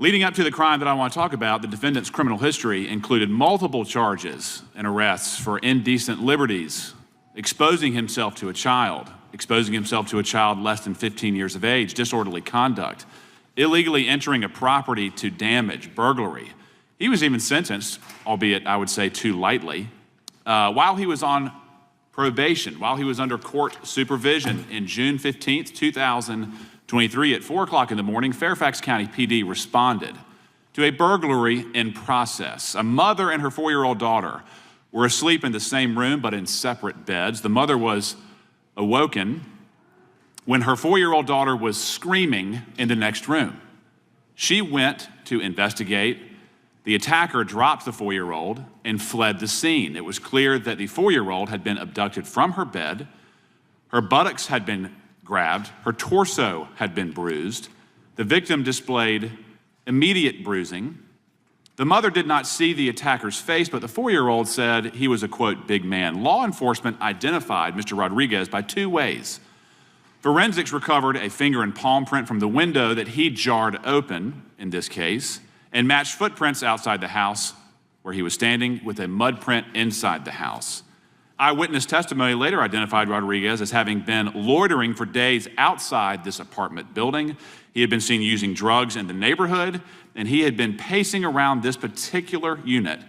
Leading up to the crime that I want to talk about, the defendant's criminal history included multiple charges and arrests for indecent liberties, exposing himself to a child less than 15 years of age, disorderly conduct, illegally entering a property to damage, burglary. He was even sentenced, albeit I would say too lightly, while he was on probation, while he was under court supervision. In June 15th, 2023 at 4 o'clock in the morning, Fairfax County PD responded to a burglary in process. A mother and her 4-year-old daughter were asleep in the same room but in separate beds. The mother was awoken when her 4-year-old daughter was screaming in the next room. She went to investigate. The attacker dropped the 4-year-old and fled the scene. It was clear that the 4-year-old had been abducted from her bed, Her buttocks had been grabbed. Her torso had been bruised. The victim displayed immediate bruising. The mother did not see the attacker's face, but the 4-year-old said he was a, quote, big man. Law enforcement identified Mr. Rodriguez by 2 ways. Forensics recovered a finger and palm print from the window that he jarred open, in this case, and matched footprints outside the house where he was standing with a mud print inside the house. Eyewitness testimony later identified Rodriguez as having been loitering for days outside this apartment building. He had been seen using drugs in the neighborhood, and he had been pacing around this particular unit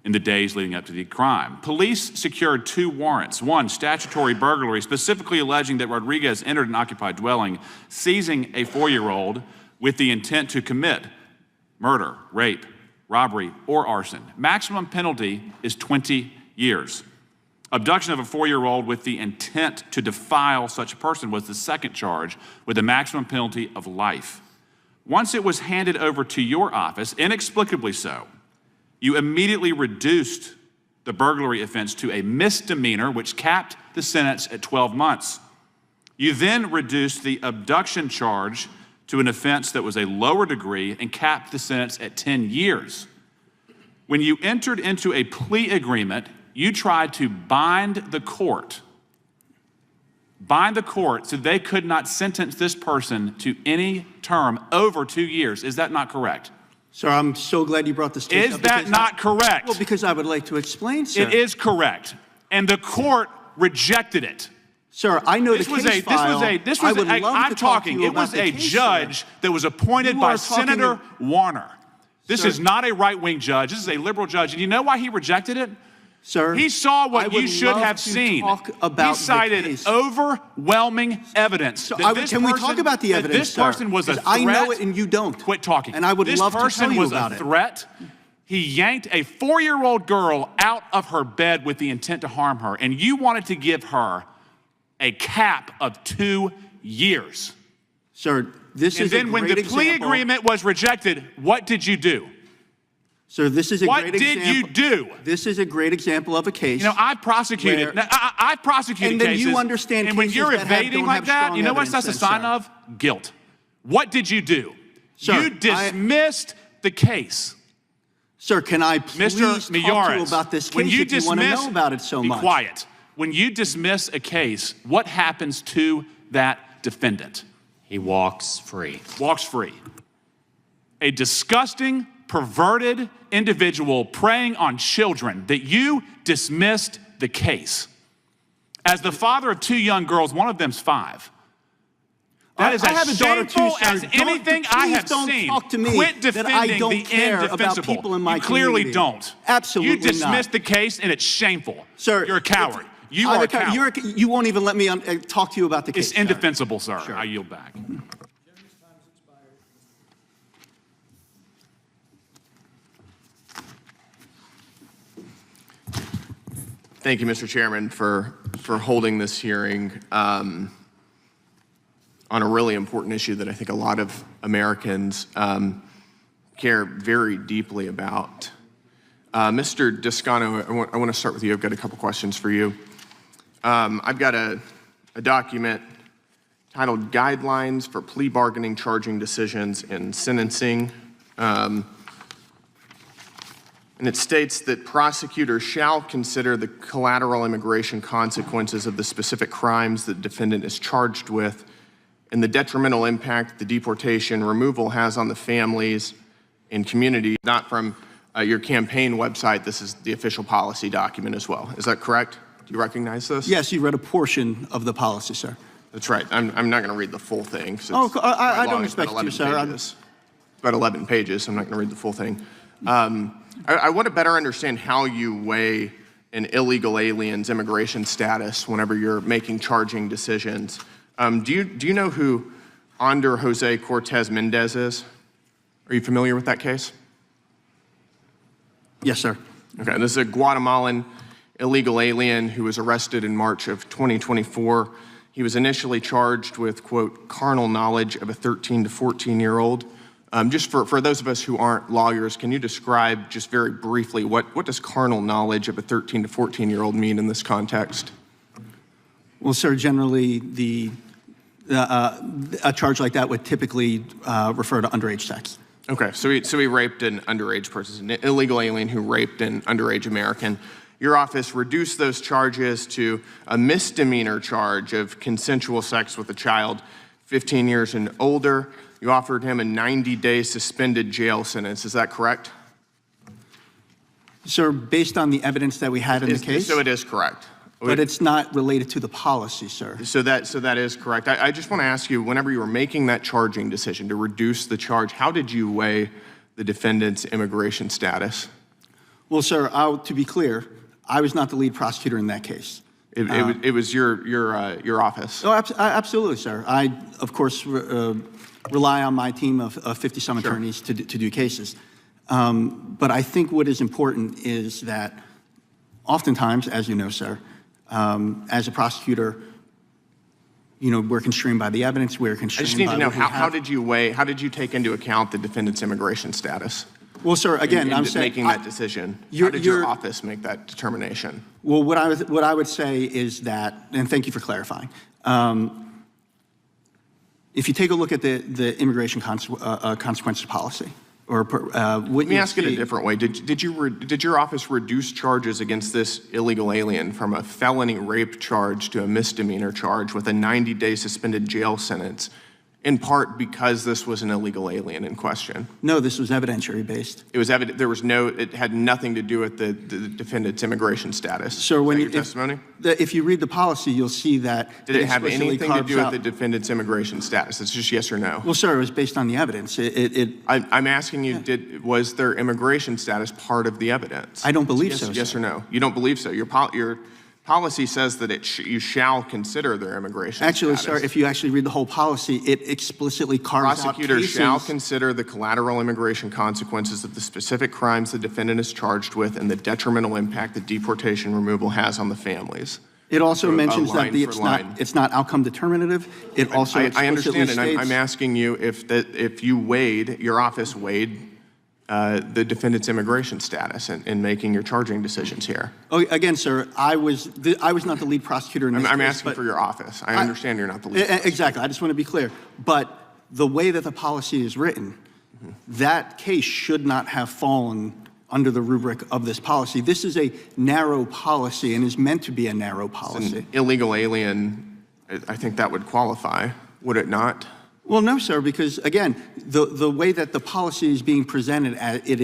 in the days leading up to the crime. Police secured 2 warrants. One, statutory burglary, specifically alleging that Rodriguez entered an occupied dwelling, seizing a 4-year-old with the intent to commit murder, rape, robbery, or arson. Maximum penalty is 20 years. Abduction of a 4-year-old with the intent to defile such a person was the second charge, with a maximum penalty of life. Once it was handed over to your office, inexplicably so, you immediately reduced the burglary offense to a misdemeanor, which capped the sentence at 12 months. You then reduced the abduction charge to an offense that was a lower degree and capped the sentence at 10 years. When you entered into a plea agreement, you tried to bind the court so they could not sentence this person to any term over 2 years. Is that not correct? Sir, I'm so glad you brought this case up. Is that not correct? Well, because I would like to explain, sir. It is correct. And the court rejected it. Sir, I know the case file. I'm talking. It was a judge that was appointed by Senator Warner. This is not a right-wing judge. This is a liberal judge. And you know why he rejected it? Sir, he saw what you should have seen. He cited overwhelming evidence. So can we talk about the evidence, this person was a threat. I know it and you don't. Quit talking. And I would love to tell you about it. This person was a threat. He yanked a 4-year-old girl out of her bed with the intent to harm her, and you wanted to give her a cap of 2 years. Sir, this is a great example. And then when the plea agreement was rejected, what did you do? Sir, this is a great example. What did you do? This is a great example of a case. You know, I've prosecuted. I've prosecuted And cases. then you understand and when cases you're that evading like that, you know what that's a sign of? Guilt. What did you do? Sir, you dismissed the case. Sir, can I please talk to you about this case if you want to know about it so much? Be quiet. When you dismiss a case, what happens to that defendant? He walks free. Walks free. A disgusting, perverted individual preying on children that you dismissed the case. As the father of 2 young girls, one of them's 5. That is as shameful as anything I have seen. Talk to me Quit defending the indefensible. You clearly don't. Absolutely not. You dismissed the case and it's shameful. Sir, you're a coward. You are a coward. You won't even let me talk to you about the case. It's indefensible, sir. I yield back. Thank you, Mr. Chairman, for holding this hearing on a really important issue that I think a lot of Americans care very deeply about. Mr. Descano, I want to start with you. I've got a couple questions for you. I've got a document titled Guidelines for Plea Bargaining, Charging Decisions, and Sentencing. And it states that prosecutors shall consider the collateral immigration consequences of the specific crimes the defendant is charged with and the detrimental impact the deportation removal has on the families and community. Not from your campaign website. This is the official policy document as well. Is that correct? Do you recognize this? Yes, you read a portion of the policy, sir. That's right. I'm not going to read the full thing. I don't expect you, sir. It's about 11 pages, so I'm not going to read the full thing. I want to better understand how you weigh an illegal alien's immigration status whenever you're making charging decisions. Do you know who Ander Jose Cortez Mendez is? Are you familiar with that case? Yes, sir. Okay, this is a Guatemalan illegal alien who was arrested in March of 2024. He was initially charged with, quote, carnal knowledge of a 13 to 14-year-old. Just for those of us who aren't lawyers, can you describe just very briefly what does carnal knowledge of a 13 to 14-year-old mean in this context? Well, sir, generally, a charge like that would typically refer to underage sex. Okay, so he raped an underage person, an illegal alien who raped an underage American. Your office reduced those charges to a misdemeanor charge of consensual sex with a child 15 years and older. You offered him a 90-day suspended jail sentence. Is that correct? Sir, based on the evidence that we had in the case? So it is correct. But it's not related to the policy, sir. So that is correct. I just want to ask you, whenever you were making that charging decision to reduce the charge, how did you weigh the defendant's immigration status? Well, sir, to be clear, I was not the lead prosecutor in that case. It was your office. Oh, absolutely, sir. I, of course, rely on my team of 50-some attorneys to do cases. But I think what is important is that oftentimes, as you know, sir, as a prosecutor, we're constrained by the evidence. We're constrained. I just need to know, how did you take into account the defendant's immigration status? Well, sir, again, I'm saying making that decision. How did your office make that determination? Well, what I would say is that, and thank you for clarifying. If you take a look at the immigration consequences policy, let me ask it a different way. Did your office reduce charges against this illegal alien from a felony rape charge to a misdemeanor charge with a 90-day suspended jail sentence, in part because this was an illegal alien in question? No, this was evidentiary based. It was it had nothing to do with the defendant's immigration status. Sir, when your testimony? If you read the policy, you'll see that. Did it have anything to do with the defendant's immigration status? It's just yes or no. Well, sir, it was based on the evidence. I'm asking you, was their immigration status part of the evidence? I don't believe so. Yes or no? You don't believe so. Your policy says that you shall consider their immigration Actually, status. sir, if you actually read the whole policy, it explicitly carves out cases. Prosecutors shall consider the collateral immigration consequences of the specific crimes the defendant is charged with and the detrimental impact that deportation removal has on the families. It also mentions that it's not outcome determinative. It also I understand, states, and I'm asking you if your office weighed the defendant's immigration status in making your charging decisions here. Oh, again, sir, I was not the lead prosecutor in this case. I'm asking for your office. I understand you're not the lead prosecutor. Exactly. I just want to be clear. But the way that the policy is written, that case should not have fallen under the rubric of this policy. This is a narrow policy and is meant to be a narrow policy. It's an illegal alien, I think that would qualify, would it not? Well, no, sir, because again, the way that the policy is being presented as it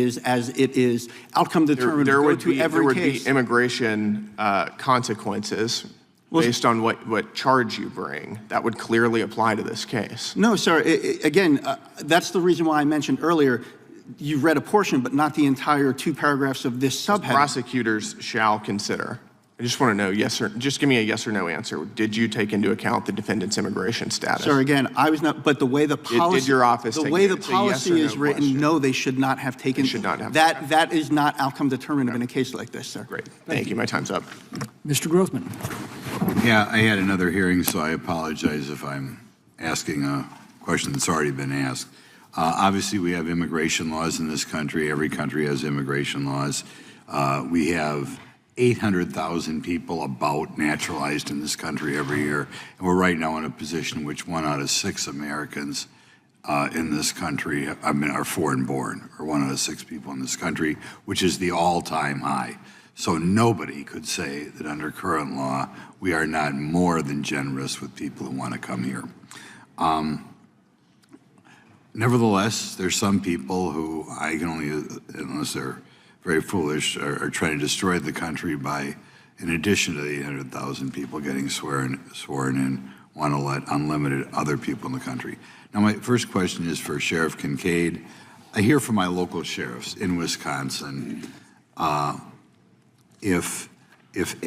is outcome determinative. There would be immigration consequences based on what charge you bring. That would clearly apply to this case. No, sir. Again, that's the reason why I mentioned earlier. You read a portion, but not the entire 2 paragraphs of this subheading. Prosecutors shall consider. I just want to know, just give me a yes or no answer. Did you take into account the defendant's immigration status? Sir, again, I was not, but the way the policy, did your office the way the policy is written, no, they should not have taken. They should not have. That is not outcome determinative in a case like this, sir. Great. Thank you. My time's up. Mr. Grothman. Yeah, I had another hearing, so I apologize if I'm asking a question that's already been asked. Obviously, we have immigration laws in this country. Every country has immigration laws. We have 800,000 people about naturalized in this country every year. And we're right now in a position in which 1 out of 6 Americans in this country, are foreign born, or 1 out of 6 people in this country, which is the all-time high. So nobody could say that under current law, we are not more than generous with people who want to come here. Nevertheless, there's some people who I can only, unless they're very foolish, are trying to destroy the country by, in addition to the 800,000 people getting sworn in, want to let unlimited other people in the country. Now, my first question is for Sheriff Kincaid. I hear from my local sheriffs in Wisconsin, if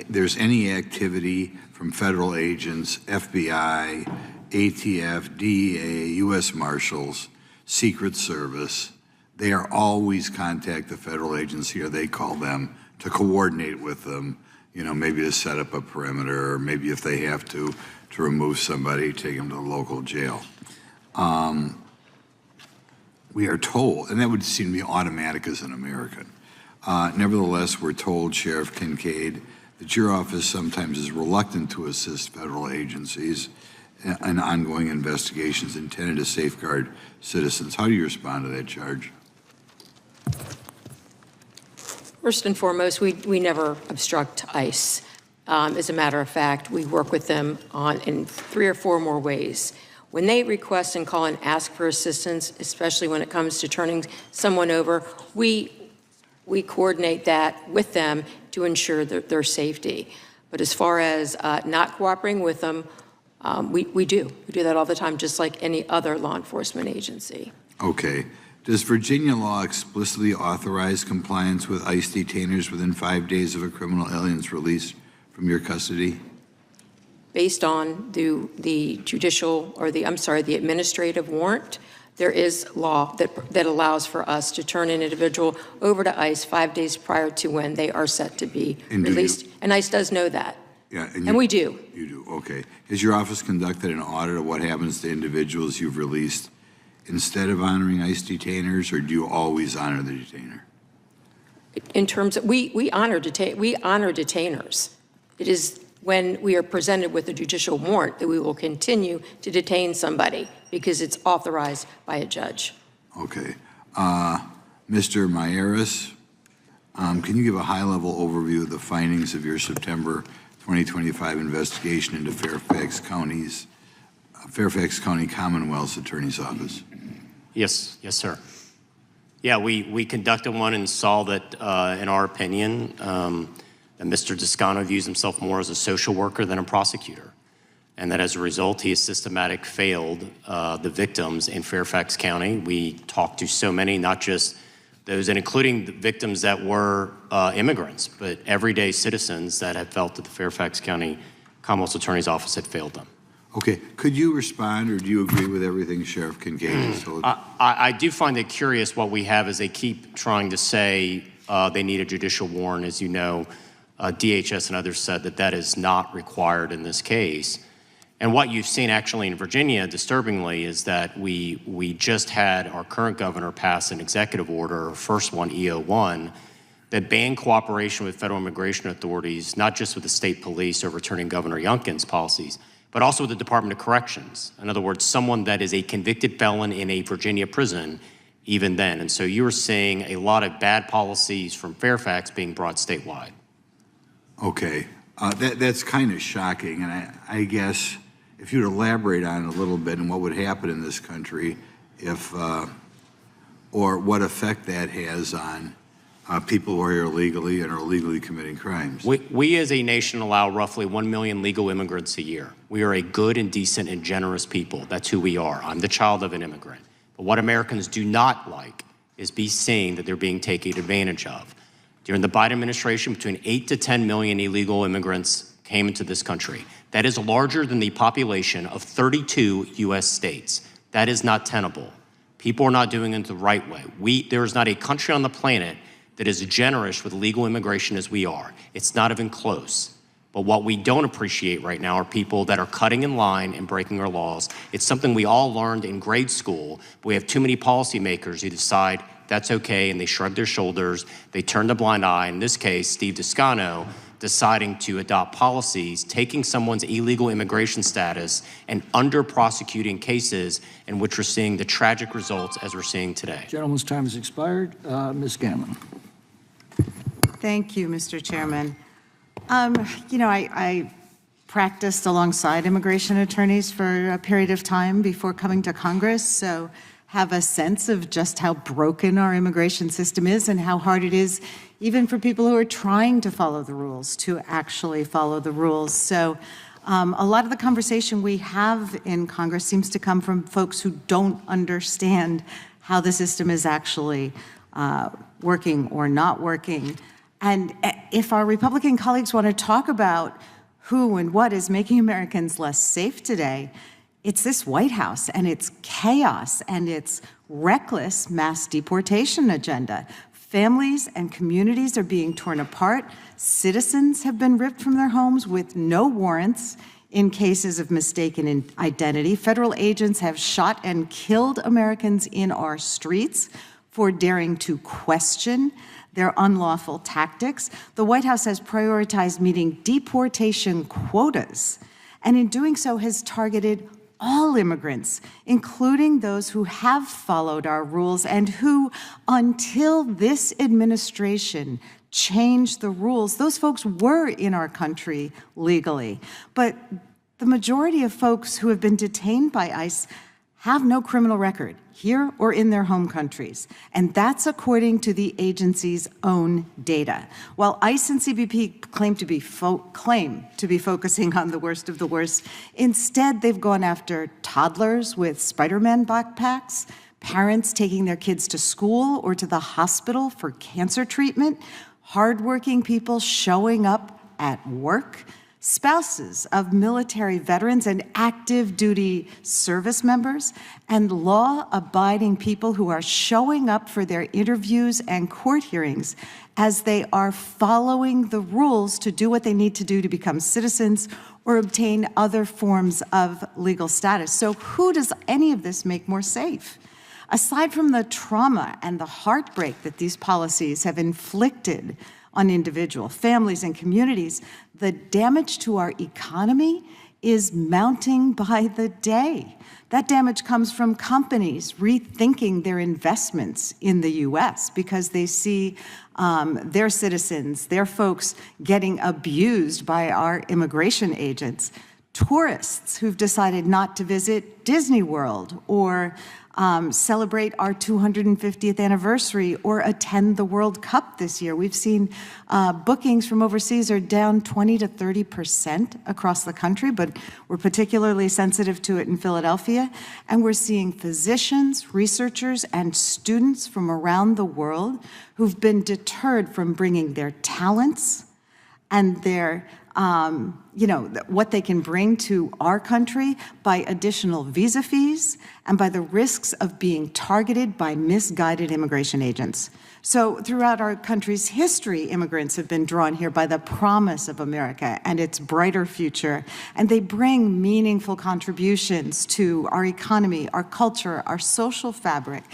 there's any activity from federal agents, FBI, ATF, DEA, U.S. Marshals, Secret Service, they are always contact the federal agency, or they call them to coordinate with them, maybe to set up a perimeter, or maybe if they have to remove somebody, take them to the local jail. We are told, and that would seem to be automatic as an American. Nevertheless, we're told, Sheriff Kincaid, that your office sometimes is reluctant to assist federal agencies in ongoing investigations intended to safeguard citizens. How do you respond to that charge? First and foremost, we never obstruct ICE. As a matter of fact, we work with them in 3 or 4 more ways. When they request and call and ask for assistance, especially when it comes to turning someone over, we coordinate that with them to ensure their safety. But as far as not cooperating with them, we do. We do that all the time, just like any other law enforcement agency. Okay. Does Virginia law explicitly authorize compliance with ICE detainers within 5 days of a criminal alien's release from your custody? Based on the judicial, or the administrative warrant, there is law that allows for us to turn an individual over to ICE 5 days prior to when they are set to be released. And ICE does know that. Yeah, and we do. You do, okay. Has your office conducted an audit of what happens to individuals you've released instead of honoring ICE detainers, or do you always honor the detainer? In terms of, we honor detainers. It is when we are presented with a judicial warrant that we will continue to detain somebody because it's authorized by a judge. Okay. Mr. Mayeris, can you give a high-level overview of the findings of your September 2025 investigation into Fairfax County Commonwealth's Attorney's Office? Yes, sir. Yeah, we conducted one and saw that, in our opinion, that Mr. Descano views himself more as a social worker than a prosecutor, and that as a result, he has systematically failed the victims in Fairfax County. We talked to so many, not just those, and including the victims that were immigrants, but everyday citizens that had felt that the Fairfax County Commonwealth's Attorney's Office had failed them. Okay, could you respond, or do you agree with everything Sheriff Kincaid has told you? I do find it curious what we have is they keep trying to say they need a judicial warrant. As you know, DHS and others said that is not required in this case. And what you've seen actually in Virginia, disturbingly, is that we just had our current governor pass an executive order, first one, EO1, that banned cooperation with federal immigration authorities, not just with the state police overturning Governor Youngkin's policies, but also with the Department of Corrections. In other words, someone that is a convicted felon in a Virginia prison, even then. And so you're seeing a lot of bad policies from Fairfax being brought statewide. Okay, that's kind of shocking, and I guess if you'd elaborate on it a little bit and what would happen in this country if, or what effect that has on people who are here illegally and are illegally committing crimes. We as a nation allow roughly 1 million legal immigrants a year. We are a good and decent and generous people. That's who we are. I'm the child of an immigrant. But what Americans do not like is be seeing that they're being taken advantage of. During the Biden administration, between 8 to 10 million illegal immigrants came into this country. That is larger than the population of 32 U.S. states. That is not tenable. People are not doing it the right way. There is not a country on the planet that is generous with legal immigration as we are. It's not even close. But what we don't appreciate right now are people that are cutting in line and breaking our laws. It's something we all learned in grade school, but we have too many policymakers who decide that's okay, and they shrug their shoulders, they turn a blind eye. In this case, Steve Descano deciding to adopt policies, taking someone's illegal immigration status and under-prosecuting cases in which we're seeing the tragic results as we're seeing today. Gentleman's time has expired. Ms. Gammon. Thank you, Mr. Chairman. I practiced alongside immigration attorneys for a period of time before coming to Congress, so have a sense of just how broken our immigration system is and how hard it is even for people who are trying to follow the rules to actually follow the rules. So a lot of the conversation we have in Congress seems to come from folks who don't understand how the system is actually working or not working. And if our Republican colleagues want to talk about who and what is making Americans less safe today, it's this White House and its chaos and its reckless mass deportation agenda. Families and communities are being torn apart. Citizens have been ripped from their homes with no warrants in cases of mistaken identity. Federal agents have shot and killed Americans in our streets for daring to question their unlawful tactics, the White House has prioritized meeting deportation quotas, and in doing so has targeted all immigrants, including those who have followed our rules and who, until this administration changed the rules, those folks were in our country legally. But the majority of folks who have been detained by ICE have no criminal record here or in their home countries. And that's according to the agency's own data. While ICE and CBP claim to be focusing on the worst of the worst, instead they've gone after toddlers with Spider-Man backpacks, parents taking their kids to school or to the hospital for cancer treatment, hardworking people showing up at work, spouses of military veterans and active duty service members, and law-abiding people who are showing up for their interviews and court hearings as they are following the rules to do what they need to do to become citizens or obtain other forms of legal status. So who does any of this make more safe? Aside from the trauma and the heartbreak that these policies have inflicted on individual families and communities, the damage to our economy is mounting by the day. That damage comes from companies rethinking their investments in the U.S. because they see their citizens, their folks getting abused by our immigration agents. Tourists who've decided not to visit Disney World or celebrate our 250th anniversary or attend the World Cup this year. We've seen bookings from overseas are down 20 to 30% across the country, but we're particularly sensitive to it in Philadelphia. And we're seeing physicians, researchers, and students from around the world who've been deterred from bringing their talents and their what they can bring to our country by additional visa fees and by the risks of being targeted by misguided immigration agents. So throughout our country's history, immigrants have been drawn here by the promise of America and its brighter future, and they bring meaningful contributions to our economy, our culture, our social fabric,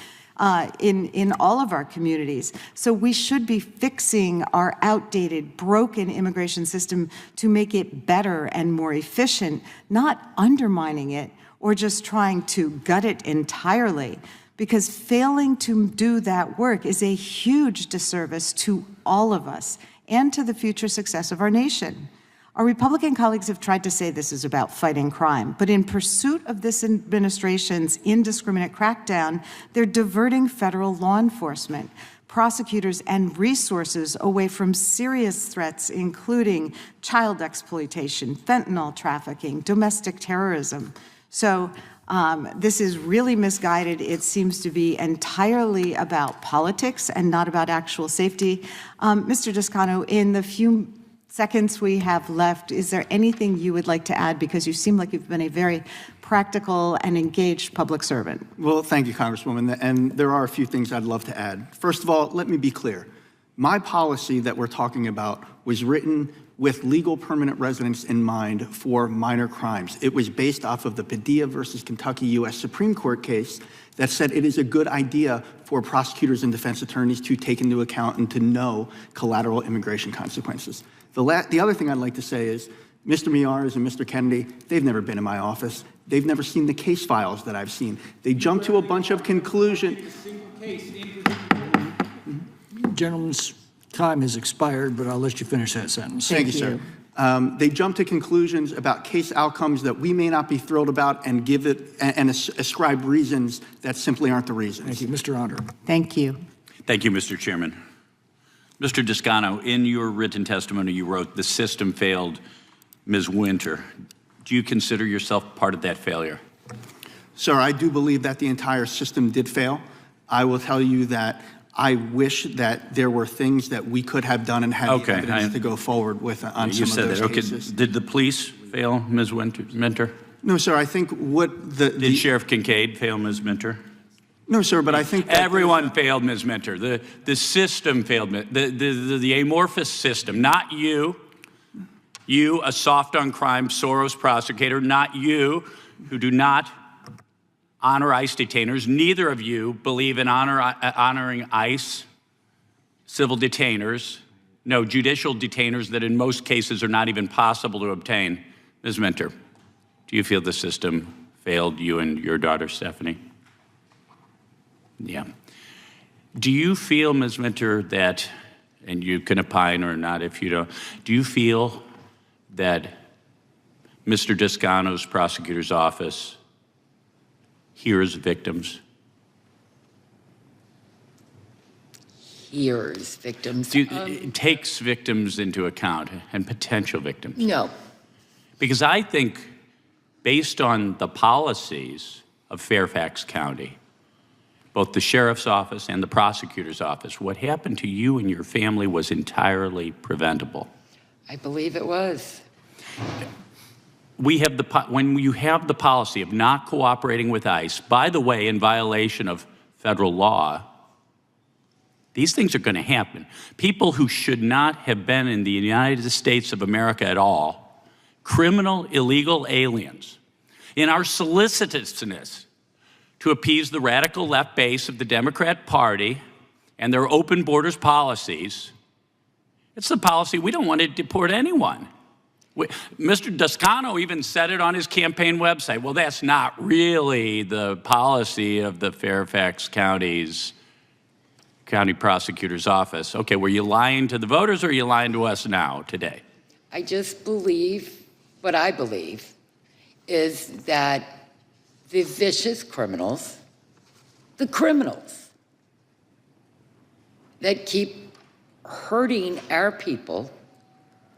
in all of our communities. So we should be fixing our outdated, broken immigration system to make it better and more efficient, not undermining it or just trying to gut it entirely. Because failing to do that work is a huge disservice to all of us and to the future success of our nation. Our Republican colleagues have tried to say this is about fighting crime, but in pursuit of this administration's indiscriminate crackdown, they're diverting federal law enforcement, prosecutors, and resources away from serious threats, including child exploitation, fentanyl trafficking, domestic terrorism. So this is really misguided. It seems to be entirely about politics and not about actual safety. Mr. Toscano, in the few seconds we have left, is there anything you would like to add? Because you seem like you've been a very practical and engaged public servant. Well, thank you, Congresswoman. And there are a few things I'd love to add. First of all, let me be clear. My policy that we're talking about was written with legal permanent residence in mind for minor crimes. It was based off of the Padilla versus Kentucky U.S. Supreme Court case that said it is a good idea for prosecutors and defense attorneys to take into account and to know collateral immigration consequences. The other thing I'd like to say is Mr. Miyares and Mr. Kennedy, they've never been in my office. They've never seen the case files that I've seen. They jump to a bunch of conclusions. Gentleman's time has expired, but I'll let you finish that sentence. Thank you, sir. They jump to conclusions about case outcomes that we may not be thrilled about and give it and ascribe reasons that simply aren't the reasons. Thank you. Mr. Onder. Thank you. Thank you, Mr. Chairman. Mr. Toscano, in your written testimony, you wrote, "The system failed Ms. Winter." Do you consider yourself part of that failure? Sir, I do believe that the entire system did fail. I will tell you that I wish that there were things that we could have done and had the evidence to go forward with on some of those cases. Did the police fail Ms. Minter? No, sir. I think what Did Sheriff Kincaid fail Ms. Minter? No, sir, but I think that everyone failed Ms. Minter. The system failed, the amorphous system, not you. You, a soft on crime Soros prosecutor, not you, who do not honor ICE detainers. Neither of you believe in honoring ICE. civil detainers, no, judicial detainers that in most cases are not even possible to obtain. Ms. Minter, do you feel the system failed you and your daughter, Stephanie? Yeah. Do you feel, Ms. Minter, that, and you can opine or not if you don't, do you feel that Mr. Descano's prosecutor's office hears victims? Hears victims. It takes victims into account and potential victims. No. Because I think, based on the policies of Fairfax County, both the sheriff's office and the prosecutor's office, what happened to you and your family was entirely preventable. I believe it was. We have when you have the policy of not cooperating with ICE, by the way, in violation of federal law, these things are going to happen. People who should not have been in the United States of America at all, criminal, illegal aliens, in our solicitousness to appease the radical left base of the Democrat Party and their open borders policies, it's the policy we don't want to deport anyone. Mr. Descano even said it on his campaign website. Well, that's not really the policy of the Fairfax County prosecutor's office. Okay, were you lying to the voters or are you lying to us now, today? I just believe, what I believe, is that the vicious criminals, the criminals that keep hurting our people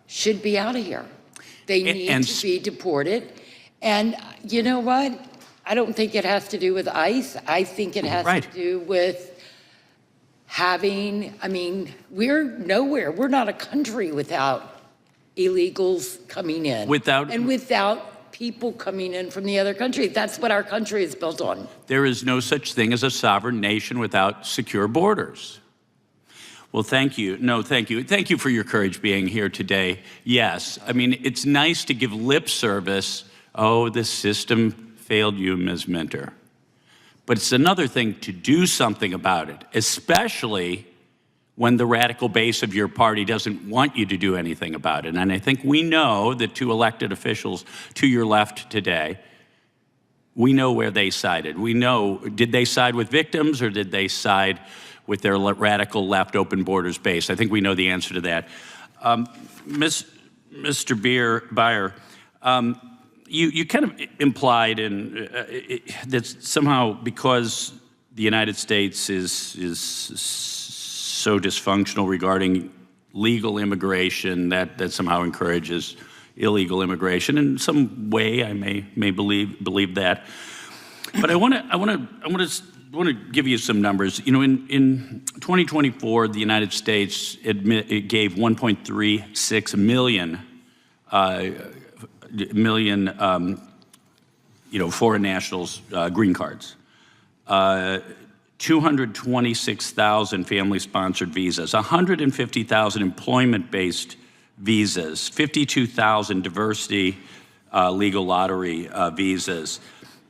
should be out of here. They need to be deported. And you know what? I don't think it has to do with ICE. I think it has to do with having, I mean, we're nowhere. We're not a country without illegals coming in. And without people coming in from the other country. That's what our country is built on. There is no such thing as a sovereign nation without secure borders. Well, thank you. No, thank you. Thank you for your courage being here today. Yes, I mean, it's nice to give lip service. Oh, the system failed you, Ms. Minter. But it's another thing to do something about it, especially when the radical base of your party doesn't want you to do anything about it. And I think we know that two elected officials to your left today, we know where they sided. We know, did they side with victims or did they side with their radical left open borders base? I think we know the answer to that. Mr. Beyer, you kind of implied that somehow because the United States is so dysfunctional regarding legal immigration, that somehow encourages illegal immigration. In some way, I may believe that. But I want to give you some numbers. You know, in 2024, the United States it gave 1.36 million foreign nationals green cards. 226,000 family-sponsored visas, 150,000 employment-based visas, 52,000 diversity legal lottery visas.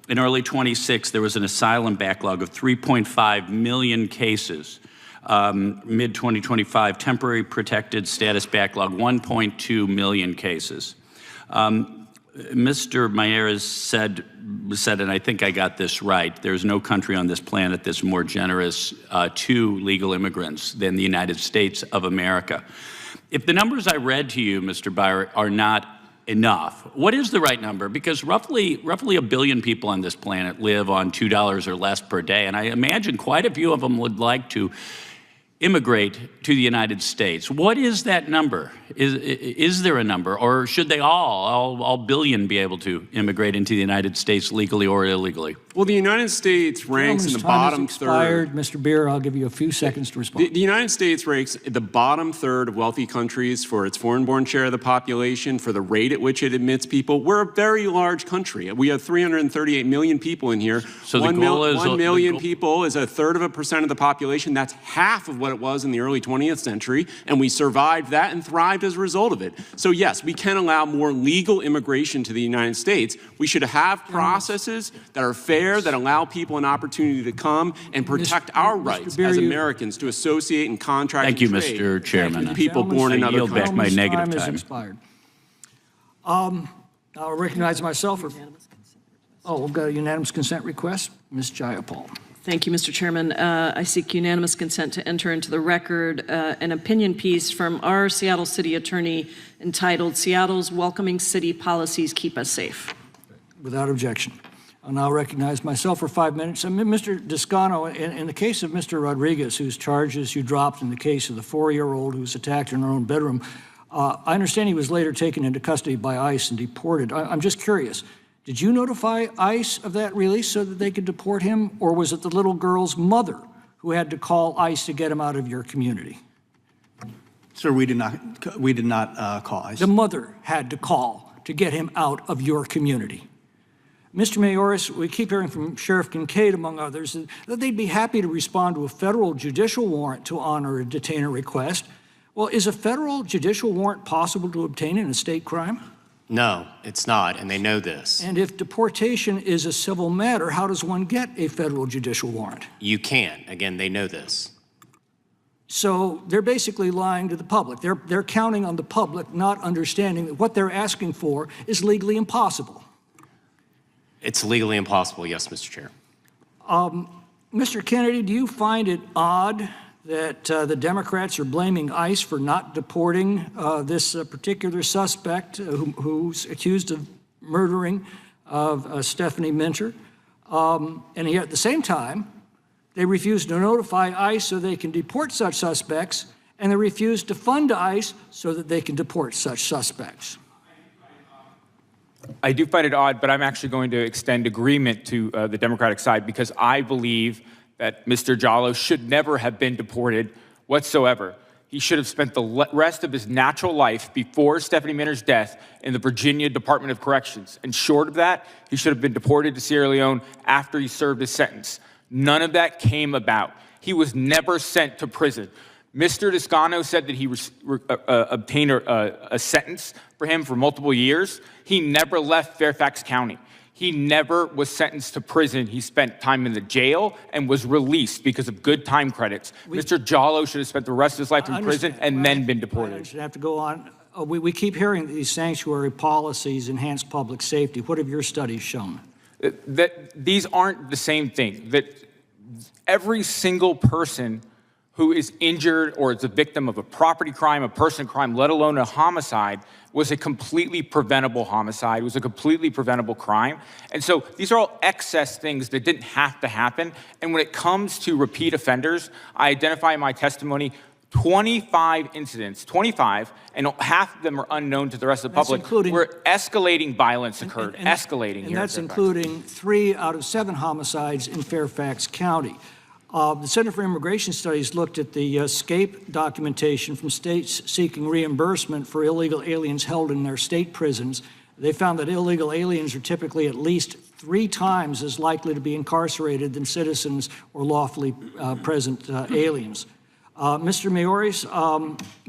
In early 26, there was an asylum backlog of 3.5 million cases. Mid-2025, temporary protected status backlog, 1.2 million cases. Mr. Mayer said, and I think I got this right, there's no country on this planet that's more generous to legal immigrants than the United States of America. If the numbers I read to you, Mr. Beyer, are not enough, what is the right number? Because roughly 1 billion people on this planet live on $2 or less per day, and I imagine quite a few of them would like to immigrate to the United States. What is that number? Is there a number, or should they all billion be able to immigrate into the United States legally or illegally? Well, the United States ranks in the bottom third. Mr. Beer, I'll give you a few seconds to respond. The United States ranks in the bottom third of wealthy countries for its foreign-born share of the population, for the rate at which it admits people. We're a very large country. We have 338 million people in here. So the goal is 1 million people is 1/3% of the population. That's half of what it was in the early 20th century, and we survived that and thrived as a result of it. So yes, we can allow more legal immigration to the United States. We should have processes that are fair fair, that allow people an opportunity to come and protect our rights Beer, as you- Americans to associate and contract Thank you, and trade Mr. Chairman. with people born in I other yield back countries. my negative Time has time. expired. I'll recognize myself. We've got a unanimous consent request. Ms. Jayapal. Thank you, Mr. Chairman. I seek unanimous consent to enter into the record an opinion piece from our Seattle City Attorney entitled "Seattle's Welcoming City Policies Keep Us Safe." Without objection. I'll now recognize myself for 5 minutes. Mr. Descano, in the case of Mr. Rodriguez, whose charges you dropped in the case of the 4-year-old who was attacked in her own bedroom, I understand he was later taken into custody by ICE and deported. I'm just curious. Did you notify ICE of that release so that they could deport him, or was it the little girl's mother who had to call ICE to get him out of your community? Sir, we did not call ICE. The mother had to call to get him out of your community. Mr. Mayoris, we keep hearing from Sheriff Kincaid, among others, that they'd be happy to respond to a federal judicial warrant to honor a detainer request. Well, is a federal judicial warrant possible to obtain in a state crime? No, it's not, and they know this. And if deportation is a civil matter, how does one get a federal judicial warrant? You can't. Again, they know this. So they're basically lying to the public. They're counting on the public not understanding that what they're asking for is legally impossible. It's legally impossible, yes, Mr. Chair. Mr. Kennedy, do you find it odd that the Democrats are blaming ICE for not deporting this particular suspect who's accused of murdering Stephanie Minter? And yet at the same time, they refuse to notify ICE so they can deport such suspects, and they refuse to fund ICE so that they can deport such suspects. I do find it odd, but I'm actually going to extend agreement to the Democratic side because I believe that Mr. Jallo should never have been deported whatsoever. He should have spent the rest of his natural life before Stephanie Minter's death in the Virginia Department of Corrections. And short of that, he should have been deported to Sierra Leone after he served his sentence. None of that came about. He was never sent to prison. Mr. Descano said that he obtained a sentence for him for multiple years. He never left Fairfax County. He never was sentenced to prison. He spent time in the jail and was released because of good time credits. Mr. Jallo should have spent the rest of his life in prison and then been deported. I should have to go on. We keep hearing that these sanctuary policies enhance public safety. What have your studies shown? That these aren't the same thing. That every single person who is injured or is a victim of a property crime, a person crime, let alone a homicide, was a completely preventable homicide, was a completely preventable crime. And so these are all excess things that didn't have to happen. And when it comes to repeat offenders, I identify in my testimony 25 incidents, 25, and half of them are unknown to the rest of the public, where escalating violence occurred, escalating here. And that's including 3 out of 7 homicides in Fairfax County. The Center for Immigration Studies looked at the escape documentation from states seeking reimbursement for illegal aliens held in their state prisons. They found that illegal aliens are typically at least 3 times as likely to be incarcerated than citizens or lawfully present aliens. Mr. Mayoris,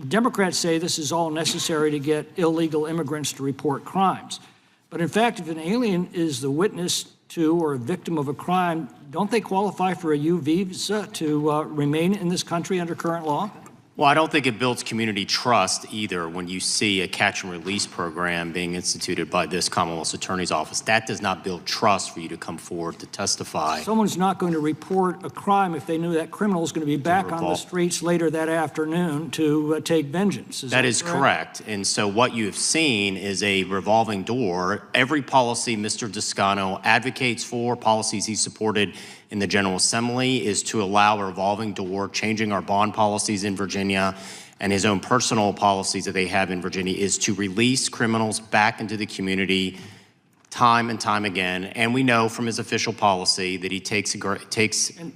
Democrats say this is all necessary to get illegal immigrants to report crimes. But in fact, if an alien is the witness to or a victim of a crime, don't they qualify for a U visa to remain in this country under current law? Well, I don't think it builds community trust either when you see a catch and release program being instituted by this Commonwealth's Attorney's Office. That does not build trust for you to come forward to testify. Someone's not going to report a crime if they knew that criminal is going to be back on the streets later that afternoon to take vengeance. That is correct. And so what you have seen is a revolving door. Every policy Mr. Descano advocates for, policies he supported in the General Assembly, is to allow a revolving door, changing our bond policies in Virginia, and his own personal policies that they have in Virginia is to release criminals back into the community time and time again. And we know from his official policy that he takes in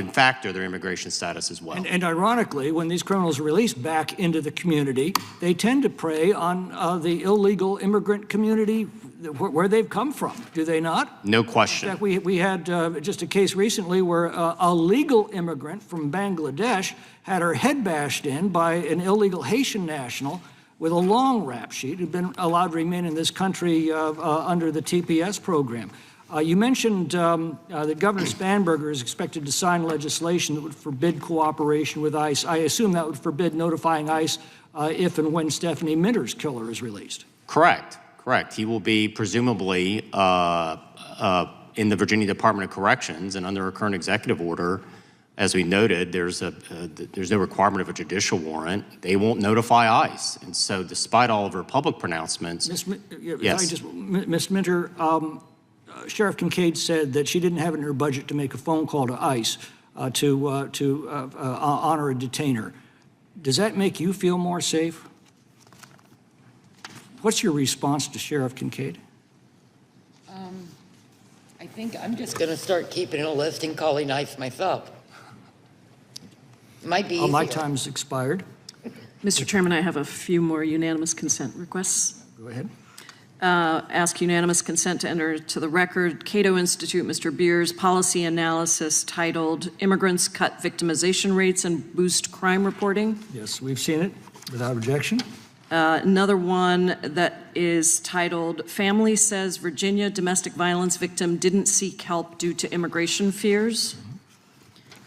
factor their immigration status as well. And ironically, when these criminals are released back into the community, they tend to prey on the illegal immigrant community where they've come from, do they not? No question. In fact, we had just a case recently where a legal immigrant from Bangladesh had her head bashed in by an illegal Haitian national with a long rap sheet who'd been allowed to remain in this country under the TPS program. You mentioned that Governor Spanberger is expected to sign legislation that would forbid cooperation with ICE. I assume that would forbid notifying ICE if and when Stephanie Minter's killer is released. Correct. He will be presumably in the Virginia Department of Corrections, and under a current executive order, as we noted, there's no requirement of a judicial warrant. They won't notify ICE, and so despite all of her public pronouncements, yes. Ms. Minter, Sheriff Kincaid said that she didn't have it in her budget to make a phone call to ICE to honor a detainer. Does that make you feel more safe? What's your response to Sheriff Kincaid? I think I'm just going to start keeping a list and calling ICE myself. Might be easier. My time's expired. Mr. Chairman, I have a few more unanimous consent requests. Go ahead. Ask unanimous consent to enter to the record Cato Institute, Mr. Beers, policy analysis titled Immigrants Cut Victimization Rates and Boost Crime Reporting. Yes, we've seen it without objection. Another one that is titled Family Says Virginia Domestic Violence Victim Didn't Seek Help Due to Immigration Fears.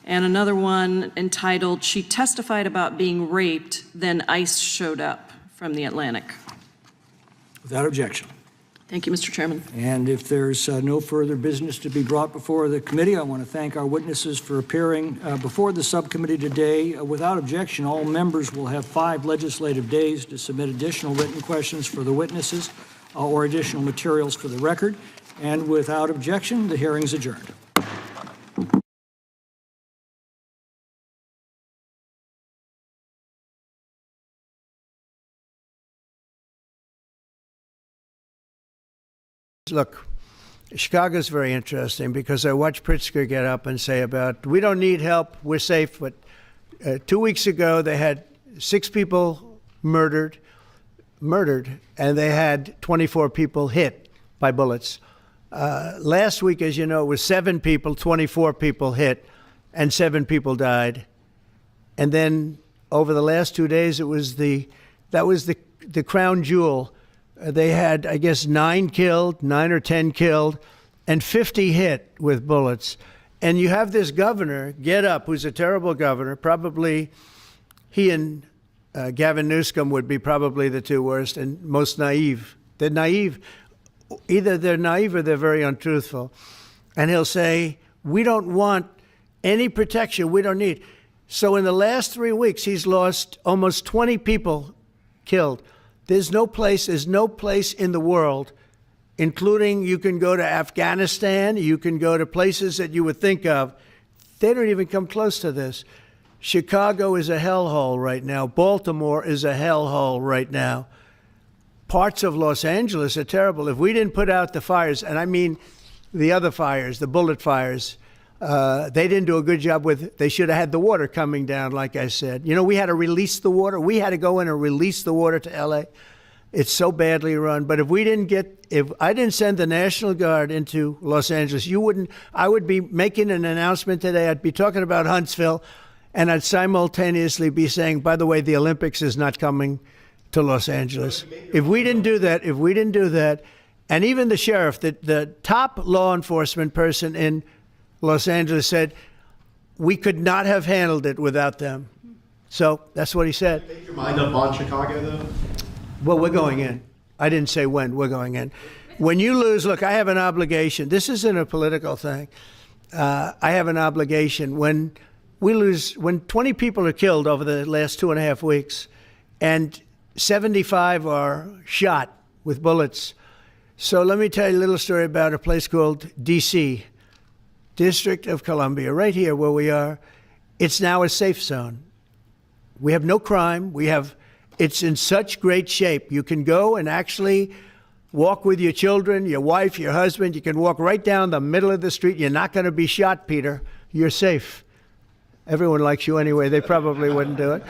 And another one entitled She Testified About Being Raped, Then ICE Showed Up, from the Atlantic. Without objection. Thank you, Mr. Chairman. And if there's no further business to be brought before the committee, I want to thank our witnesses for appearing before the subcommittee today. Without objection, all members will have 5 legislative days to submit additional written questions for the witnesses or additional materials for the record. And without objection, the hearing is adjourned. Look, Chicago's very interesting because I watched Pritzker get up and say about, we don't need help, we're safe. But 2 weeks ago, they had 6 people murdered, and they had 24 people hit by bullets. Last week, as you know, it was 7 people, 24 people hit, and 7 people died. And then over the last 2 days, that was the crown jewel. They had, I guess, 9 or 10 killed, and 50 hit with bullets. And you have this governor get up, who's a terrible governor. Probably he and Gavin Newsom would be probably the 2 worst and most naive. They're naive. Either they're naive or they're very untruthful. And he'll say, we don't want any protection. We don't need. So in the last 3 weeks, he's lost almost 20 people killed. There's no place in the world, including you can go to Afghanistan, you can go to places that you would think of. They don't even come close to this. Chicago is a hellhole right now. Baltimore is a hellhole right now. Parts of Los Angeles are terrible. If we didn't put out the fires, and I mean the other fires, the bullet fires, they didn't do a good job with, they should have had the water coming down, like I said. You know, we had to release the water. We had to go in and release the water to L.A. It's so badly run. But if I didn't send the National Guard into Los Angeles, I would be making an announcement today. I'd be talking about Huntsville, and I'd simultaneously be saying, by the way, the Olympics is not coming to Los Angeles. If we didn't do that, and even the sheriff, the top law enforcement person in Los Angeles said, we could not have handled it without them. So that's what he said. Did you make your mind up on Chicago, though? Well, we're going in. I didn't say when. We're going in. When you lose, look, I have an obligation. This isn't a political thing. I have an obligation. When we lose, when 20 people are killed over the last 2.5 weeks, and 75 are shot with bullets. So let me tell you a little story about a place called D.C., District of Columbia, right here where we are. It's now a safe zone. We have no crime. It's in such great shape. You can go and actually walk with your children, your wife, your husband. You can walk right down the middle of the street. You're not going to be shot, Peter. You're safe. Everyone likes you anyway. They probably wouldn't do it.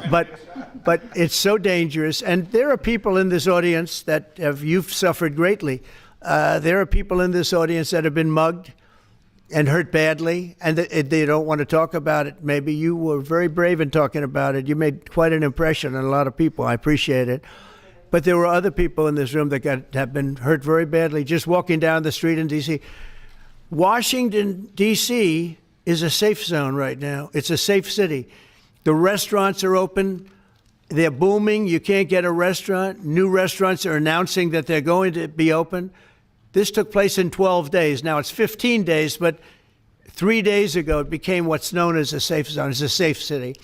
But it's so dangerous. And there are people in this audience that you've suffered greatly. There are people in this audience that have been mugged and hurt badly, and they don't want to talk about it. Maybe you were very brave in talking about it. You made quite an impression on a lot of people. I appreciate it. but there were other people in this room that have been hurt very badly just walking down the street in D.C. Washington, D.C. is a safe zone right now. It's a safe city. The restaurants are open. They're booming. You can't get a restaurant. New restaurants are announcing that they're going to be open. This took place in 12 days. Now it's 15 days, but 3 days ago it became what's known as a safe zone. It's a safe city.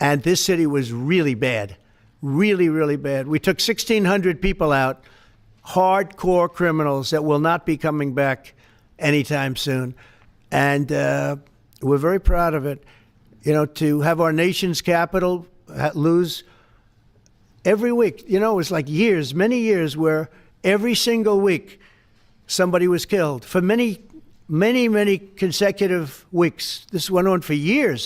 And this city was really bad, really, really bad. We took 1,600 people out, hardcore criminals that will not be coming back anytime soon. And we're very proud of it. You know, to have our nation's capital lose every week. You know, it was like years, many years, where every single week somebody was killed for many consecutive weeks. This went on for years.